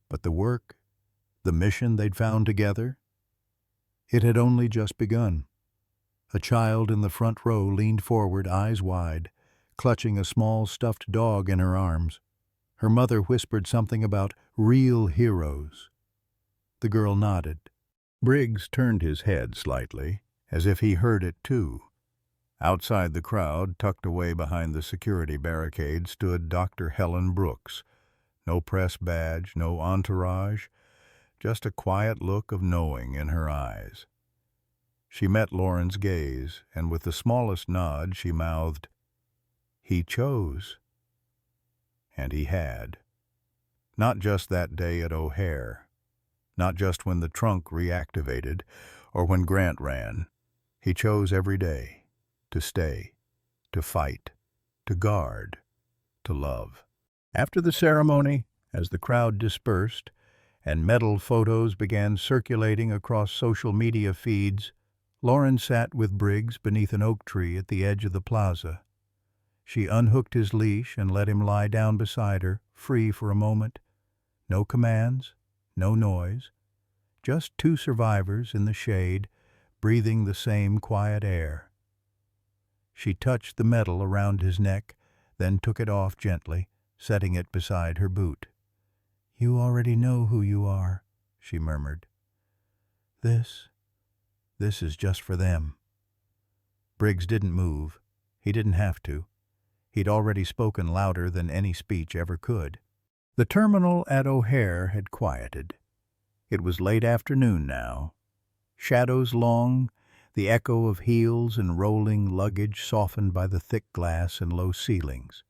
But the work, The mission they'd found together? It had only just begun. A child in the front row leaned forward, eyes wide, clutching a small stuffed dog in her arms. Her mother whispered something about real heroes. The girl nodded. Briggs turned his head slightly, as if he heard it too. Outside the crowd, tucked away behind the security barricade, stood Dr. Helen Brooks. No press badge, no entourage, just a quiet look of knowing in her eyes. She met Lauren's gaze, and with the smallest nod she mouthed, "He chose." And he had. Not just that day at O'Hare, not just when the trunk reactivated or when Grant ran. He chose every day to stay, to fight, to guard, to love. After the ceremony, as the crowd dispersed and medal photos began circulating across social media feeds, Lauren sat with Briggs beneath an oak tree at the edge of the plaza. She unhooked his leash and let him lie down beside her, free for a moment. No commands, no noise, just two survivors in the shade, breathing the same quiet air. She touched the medal around his neck, then took it off gently, setting it beside her boot. "You already know who you are," she murmured. This is just for them." Briggs didn't move. He didn't have to. He'd already spoken louder than any speech ever could. The terminal at O'Hare had quieted. It was late afternoon now. Shadows long, the echo of heels and rolling luggage softened by the thick glass and low ceilings.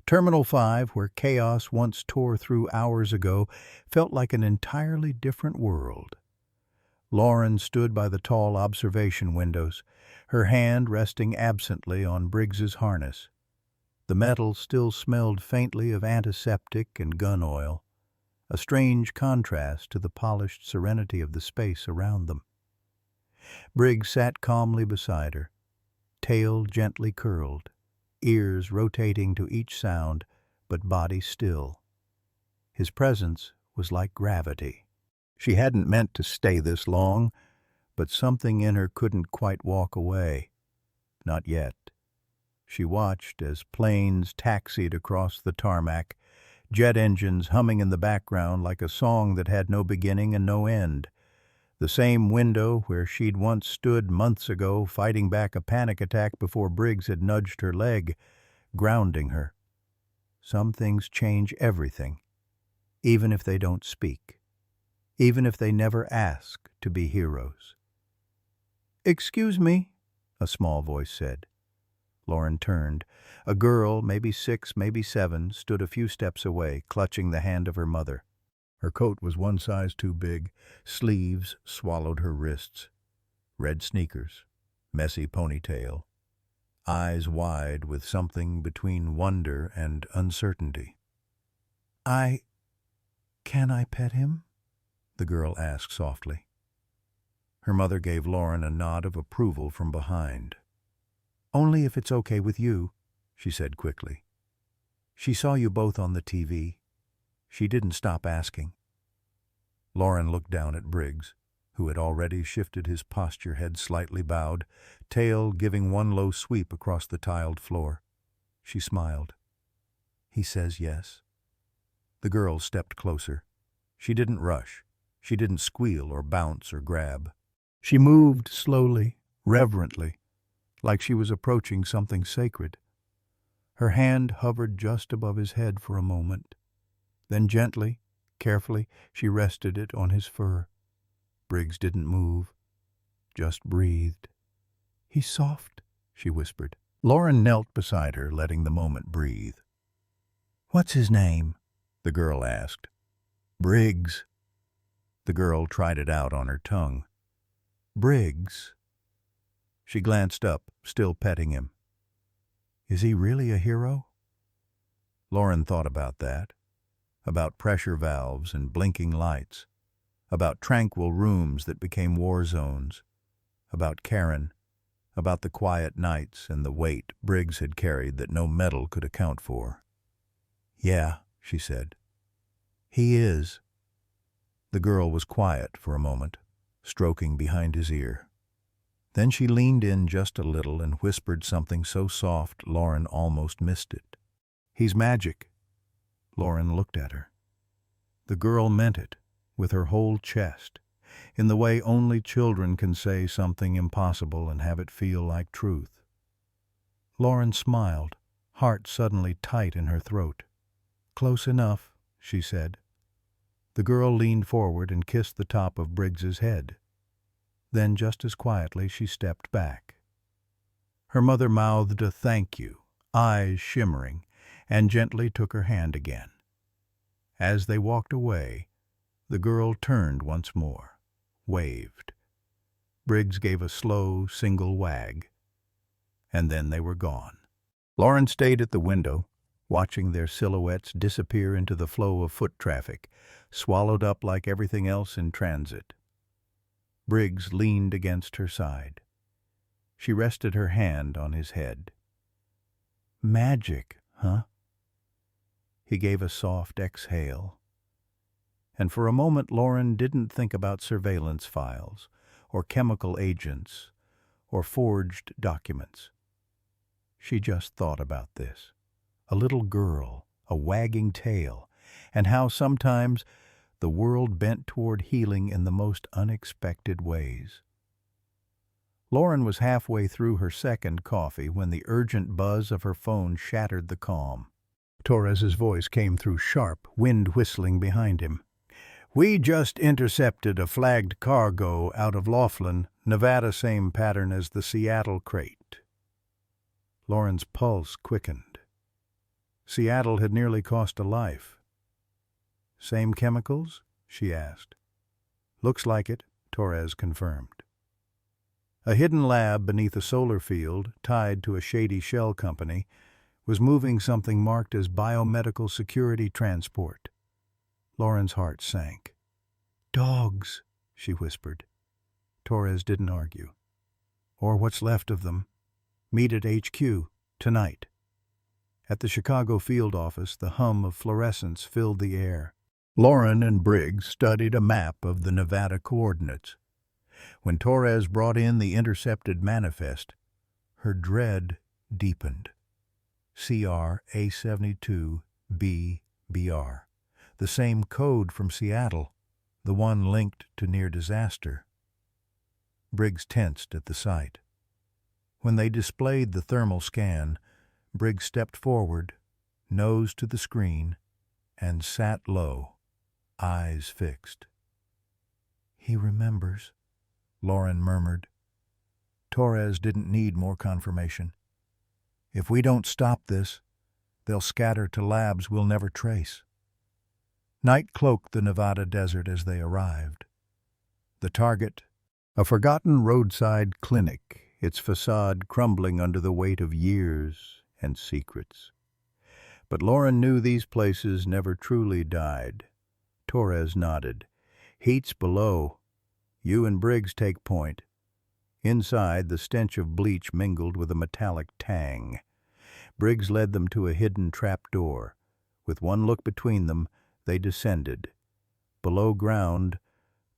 Terminal 5, where chaos once tore through hours ago, felt like an entirely different world. Lauren stood by the tall observation windows, her hand resting absently on Briggs's harness. The metal still smelled faintly of antiseptic and gun oil, a strange contrast to the polished serenity of the space around them. Briggs sat calmly beside her, tail gently curled, ears rotating to each sound, but body still. His presence was like gravity. She hadn't meant to stay this long, but something in her couldn't quite walk away. Not yet. She watched as planes taxied across the tarmac, jet engines humming in the background like a song that had no beginning and no end. The same window where she'd once stood months ago fighting back a panic attack before Briggs had nudged her leg, grounding her. Some things change everything, even if they don't speak, even if they never ask to be heroes. "Excuse me," a small voice said. Lauren turned. A girl, maybe 6, maybe 7, stood a few steps away, clutching the hand of her mother. Her coat was one size too big, sleeves swallowed her wrists. Red sneakers, messy ponytail, eyes wide with something between wonder and uncertainty. Can I pet him?" the girl asked softly. Her mother gave Lauren a nod of approval from behind. "Only if it's okay with you," she said quickly. "She saw you both on the TV. She didn't stop asking." Lauren looked down at Briggs, who had already shifted his posture, head slightly bowed, tail giving one low sweep across the tiled floor. She smiled. "He says yes." The girl stepped closer. She didn't rush. She didn't squeal or bounce or grab. She moved slowly, reverently, like she was approaching something sacred. Her hand hovered just above his head for a moment. Then gently, carefully, she rested it on his fur. Briggs didn't move, just breathed. "He's soft," she whispered. Lauren knelt beside her, letting the moment breathe. "What's his name?" the girl asked. "Briggs." The girl tried it out on her tongue. "Briggs." She glanced up, still petting him. Is he really a hero? Lauren thought about that, about pressure valves and blinking lights, about tranquil rooms that became war zones, about Karen, about the quiet nights and the weight Briggs had carried that no metal could account for. "Yeah," she said. "He is." The girl was quiet for a moment, stroking behind his ear. Then she leaned in just a little and whispered something so soft Lauren almost missed it. "He's magic." Lauren looked at her. The girl meant it, with her whole chest, in the way only children can say something impossible and have it feel like truth. Lauren smiled, heart suddenly tight in her throat. "Close enough," she said. The girl leaned forward and kissed the top of Briggs's head. Then, just as quietly, she stepped back. Her mother mouthed a thank you, eyes shimmering, and gently took her hand again. As they walked away, the girl turned once more, waved. Briggs gave a slow, single wag, and then they were gone. Lauren stayed at the window, watching their silhouettes disappear into the flow of foot traffic, swallowed up like everything else in transit. Briggs leaned against her side. She rested her hand on his head. "Magic, huh?" He gave a soft exhale. And for a moment Lauren didn't think about surveillance files, or chemical agents, or forged documents. She just thought about this. A little girl, a wagging tail, and how sometimes the world bent toward healing in the most unexpected ways. Lauren was halfway through her second coffee when the urgent buzz of her phone shattered the calm. Torres's voice came through sharp, wind whistling behind him. "We just intercepted a flagged cargo out of Laughlin, Nevada, same pattern as the Seattle crate." Lauren's pulse quickened. Seattle had nearly cost a life. "Same chemicals?" she asked. "Looks like it," Torres confirmed. A hidden lab beneath a solar field, tied to a shady shell company, was moving something marked as biomedical security transport. Lauren's heart sank. "Dogs," she whispered. Torres didn't argue. "Or what's left of them. Meet at HQ, tonight." At the Chicago field office, the hum of fluorescence filled the air. Lauren and Briggs studied a map of the Nevada coordinates. When Torres brought in the intercepted manifest, her dread deepened. CR A72BBR, the same code from Seattle, the one linked to near disaster. Briggs tensed at the sight. When they displayed the thermal scan, Briggs stepped forward, nose to the screen, and sat low, eyes fixed. "He remembers," Lauren murmured. Torres didn't need more confirmation. "If we don't stop this, they'll scatter to labs we'll never trace." Night cloaked the Nevada desert as they arrived. The target, a forgotten roadside clinic, its facade crumbling under the weight of years and secrets. But Lauren knew these places never truly died. Torres nodded. "Heat's below. You and Briggs take point." Inside, the stench of bleach mingled with a metallic tang. Briggs led them to a hidden trap door. With one look between them, they descended. Below ground,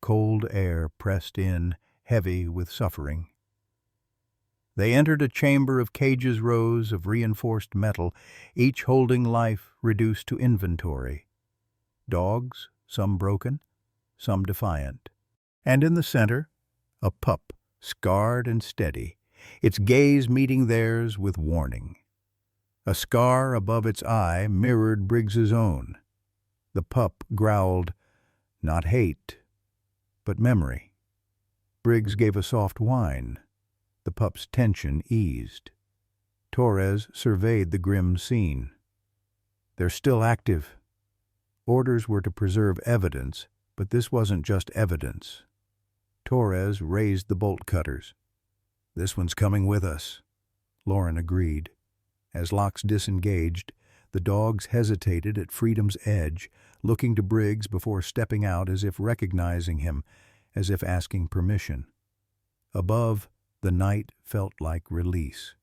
cold air pressed in, heavy with suffering. They entered a chamber of cages, rows of reinforced metal, each holding life reduced to inventory. Dogs, some broken, some defiant. And in the center, a pup, scarred and steady, its gaze meeting theirs with warning. A scar above its eye mirrored Briggs's own. The pup growled, not hate, but memory. Briggs gave a soft whine. The pup's tension eased. Torres surveyed the grim scene. "They're still active." Orders were to preserve evidence, but this wasn't just evidence. Torres raised the bolt cutters. "This one's coming with us," Lauren agreed. As locks disengaged, the dogs hesitated at freedom's edge, looking to Briggs before stepping out as if recognizing him, as if asking permission. Above, the night felt like release.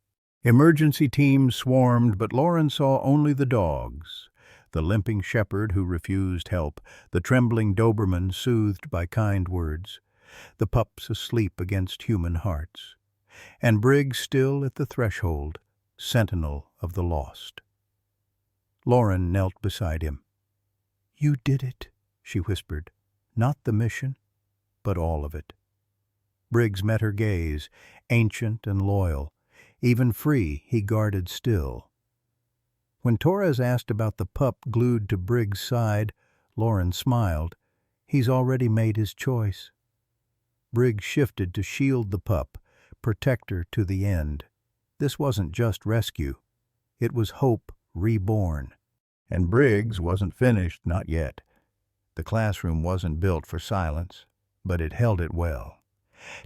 Emergency teams swarmed, but Lauren saw only the dogs, The limping shepherd who refused help, the trembling Doberman soothed by kind words, the pups asleep against human hearts, and Briggs still at the threshold, sentinel of the lost. Lauren knelt beside him. "You did it," she whispered. "Not the mission, but all of it." Briggs met her gaze, ancient and loyal. Even free, he guarded still. When Torres asked about the pup glued to Briggs' side, Lauren smiled. He's already made his choice. Briggs shifted to shield the pup, protect her to the end. This wasn't just rescue. It was hope reborn. And Briggs wasn't finished, not yet. The classroom wasn't built for silence, but it held it well.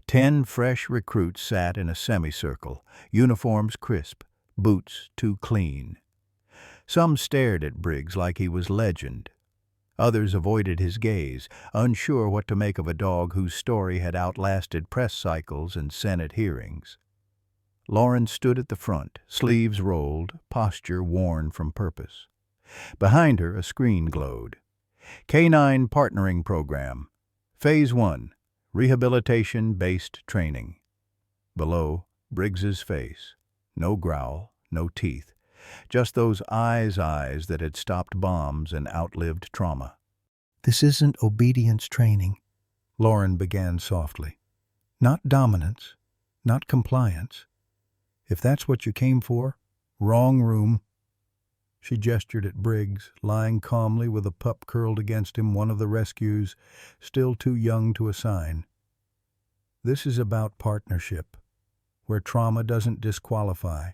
10 fresh recruits sat in a semicircle, uniforms crisp, boots too clean. Some stared at Briggs like he was legend. Others avoided his gaze, unsure what to make of a dog whose story had outlasted press cycles and Senate hearings. Lauren stood at the front, sleeves rolled, posture worn from purpose. Behind her, a screen glowed. Canine Partnering Program. Phase 1. Rehabilitation-based training. Below, Briggs's face. No growl, no teeth. Just those eyes that had stopped bombs and outlived trauma. "This isn't obedience training," Lauren began softly. "Not dominance, not compliance. If that's what you came for, wrong room." She gestured at Briggs, lying calmly with a pup curled against him, one of the rescues, still too young to assign. "This is about partnership, where trauma doesn't disqualify,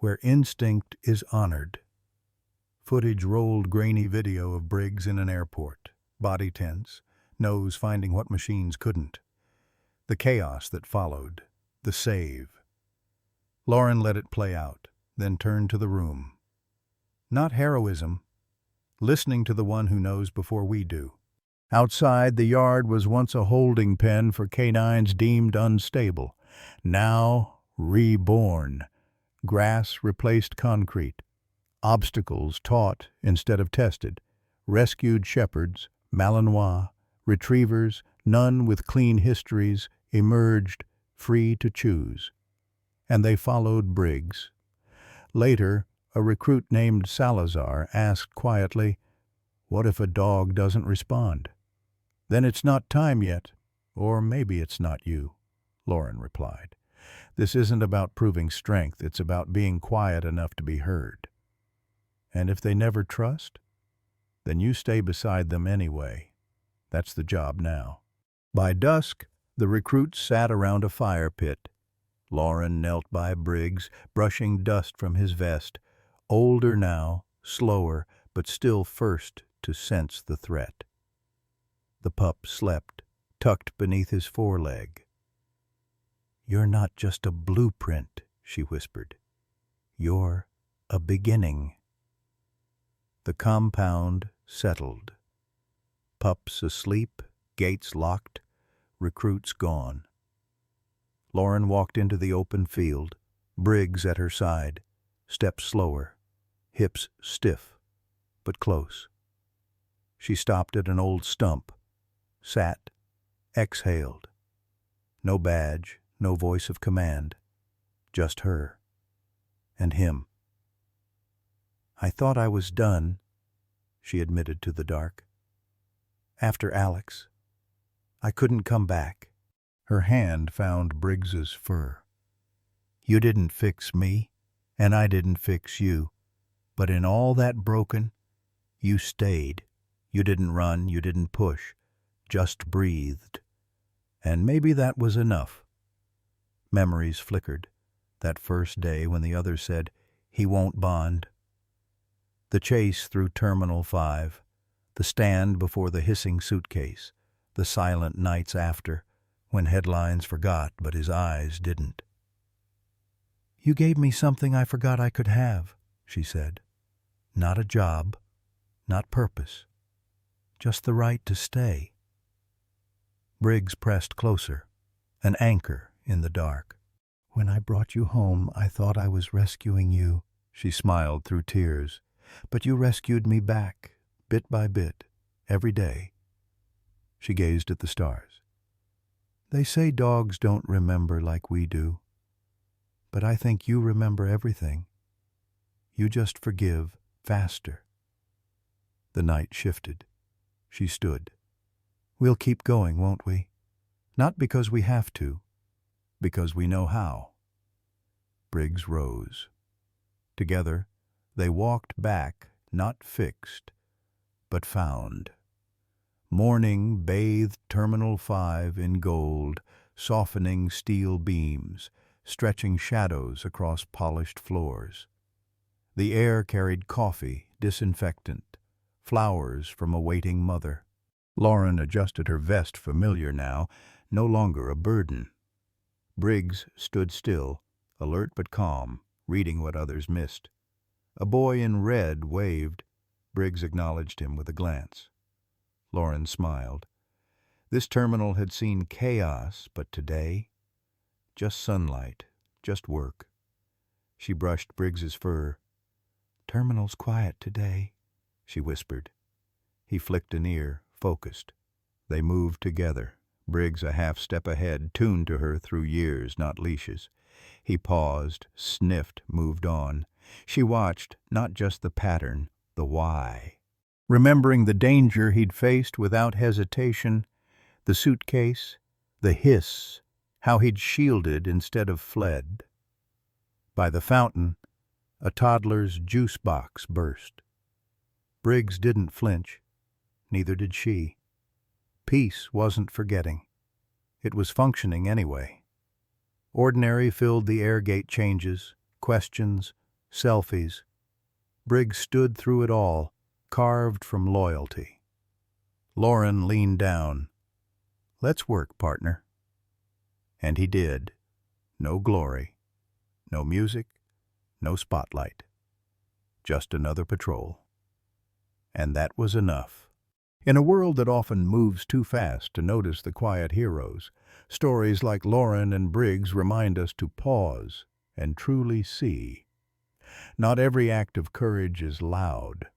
where instinct is honored." Footage rolled, grainy video of Briggs in an airport, body tense, nose finding what machines couldn't. The chaos that followed, the save. Lauren let it play out, then turned to the room. Not heroism, listening to the one who knows before we do. Outside, the yard was once a holding pen for canines deemed unstable. Now reborn. Grass replaced concrete. Obstacles taught instead of tested. Rescued shepherds, Malinois, retrievers, none with clean histories, emerged, free to choose. And they followed Briggs. Later, a recruit named Salazar asked quietly, "What if a dog doesn't respond?" "Then it's not time yet, or maybe it's not you," Lauren replied. "This isn't about proving strength, it's about being quiet enough to be heard. And if they never trust, then you stay beside them anyway. That's the job now." By dusk, the recruits sat around a fire pit. Lauren knelt by Briggs, brushing dust from his vest, older now, slower, but still first to sense the threat. The pup slept, tucked beneath his foreleg. "You're not just a blueprint," she whispered. "You're a beginning." The compound settled. Pups asleep, gates locked, recruits gone. Lauren walked into the open field, Briggs at her side, steps slower, hips stiff, but close. She stopped at an old stump, sat, exhaled. No badge, no voice of command, just her and him. "I thought I was done," she admitted to the dark. "After Alex, I couldn't come back." Her hand found Briggs's fur. "You didn't fix me, and I didn't fix you. But in all that broken, you stayed. You didn't run, you didn't push, just breathed. And maybe that was enough." Memories flickered. That first day when the others said, "He won't bond." The chase through Terminal 5, the stand before the hissing suitcase, the silent nights after, when headlines forgot but his eyes didn't. "You gave me something I forgot I could have," she said. "Not a job, not purpose, just the right to stay." Briggs pressed closer, an anchor in the dark. "When I brought you home, I thought I was rescuing you," she smiled through tears. But you rescued me back, bit by bit, every day." She gazed at the stars. "They say dogs don't remember like we do. But I think you remember everything. You just forgive faster." The night shifted. She stood. "We'll keep going, won't we? Not because we have to, because we know how." Briggs rose. Together, they walked back, not fixed, but found. Morning bathed Terminal 5 in gold, softening steel beams, stretching shadows across polished floors. The air carried coffee, disinfectant, flowers from a waiting mother. Lauren adjusted her vest, familiar now, no longer a burden. Briggs stood still, alert but calm, reading what others missed. A boy in red waved. Briggs acknowledged him with a glance. Lauren smiled. This terminal had seen chaos, but today, just sunlight, just work. She brushed Briggs's fur. "Terminal's quiet today," she whispered. He flicked an ear, focused. They moved together, Briggs a half step ahead, tuned to her through years, not leashes. He paused, sniffed, moved on. She watched, not just the pattern, the why. Remembering the danger he'd faced without hesitation, the suitcase, the hiss, how he'd shielded instead of fled. By the fountain, a toddler's juice box burst. Briggs didn't flinch. Neither did she. Peace wasn't forgetting. It was functioning anyway. Ordinary filled the air gate changes, questions, selfies. Briggs stood through it all, carved from loyalty. Lauren leaned down. "Let's work, partner." And he did. No glory, no music, no spotlight. Just another patrol. And that was enough. In a world that often moves too fast to notice the quiet heroes, stories like Lauren and Briggs remind us to pause and truly see. Not every act of courage is loud.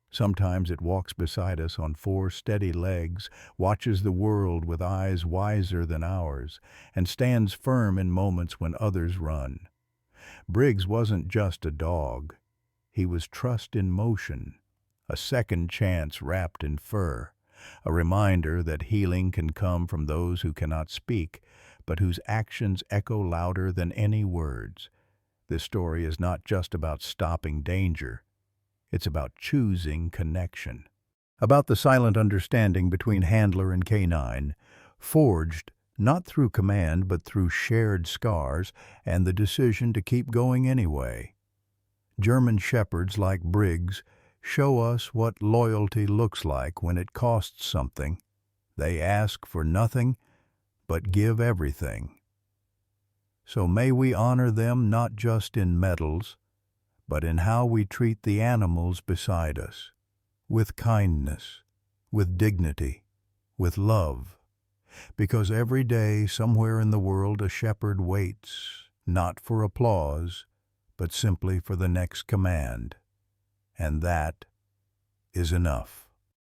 Sometimes it walks beside us on 4 steady legs, watches the world with eyes wiser than ours, and stands firm in moments when others run. Briggs wasn't just a dog. He was trust in motion, a second chance wrapped in fur, a reminder that healing can come from those who cannot speak, but whose actions echo louder than any words. This story is not just about stopping danger. It's about choosing connection. About the silent understanding between handler and canine, forged not through command but through shared scars and the decision to keep going anyway. German shepherds like Briggs show us what loyalty looks like when it costs something. They ask for nothing but give everything. So may we honor them not just in medals, but in how we treat the animals beside us, with kindness, with dignity, with love. Because every day, somewhere in the world, a shepherd waits, not for applause, but simply for the next command. And that is enough.